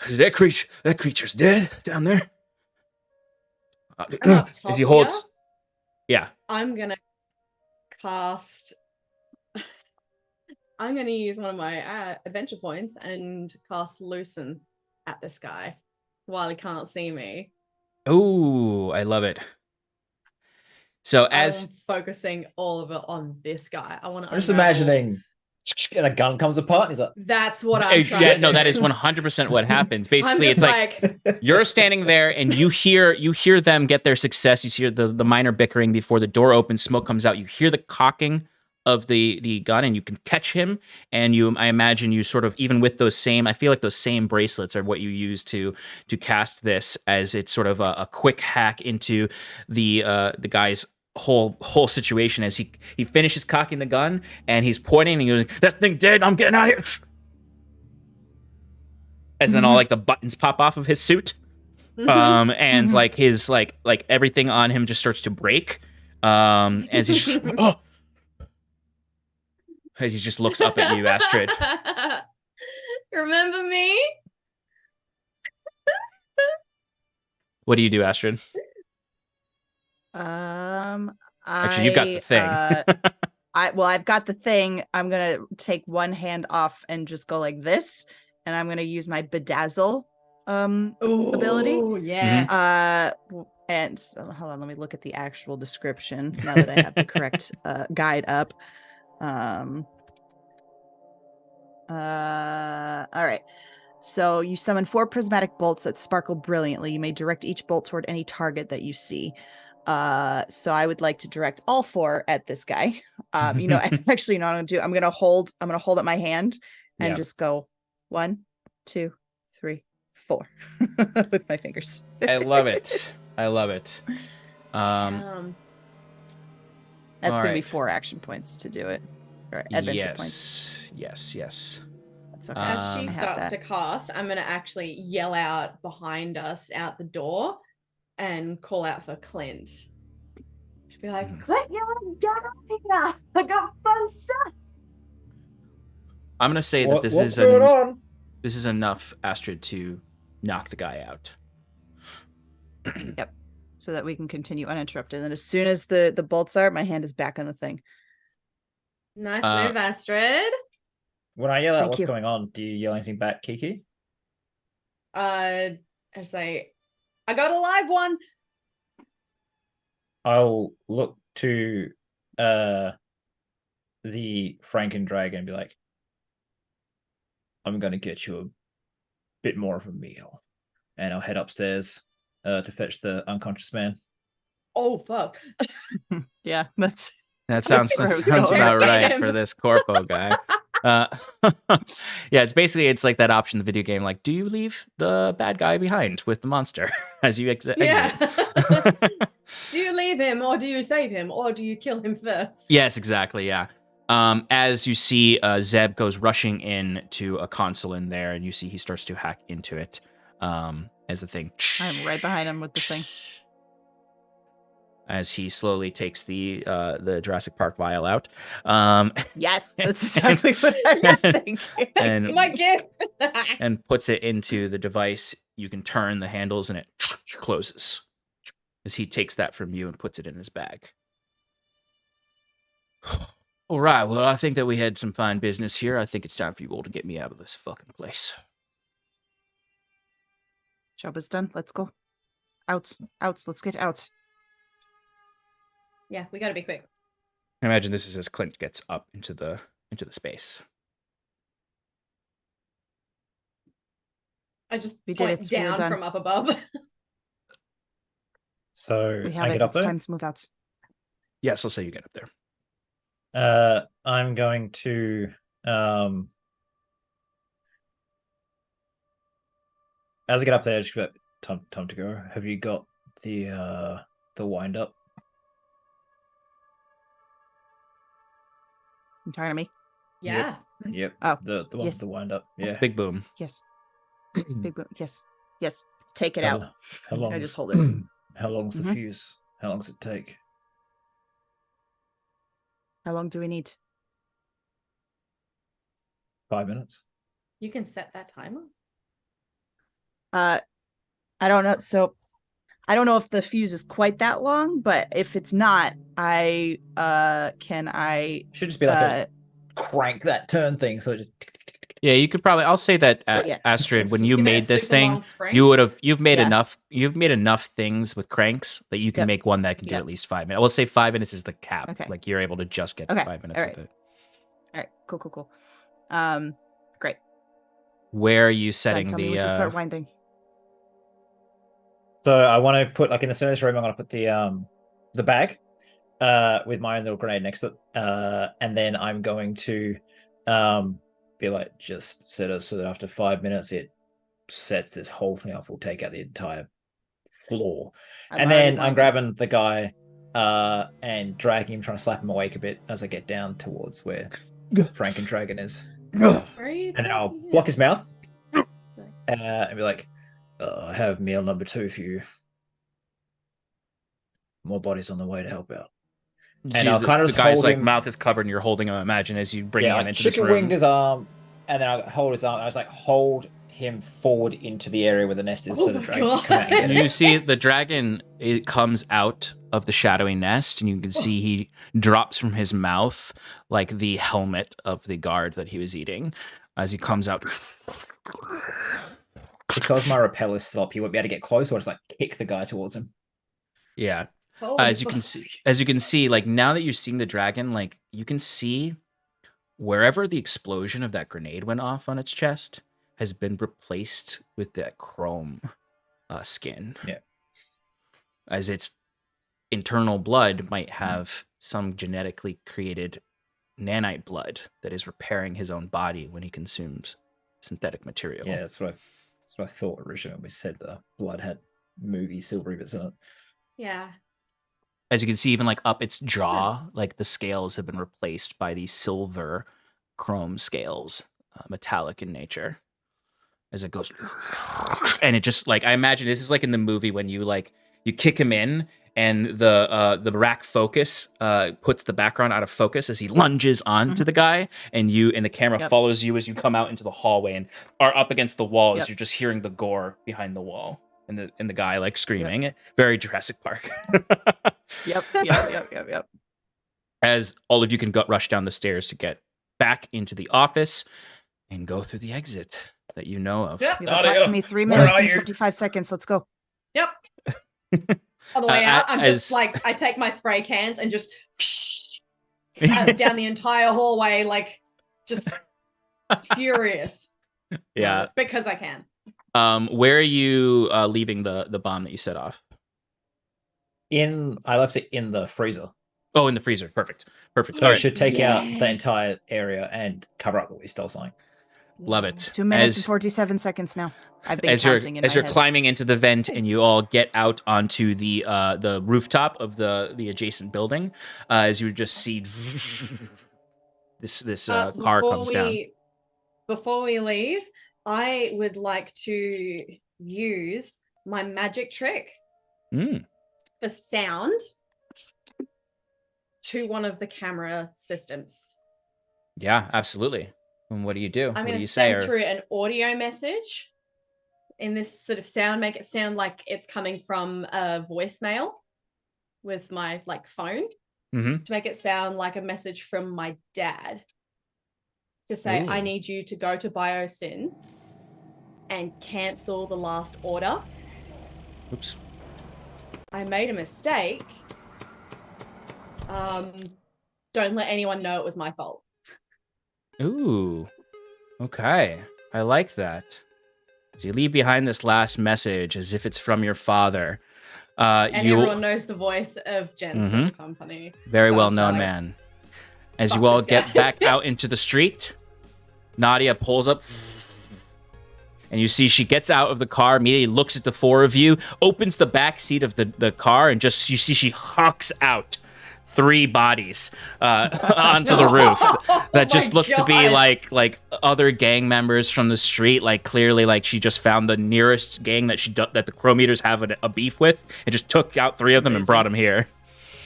That creature's dead down there. I'm up top As he holds, yeah. I'm gonna cast. I'm gonna use one of my adventure points and cast Loosen at this guy while he can't see me. Oh, I love it. So as I'm focusing all of it on this guy, I want to. I'm just imagining, and a gun comes apart, and he's like, That's what I'm trying to do. no, that is 100% what happens. Basically, I'm it's just like you're standing there and you hear them get their success. You hear the minor bickering before the door opens, smoke comes out. You hear the cocking of the gun, and you can catch him. And I imagine you sort of, even with those same, I feel like those same bracelets are what you use to cast this, as it's sort of a quick hack into the guy's whole situation, as he finishes cocking the gun and he's pointing and he goes, "That thing dead, I'm getting out of here." As then all like the buttons pop off of his suit. And like his like everything on him just starts to break. As he just as he just looks up at you, Astrid. Remember me? What do you do, Astrid? Actually, you've got the thing. I've got the thing. I'm gonna take one hand off and just go like this, and I'm gonna use my bedazzle ability. Oh yeah. And so, hold on, let me look at the actual description now that I have the correct guide up. All right. So you summon 4 prismatic bolts that sparkle brilliantly. You may direct each bolt toward any target that you see. So I would like to direct all 4 at this guy. Actually, no, I'm gonna hold up my hand and just go 1, 2, 3, 4 with my fingers. I love it. That's gonna be right. 4 action points to do it. Or adventure points. Yes. That's okay. As she I have starts that. to cast, I'm gonna actually yell out behind us out the door and call out for Clint. She'll be like, Clint, you want to get up here? I got fun stuff. I'm gonna say that this what's going on? This is enough, Astrid, to knock the guy out. Yep. So that we can continue uninterrupted. And as soon as the bolts are, my hand is back on the thing. nice move, Astrid. When I yell out Thank what's you. going on, do you yell anything back, Kiki? I say, I got a live one. I'll look to the Franken Dragon and be like, I'm gonna get you a bit more of a meal. And I'll head upstairs to fetch the unconscious man. Oh fuck. Yeah, that sounds where I was sounds going. about right Games. for this corpo guy. Yeah, it's like that option in the video game, like, do you leave the bad guy behind with the monster as you exit? Yeah. Do you leave him, or do you save him, or do you kill him first? Yes, exactly. Yeah. As you see, Zeb goes rushing in to a console in there, and you see he starts to hack into it. As the thing, I'm right behind him with the thing. As he slowly takes the Jurassic Park vial out. Yes, that's exactly what I was thinking. And- It's my gift. and puts it into the device. You can turn the handles and it closes as he takes that from you and puts it in his bag. All right, well, I think that we had some fine business here. I think it's time for you all to get me out of this fucking place. Job is done. Let's go. Out. Let's get out. Yeah, we gotta be quick. I imagine this is as Clint gets up into the space. I just We did point it. We are down done. from up above. So We have I it. get up It's there. time to move out. Yes, I'll say you get up there. I'm going to as I get up there, just go, time to go. Have you got the wind up? You talking to me? Yeah. Yep. Oh, The one yes. with the wind up. Yeah. Big boom. Yes. Big boom. Yes. Take it How- out. How long? I just hold it. How long's the Mhm. fuse? How long does it take? How long do we need? 5 minutes. You can set that timer. I don't know. So I don't know if the fuse is quite that long, but if it's not, I should just be like a crank that turn thing, so it just Yeah, you could probably. I'll say that Yeah. Astrid, when you Give it a made this super long thing, spring. you've made Yeah. enough. You've made enough things with cranks that you can Yep. make one that can do Yep. at least 5 minutes. We'll say 5 minutes is the cap. Okay. Like you're able to just get to Okay. 5 minutes All with it. All right. Cool. Great. Where are you Then setting tell me when to start the? winding. So I want to put, like, in the center of this room, I'm going to put the bag with my own little grenade next to it. And then I'm going to be like, just set us so that after 5 minutes, it sets this whole thing off. We'll take out the entire floor. And then I'm grabbing the guy and dragging him, trying to slap him awake a bit as I get down towards where Frank and Dragon is. Where are you And then I'll taking it? block his mouth and be like, I have meal number 2 for you. More bodies on the way to help out. And I'll kind of the just guy's hold like him. mouth is covered, and you're holding him. Imagine as you bring him I into this chicken room. winged his arm, and then I hold his arm. I was like, hold him forward into the area where the nest is, so Oh the my dragon can come out and get You it. see the dragon. It comes out of the shadowy nest, and you can see he drops from his mouth like the helmet of the guard that he was eating as he comes out. Because my repel is still up, he won't be able to get close, or just like kick the guy towards him. Yeah. Holy As you can see, like now that you're seeing the dragon, like you can see wherever the explosion of that grenade went off on its chest has been replaced with that chrome skin. Yeah. As its internal blood might have some genetically created nanite blood that is repairing his own body when he consumes synthetic material. Yeah, that's what I thought originally when we said the blood had movie silvery bits in it. Yeah. As you can see, even like up its jaw, like the scales have been replaced by these silver chrome scales, metallic in nature. As it goes, and it just like I imagine this is like in the movie when you kick him in, and the rack focus puts the background out of focus as he lunges onto the guy, and the camera follows you as you come out into the hallway and are up against the wall as you're just hearing the gore behind the wall. And the guy like screaming, very Jurassic Park. Yep. As all of you can rush down the stairs to get back into the office and go through the exit that you know of. Yep. We have approximately 3 minutes and 25 seconds. Let's go. Yep. On the way out, I'm just as- like, I take my spray cans and just down the entire hallway, like just furious. Yeah. Because I can. Where are you leaving the bomb that you set off? I left it in the freezer. Oh, in the freezer. Perfect. So All it right. should take out the entire area and cover up what we stole something. Love it. 2 minutes and 47 seconds now. I've been as you're counting in my you're head. climbing into the vent and you all get out onto the rooftop of the adjacent building, as you just see this car comes down. Before we leave, I would like to use my magic trick for sound to one of the camera systems. Yeah, absolutely. And what do you do? I'm What going do to you say? send through an audio message in this sort of sound, make it sound like it's coming from a voicemail with my phone, to make it sound like a message from my dad. To say, I need you to go to Biozyn and cancel the last order. Oops. I made a mistake. Don't let anyone know it was my fault. Ooh. Okay. I like that. As you leave behind this last message as if it's from your father. And everyone knows the voice of Jensen Company. Very So well I'm known like, man. As fuck you all this guy. get back out into the street, Nadia pulls up, and you see she gets out of the car, immediately looks at the four of you, opens the back seat of the car, and just you see she hucks out 3 bodies onto the roof that just look to be like other gang members from the street. Like clearly, like she just found the nearest gang that that the Chrome Eaters have a beef with, and just took out 3 of them and brought them here.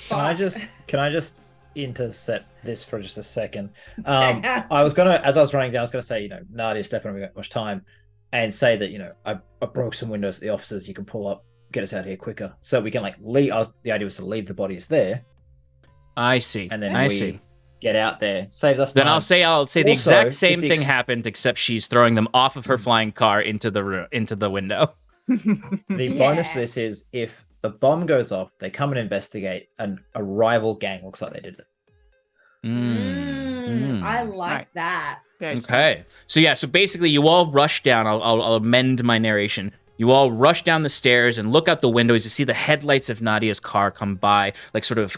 Can I just intercept this for just a second? I was gonna, as I was running down, I was gonna say, Nadia, Stefan, we got much time, and say that, I broke some windows at the offices. You can pull up, get us out of here quicker, so we can like leave. The idea was to leave the bodies there, I see. and then I we see. get out there. Saves us Then time. I'll say the Also, exact if same the thing ex- happened, except she's throwing them off of her flying car into the window. The bonus to this is if the bomb goes off, they come and investigate, and a rival gang looks like they did it. I like Smart. that. Very smart. Okay. So basically, you all rush down. I'll amend my narration. You all rush down the stairs and look out the windows. You see the headlights of Nadia's car come by, like sort of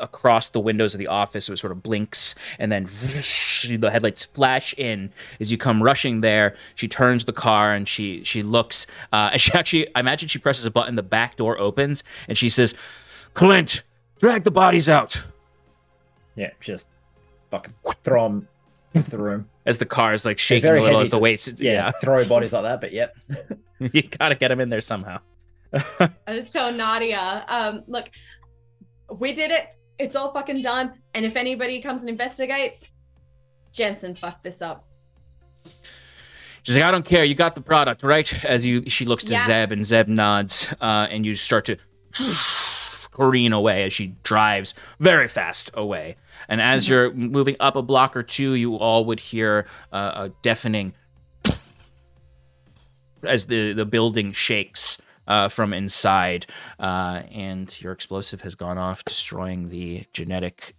across the windows of the office. So it sort of blinks, and then the headlights flash in as you come rushing there. She turns the car and she looks. And she actually, I imagine she presses a button. The back door opens, and she says, "Clint, drag the bodies out." Yeah, just fucking throw them into the room. As the car is like They're shaking very a little heavy as the to- weights. Yeah, throw bodies like that, but yep. You gotta get them in there somehow. I just told Nadia, look, we did it. It's all fucking done. And if anybody comes and investigates, Jensen fucked this up. She's like, I don't care. You got the product, right? As she looks to Yeah. Zeb, and Zeb nods, and you start to careen away as she drives very fast away. And as you're moving up a block or two, you all would hear a deafening as the building shakes from inside, and your explosive has gone off, destroying the genetic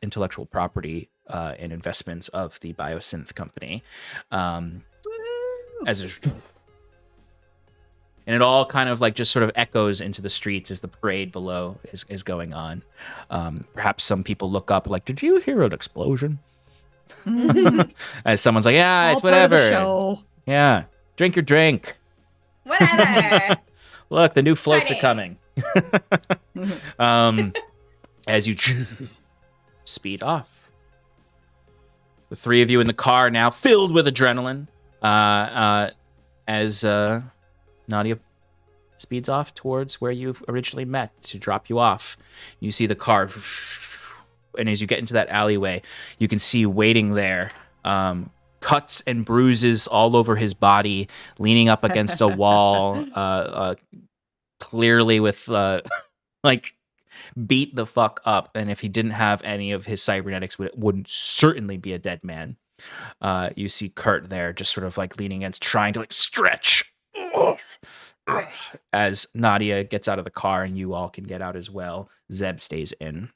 intellectual property and investments of the biosynth company. As there's, and it all kind of like just sort of echoes into the streets as the parade below is going on. Perhaps some people look up like, did you hear an explosion? As someone's like, yeah, it's All part of the whatever. show. Yeah, drink your drink. Whatever. Look, the new floats are Friday. coming. As you speed off. The three of you in the car now filled with adrenaline. As Nadia speeds off towards where you originally met to drop you off. You see the car, and as you get into that alleyway, you can see waiting there, cuts and bruises all over his body, leaning up against a wall, clearly with like beat the fuck up. And if he didn't have any of his cybernetics, it wouldn't certainly be a dead man. You see Kurt there, just sort of like leaning against, trying to like stretch as Nadia gets out of the car, and you all can get out as well. Zeb stays in.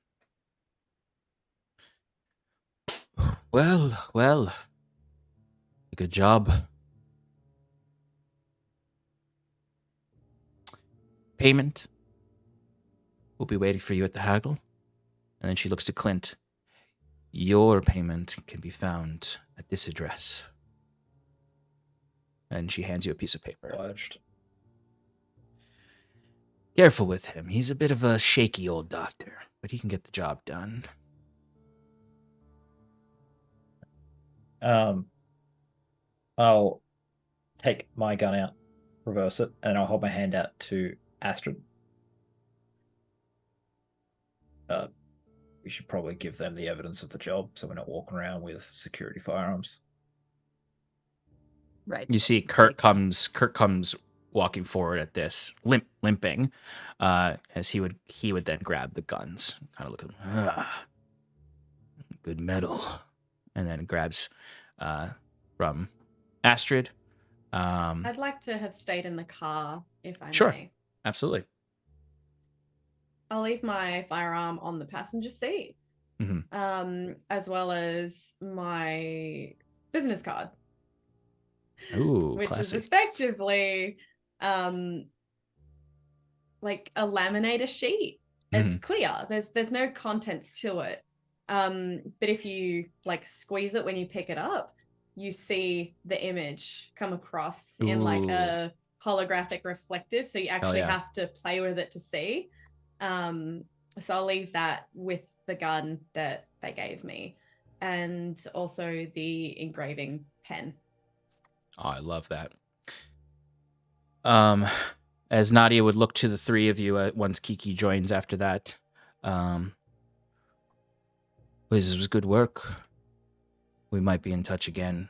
Well, good job. Payment will be waiting for you at the haggle. And then she looks to Clint. Your payment can be found at this address. And she hands you a piece of paper. Obliged. Careful with him. He's a bit of a shaky old doctor, but he can get the job done. I'll take my gun out, reverse it, and I'll hold my hand out to Astrid. We should probably give them the evidence of the job, so we're not walking around with security firearms. Right. You see Kurt comes walking forward at this, limping, as he would then grab the guns, kind of look at them. Good metal. And then grabs from Astrid. I'd like to have stayed in the car, if I Sure. may. Absolutely. I'll leave my firearm on the passenger seat, as well as my business card, Ooh, which classic. is effectively like a laminator sheet. It's clear. There's no contents to it. But if you like squeeze it when you pick it up, you see the image come across in like a holographic reflective. So you actually have to play with it to see. So I'll leave that with the gun that they gave me, and also the engraving pen. Oh, I love that. As Nadia would look to the three of you once Kiki joins after that. This was good work. We might be in touch again.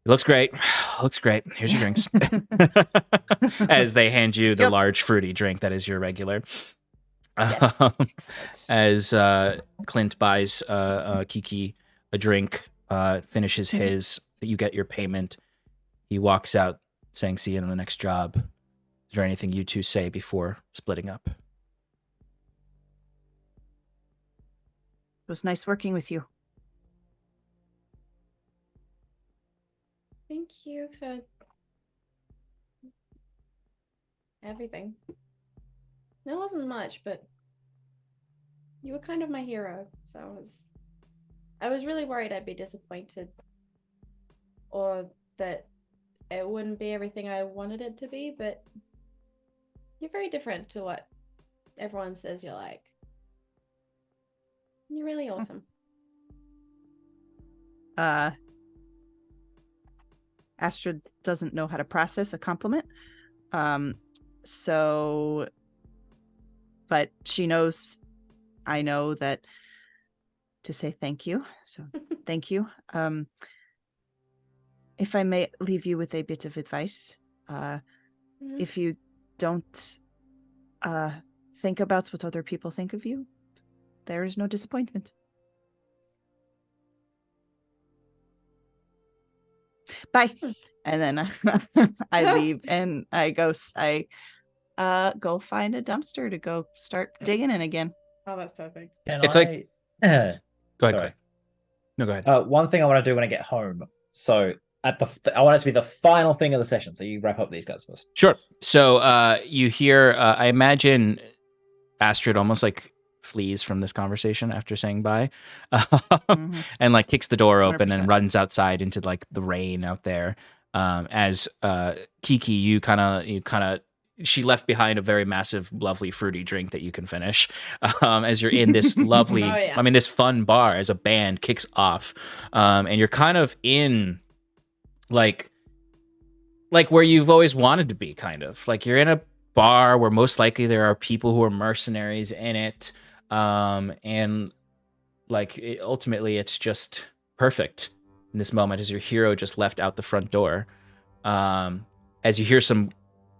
It looks great. Looks great. Here's your drinks. As they hand you the large fruity drink that is your regular. Yes. Excellent. As Clint buys Kiki a drink, finishes his, you get your payment. He walks out saying, "See you on the next job." Is there anything you two say before splitting up? It was nice working with you. Thank you for everything. It wasn't much, but you were kind of my hero, so I was really worried I'd be disappointed, or that it wouldn't be everything I wanted it to be, but you're very different to what everyone says you're like. You're really awesome. Astrid doesn't know how to process a compliment. But she knows, I know that to say thank you. So thank you. If I may leave you with a bit of advice, if you don't think about what other people think of you, there is no disappointment. Bye. And then I leave and I go find a dumpster to go start digging in again. Oh, that's perfect. Go Go ahead. Sorry. Clay. No, go ahead. One thing I want to do when I get home. So I want it to be the final thing of the session. So you wrap up these guys first. Sure. So you hear, I imagine Astrid almost like flees from this conversation after saying bye, and like kicks the door open 100%. and runs outside into like the rain out there. As Kiki, you kind of she left behind a very massive, lovely, fruity drink that you can finish. As you're in this lovely, Oh, yeah. I mean, this fun bar as a band kicks off, and you're kind of in like where you've always wanted to be, kind of like you're in a bar where most likely there are people who are mercenaries in it, and like ultimately it's just perfect in this moment as your hero just left out the front door, as you hear some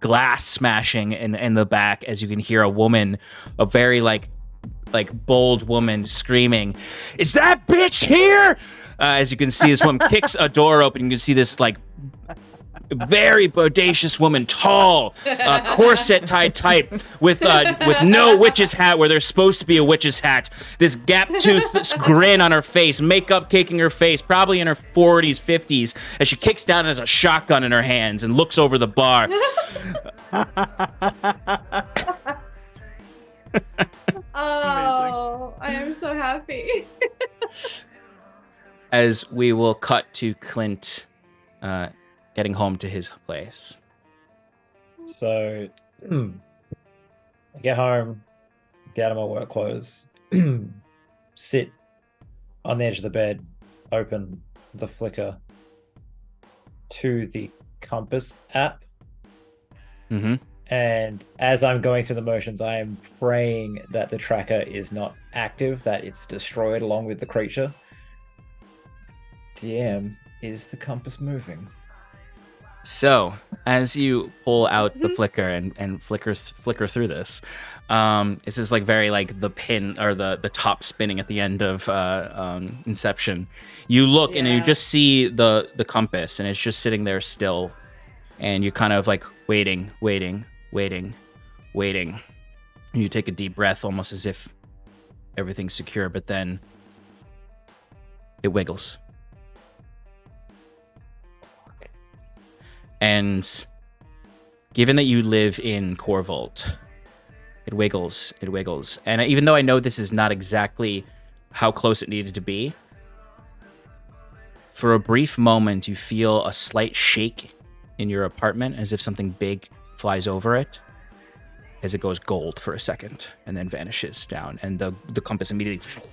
glass smashing in the back, as you can hear a woman, a very like bold woman screaming, "Is that bitch here?" As you can see, this woman kicks a door open. You can see this like very bodacious woman, tall, corset tied tight, with no witch's hat where there's supposed to be a witch's hat. This gap-toothed grin on her face, makeup caking her face, probably in her 40s, 50s, as she kicks down and has a shotgun in her hands and looks over the bar. Oh, I am so happy. As we will cut to Clint getting home to his place. So I get home, get out of my work clothes, sit on the edge of the bed, open the Flickr to the Compass app. Mm-hmm. And as I'm going through the motions, I am praying that the tracker is not active, that it's destroyed along with the creature. DM, is the compass moving? So, as you pull out the Flickr and flicker through this, this is like very like the pin or the top spinning at the end of Inception. You look and you just see the compass, and it's just sitting there still, and you're kind of like waiting. And you take a deep breath, almost as if everything's secure, but then it wiggles. And given that you live in Corvault, it wiggles. And even though I know this is not exactly how close it needed to be, for a brief moment you feel a slight shake in your apartment, as if something big flies over it, as it goes gold for a second and then vanishes down, and the compass immediately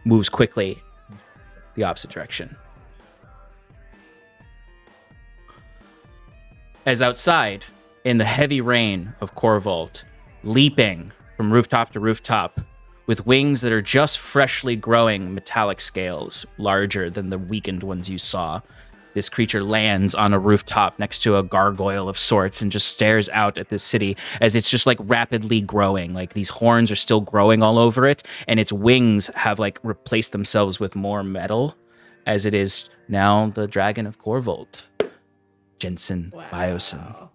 moves quickly the opposite direction. As outside, in the heavy rain of Corvault, leaping from rooftop to rooftop, with wings that are just freshly growing metallic scales, larger than the weakened ones you saw, this creature lands on a rooftop next to a gargoyle of sorts and just stares out at this city as it's just like rapidly growing. Like these horns are still growing all over it, and its wings have like replaced themselves with more metal, as it is now the Dragon of Corvold, Jensen Biozyn.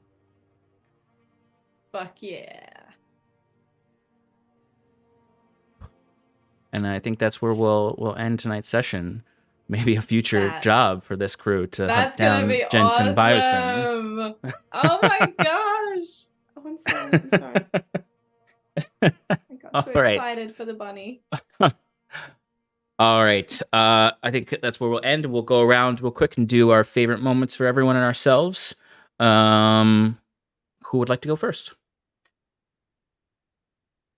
Fuck yeah. And I think that's where we'll end tonight's session. Maybe a future job for this crew to hunt down Jensen Biozyn. Oh my gosh. Oh, I'm sorry. I got too excited for the bunny. All right. I think that's where we'll end. We'll go around real quick and do our favorite moments for everyone and ourselves. Who would like to go first?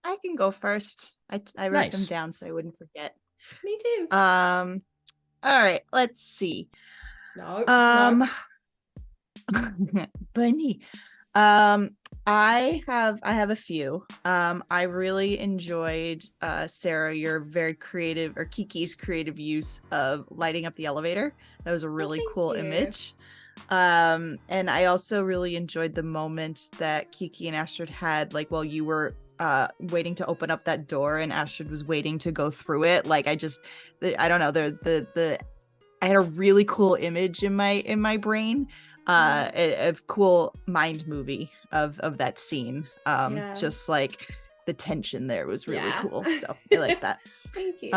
I can go first. I wrote them down so I wouldn't forget. Me too. All right, let's see. No. Bunny. I have a few. I really enjoyed Sarah, your very creative, or Kiki's creative use of lighting up the elevator. That was a really cool image. And I also really enjoyed the moment that Kiki and Astrid had, like while you were waiting to open up that door and Astrid was waiting to go through it. Like I don't know, I had a really cool image in my brain, a cool mind movie of that scene. Just like the tension there was really cool. So I like that. Thank you.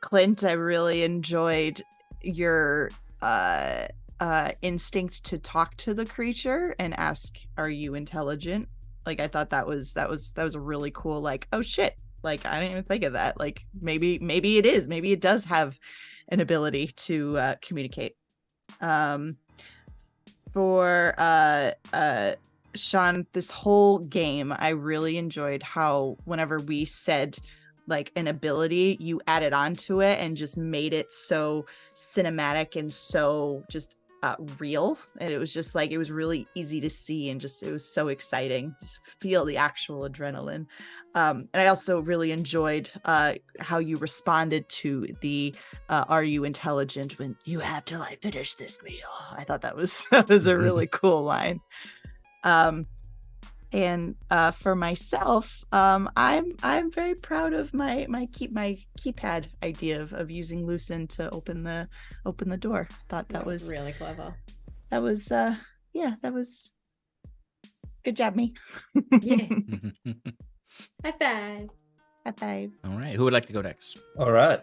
Clint, I really enjoyed your instinct to talk to the creature and ask, "Are you intelligent?" Like I thought that was a really cool, like, oh shit, like I didn't even think of that. Like maybe it is, maybe it does have an ability to communicate. For Sean, this whole game, I really enjoyed how whenever we said like an ability, you added onto it and just made it so cinematic and so just real. And it was just like, it was really easy to see and just, it was so exciting. Just feel the actual adrenaline. And I also really enjoyed how you responded to the "Are you intelligent?" when you have to like finish this meal. I thought that was a really cool line. And for myself, I'm very proud of my keypad idea of using Lucen to open the door. I thought that was really clever. That was that was good job, me. Yeah. High five. High five. All right. Who would like to go next? All right.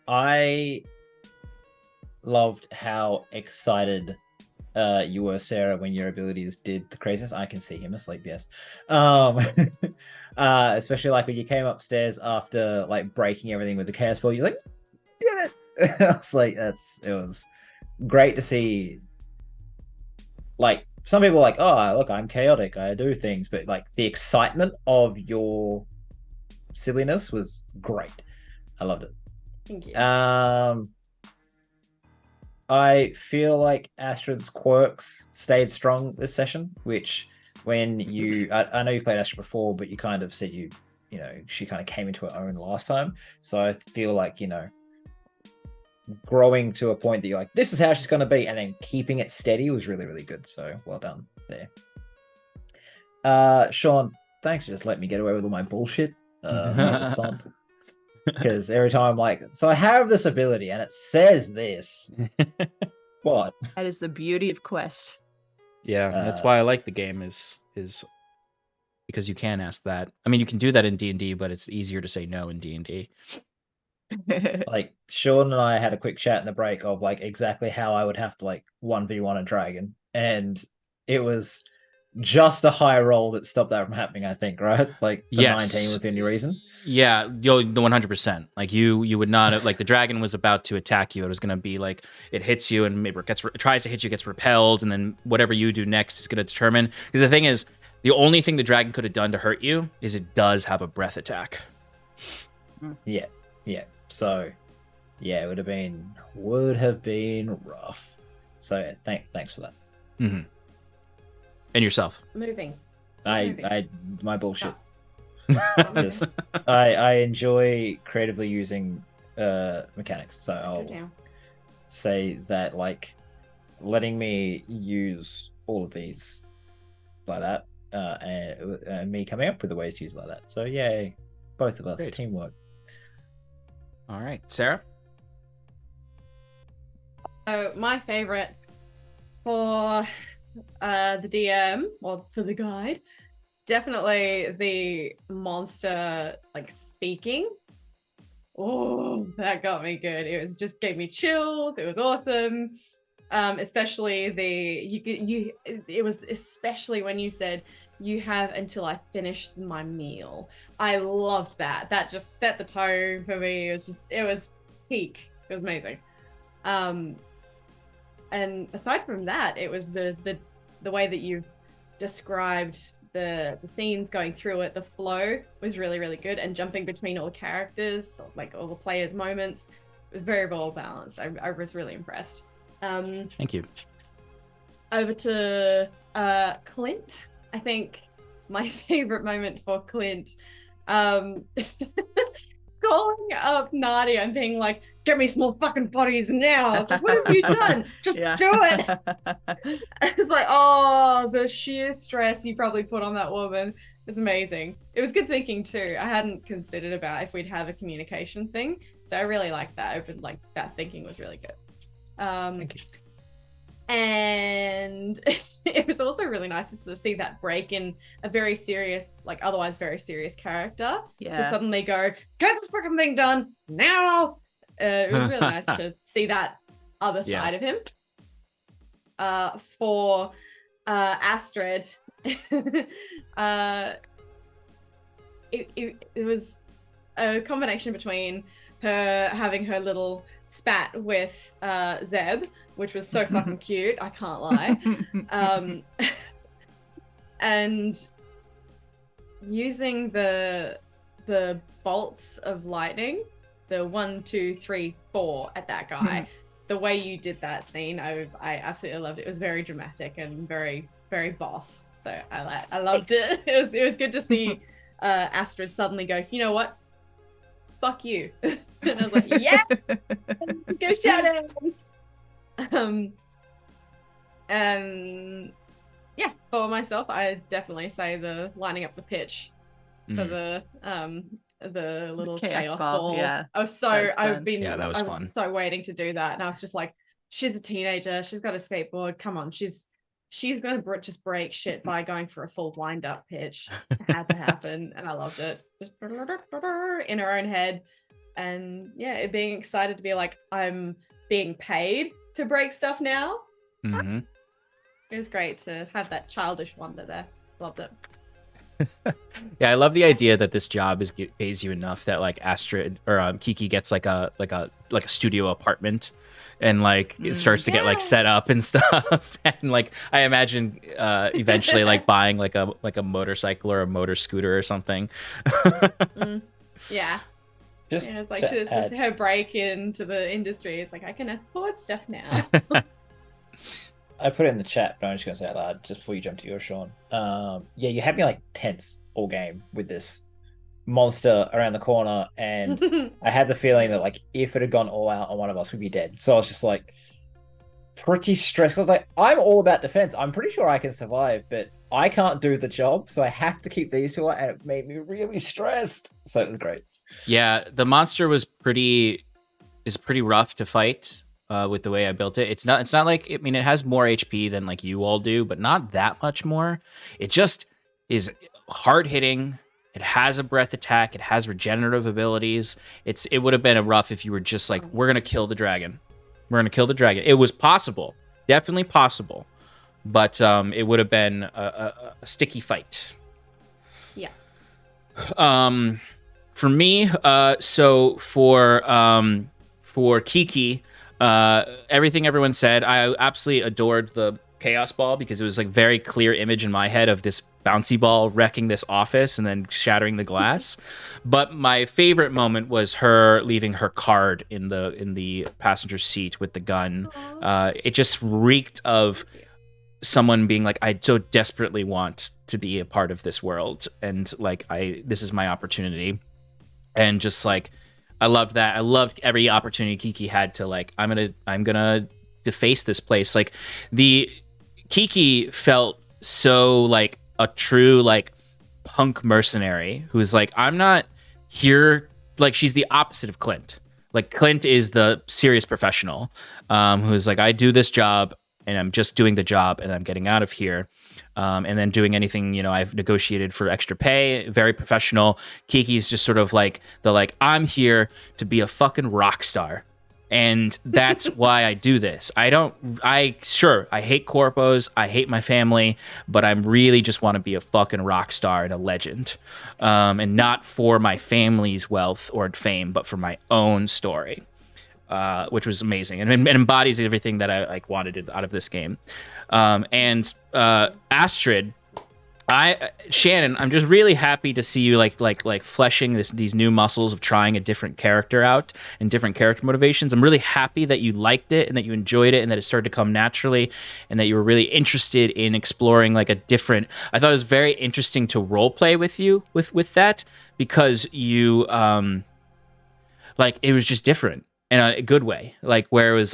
I loved how excited you were, Sarah, when your abilities did the craziness. I can see him asleep, yes. Especially like when you came upstairs after like breaking everything with the chaos ball, you're like, did it. I was like, it was great to see. Like some people are like, oh look, I'm chaotic, I do things, but like the excitement of your silliness was great. I loved it. Thank you. I feel like Astrid's quirks stayed strong this session, which when you, I know you've played Astrid before, but you kind of said you know, she kind of came into her own last time. So I feel like, you know, growing to a point that you're like, this is how she's going to be, and then keeping it steady was really, really good. So well done there. Sean, thanks for just letting me get away with all my bullshit. That was fun. Because every time I'm like, so I have this ability and it says this. What? That is the beauty of Quest. Yeah, that's why I like the game is because you can ask that. I mean, you can do that in D&D, but it's easier to say no in D&D. Like Sean and I had a quick chat in the break of like exactly how I would have to like 1v1 a dragon, and it was just a high roll that stopped that from happening, I think, right? Like the 19 was the only reason. Yeah, the 100%. Like you would not have, like the dragon was about to attack you. It was going to be like it hits you and maybe it tries to hit you, gets repelled, and then whatever you do next is going to determine. Because the thing is, the only thing the dragon could have done to hurt you is it does have a breath attack. Yeah. So, yeah, it would have been rough. So thanks for that. Mm-hmm. And yourself? Moving. My bullshit. Just I enjoy creatively using mechanics. So I'll Down. say that like letting me use all of these like that, and me coming up with the ways to use like that. So yay, both of us, Great. teamwork. All right, Sarah. So my favorite for the DM or for the guide, definitely the monster like speaking. Oh, that got me good. It was just gave me chills. It was awesome. Especially it was especially when you said you have until I finish my meal. I loved that. That just set the tone for me. It was peak. It was amazing. And aside from that, it was the way that you described the scenes going through it. The flow was really, really good, and jumping between all the characters, like all the players' moments, it was very well balanced. I was really impressed. Thank you. Over to Clint. I think my favorite moment for Clint, calling up Nadia and being like, "Get me some more fucking bodies now." It's like, what have you done? Just do it. It's like, oh, the sheer stress you probably put on that woman is amazing. It was good thinking too. I hadn't considered about if we'd have a communication thing, so I really liked that. That thinking was really good. Thank you. And it was also really nice to see that break in a very serious, like otherwise very serious character to suddenly go, "Get this freaking thing done now." It was really nice to see that other side of him. For Astrid, it was a combination between her having her little spat with Zeb, which was so fucking cute, I can't lie, and using the bolts of lightning, the 1, 2, 3, 4 at that guy. The way you did that scene, I absolutely loved it. It was very dramatic and very, very boss. So I loved it. It was good to see Astrid suddenly go, "You know what? Fuck you." And I was like, "Yeah, go Shadow." Yeah, for myself, I definitely say the lining up the pitch for the little chaos ball. Yeah, I was so that was fun. so waiting to do that, and I was just like, she's a teenager, she's got a skateboard, come on, she's gonna just break shit by going for a full wind up pitch. It had to happen, and I loved it. Just in her own head, and yeah, it being excited to be like, I'm being paid to break stuff now. Mm-hmm. It was great to have that childish wonder there. Loved it. Yeah, I love the idea that this job pays you enough that like Astrid or Kiki gets like a studio apartment, and like it starts to get like set up and stuff. And like I imagine eventually like buying like a motorcycle or a motor scooter or something. Yeah. It's like this is her break into the industry. It's like, I can afford stuff now. I put it in the chat, but I'm just gonna say it out loud just before you jump to yours, Sean. Yeah, you had me like tense all game with this monster around the corner, and I had the feeling that like if it had gone all out on one of us, we'd be dead. So I was just like pretty stressed. I was like, I'm all about defense. I'm pretty sure I can survive, but I can't do the job, so I have to keep these two out, and it made me really stressed. So it was great. Yeah, the monster is pretty rough to fight. With the way I built it, it's not like, I mean, it has more HP than like you all do, but not that much more. It just is hard hitting. It has a breath attack. It has regenerative abilities. It would have been a rough if you were just like, we're gonna kill the dragon. We're gonna kill the dragon. It was possible, definitely possible, but it would have been a sticky fight. Yeah. For me, so for Kiki. Everything everyone said, I absolutely adored the chaos ball because it was like very clear image in my head of this bouncy ball wrecking this office and then shattering the glass. But my favorite moment was her leaving her card in the passenger seat with the gun. It just reeked of someone being like, I so desperately want to be a part of this world, and like this is my opportunity. And just like I loved that. I loved every opportunity Kiki had to like, I'm gonna deface this place. Like the Kiki felt so like a true like punk mercenary who's like, I'm not here. Like she's the opposite of Clint. Like Clint is the serious professional who's like, I do this job and I'm just doing the job and I'm getting out of here. And then doing anything, you know, I've negotiated for extra pay, very professional. Kiki's just sort of like I'm here to be a fucking rock star. And that's why I do this. I hate corpos, I hate my family, but I really just want to be a fucking rock star and a legend. And not for my family's wealth or fame, but for my own story. Which was amazing and embodies everything that I like wanted out of this game. And Astrid, Shannon, I'm just really happy to see you like fleshing these new muscles of trying a different character out and different character motivations. I'm really happy that you liked it and that you enjoyed it and that it started to come naturally and that you were really interested in exploring like a different. I thought it was very interesting to role play with you with that because you like it was just different. In a good way, like where it was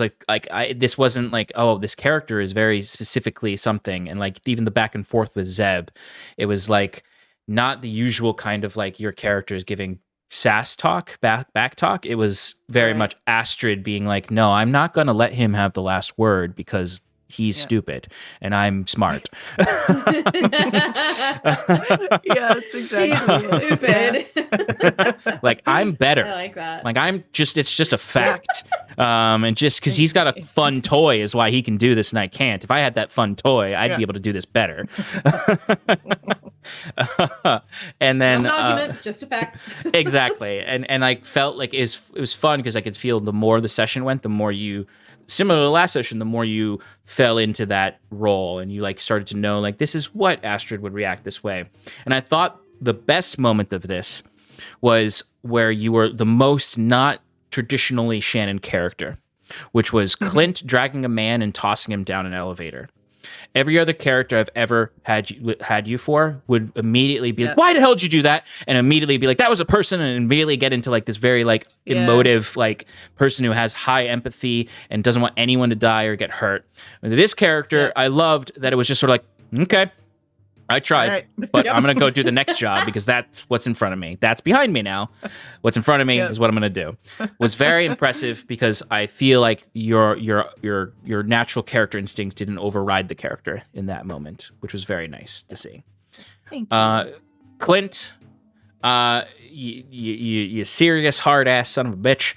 this wasn't like, oh, this character is very specifically something, and like even the back and forth with Zeb, it was like not the usual kind of like your character is giving sass talk, back talk. It was very much Astrid being like, no, I'm not gonna let him have the last word because he's stupid and I'm smart. That's exactly He's stupid. Like I'm better. I like that. Like it's just a fact. And just because he's got a fun toy is why he can do this and I can't. If I had that fun toy, I'd be able to do this better. And then Not an argument, just a fact. Exactly. And I felt like it was fun because I could feel the more the session went, the more you, similar to the last session, the more you fell into that role and you like started to know like this is what Astrid would react this way. And I thought the best moment of this was where you were the most not traditionally Shannon character, which was Clint dragging a man and tossing him down an elevator. Every other character I've ever had you for would immediately be like, why the hell did you do that? And immediately be like, that was a person, and immediately get into like this very like emotive like person who has high empathy and doesn't want anyone to die or get hurt. With this character, I loved that it was just sort of like, okay, I tried, but I'm going to go do the next job because that's what's in front of me. That's behind me now. What's in front of me is what I'm going to do. Was very impressive because I feel like your natural character instincts didn't override the character in that moment, which was very nice to see. Thank you. Clint, you serious hard ass son of a bitch.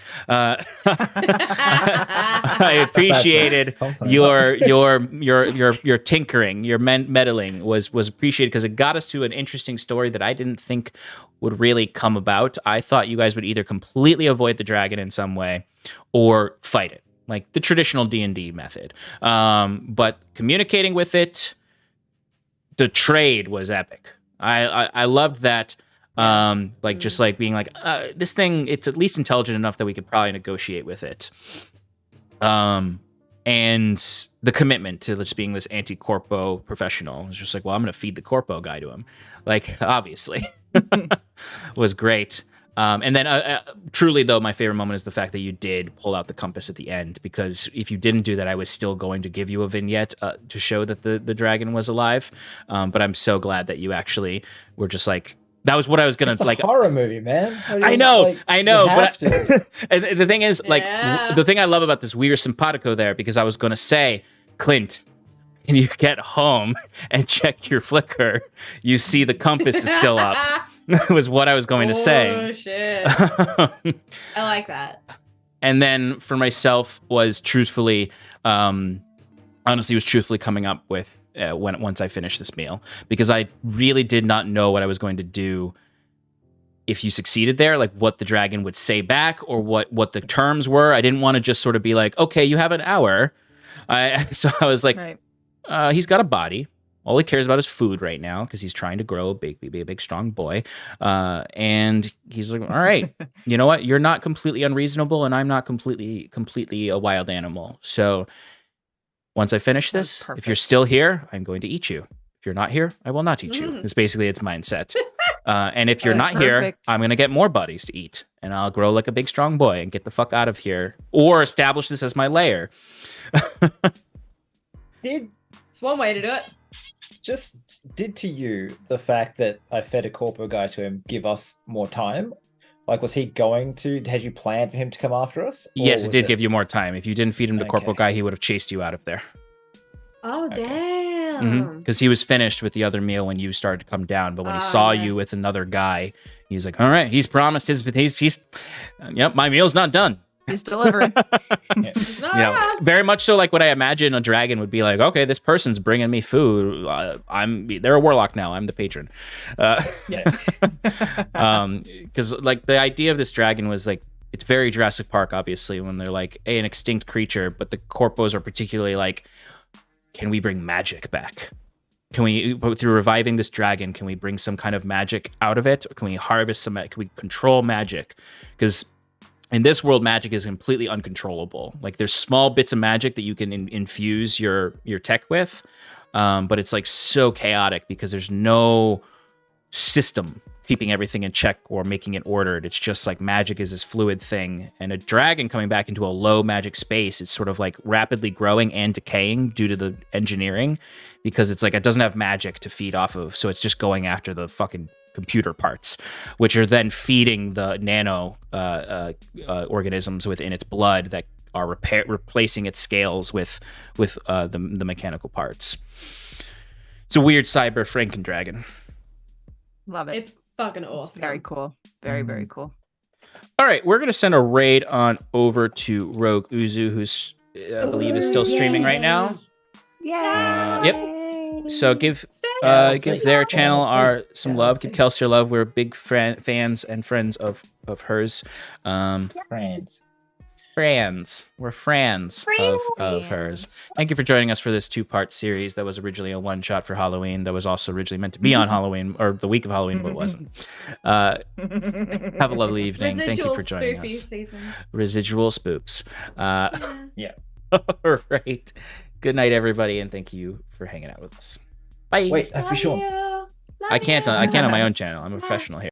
I appreciated your tinkering, your meddling was appreciated because it got us to an interesting story that I didn't think would really come about. I thought you guys would either completely avoid the dragon in some way or fight it, like the traditional D&D method. But communicating with it, the trade was epic. I loved that. Like just like being like, this thing, it's at least intelligent enough that we could probably negotiate with it. And the commitment to just being this anti-corpo professional was just like, well, I'm going to feed the corpo guy to him. Like, obviously was great. And then truly though, my favorite moment is the fact that you did pull out the compass at the end, because if you didn't do that, I was still going to give you a vignette to show that the dragon was alive. But I'm so glad that you actually were just like, that was what I was gonna It's a like. Horror movie, man. I know. But to. and the thing is, like, the thing I love about this, we were simpatico there because I was gonna say, Clint, when you get home and check your Flickr, you see the compass is still up. Was what I was going to say. Oh shit! I like that. And then for myself was truthfully, honestly, was truthfully coming up with. Once I finished this meal, because I really did not know what I was going to do if you succeeded there, like what the dragon would say back or what the terms were. I didn't want to just sort of be like, okay, you have an hour. So I was like, he's got a body. All he cares about is food right now because he's trying to grow be a big, strong boy. And he's like, all right, you know what? You're not completely unreasonable and I'm not completely a wild animal. So once I finish this, if you're still here, I'm going to eat you. If you're not here, I will not eat you. It's basically its mindset. And if you're That's not here, perfect. I'm gonna get more buddies to eat, and I'll grow like a big strong boy and get the fuck out of here, or establish this as my lair. Did It's one way to do it. did to you the fact that I fed a corpo guy to him give us more time? Like, was he going to? Had you planned for him to come after us? Or Yes, it was did give you more time. If you didn't feed him to Corporal Okay. Guy, he would have chased you out of there. Oh, Okay. damn. Because he was finished with the other meal when you started to come down. But when he saw yeah. you with another guy, he's like, "All right, he's promised he's yep, my meal's not done." He's delivering. It's not You know, bad. very much so like what I imagine a dragon would be like. Okay, this person's bringing me food. They're a warlock now. I'm the patron. Yeah. Because like the idea of this dragon was like, it's very Jurassic Park, obviously, when they're like an extinct creature, but the corpos are particularly like, can we bring magic back? Can we, through reviving this dragon, can we bring some kind of magic out of it? Or can we harvest some? Can we control magic? Because in this world, magic is completely uncontrollable. Like there's small bits of magic that you can infuse your tech with, but it's like so chaotic because there's no system keeping everything in check or making it ordered. It's just like magic is this fluid thing, and a dragon coming back into a low magic space, it's sort of like rapidly growing and decaying due to the engineering, because it's like it doesn't have magic to feed off of, so it's just going after the fucking computer parts, which are then feeding the nano organisms within its blood that are replacing its scales with the mechanical parts. It's a weird cyber Franken dragon. Love it. It's fucking It's awesome. very cool. Very, very cool. All right, we're gonna send a raid on over to Rogue Uzu, who's I believe is still streaming right now. Yeah. Yep. So give Kelsey. their channel Kelsey. some love. Give Kelsey your love. We're big fans and friends of hers. Friends. We're friends of hers. Thank you for joining us for this 2-part series that was originally a one-shot for Halloween. That was also originally meant to be on Halloween or the week of Halloween, but wasn't. Have a lovely evening. Thank you Residual for joining spoopy us. season. Residual spoops. Yeah. All right. Good night, everybody, and thank you for hanging out with us. Bye. Wait, I have to be Love Sean. you. Love I can't you. on my own channel. I'm a professional here.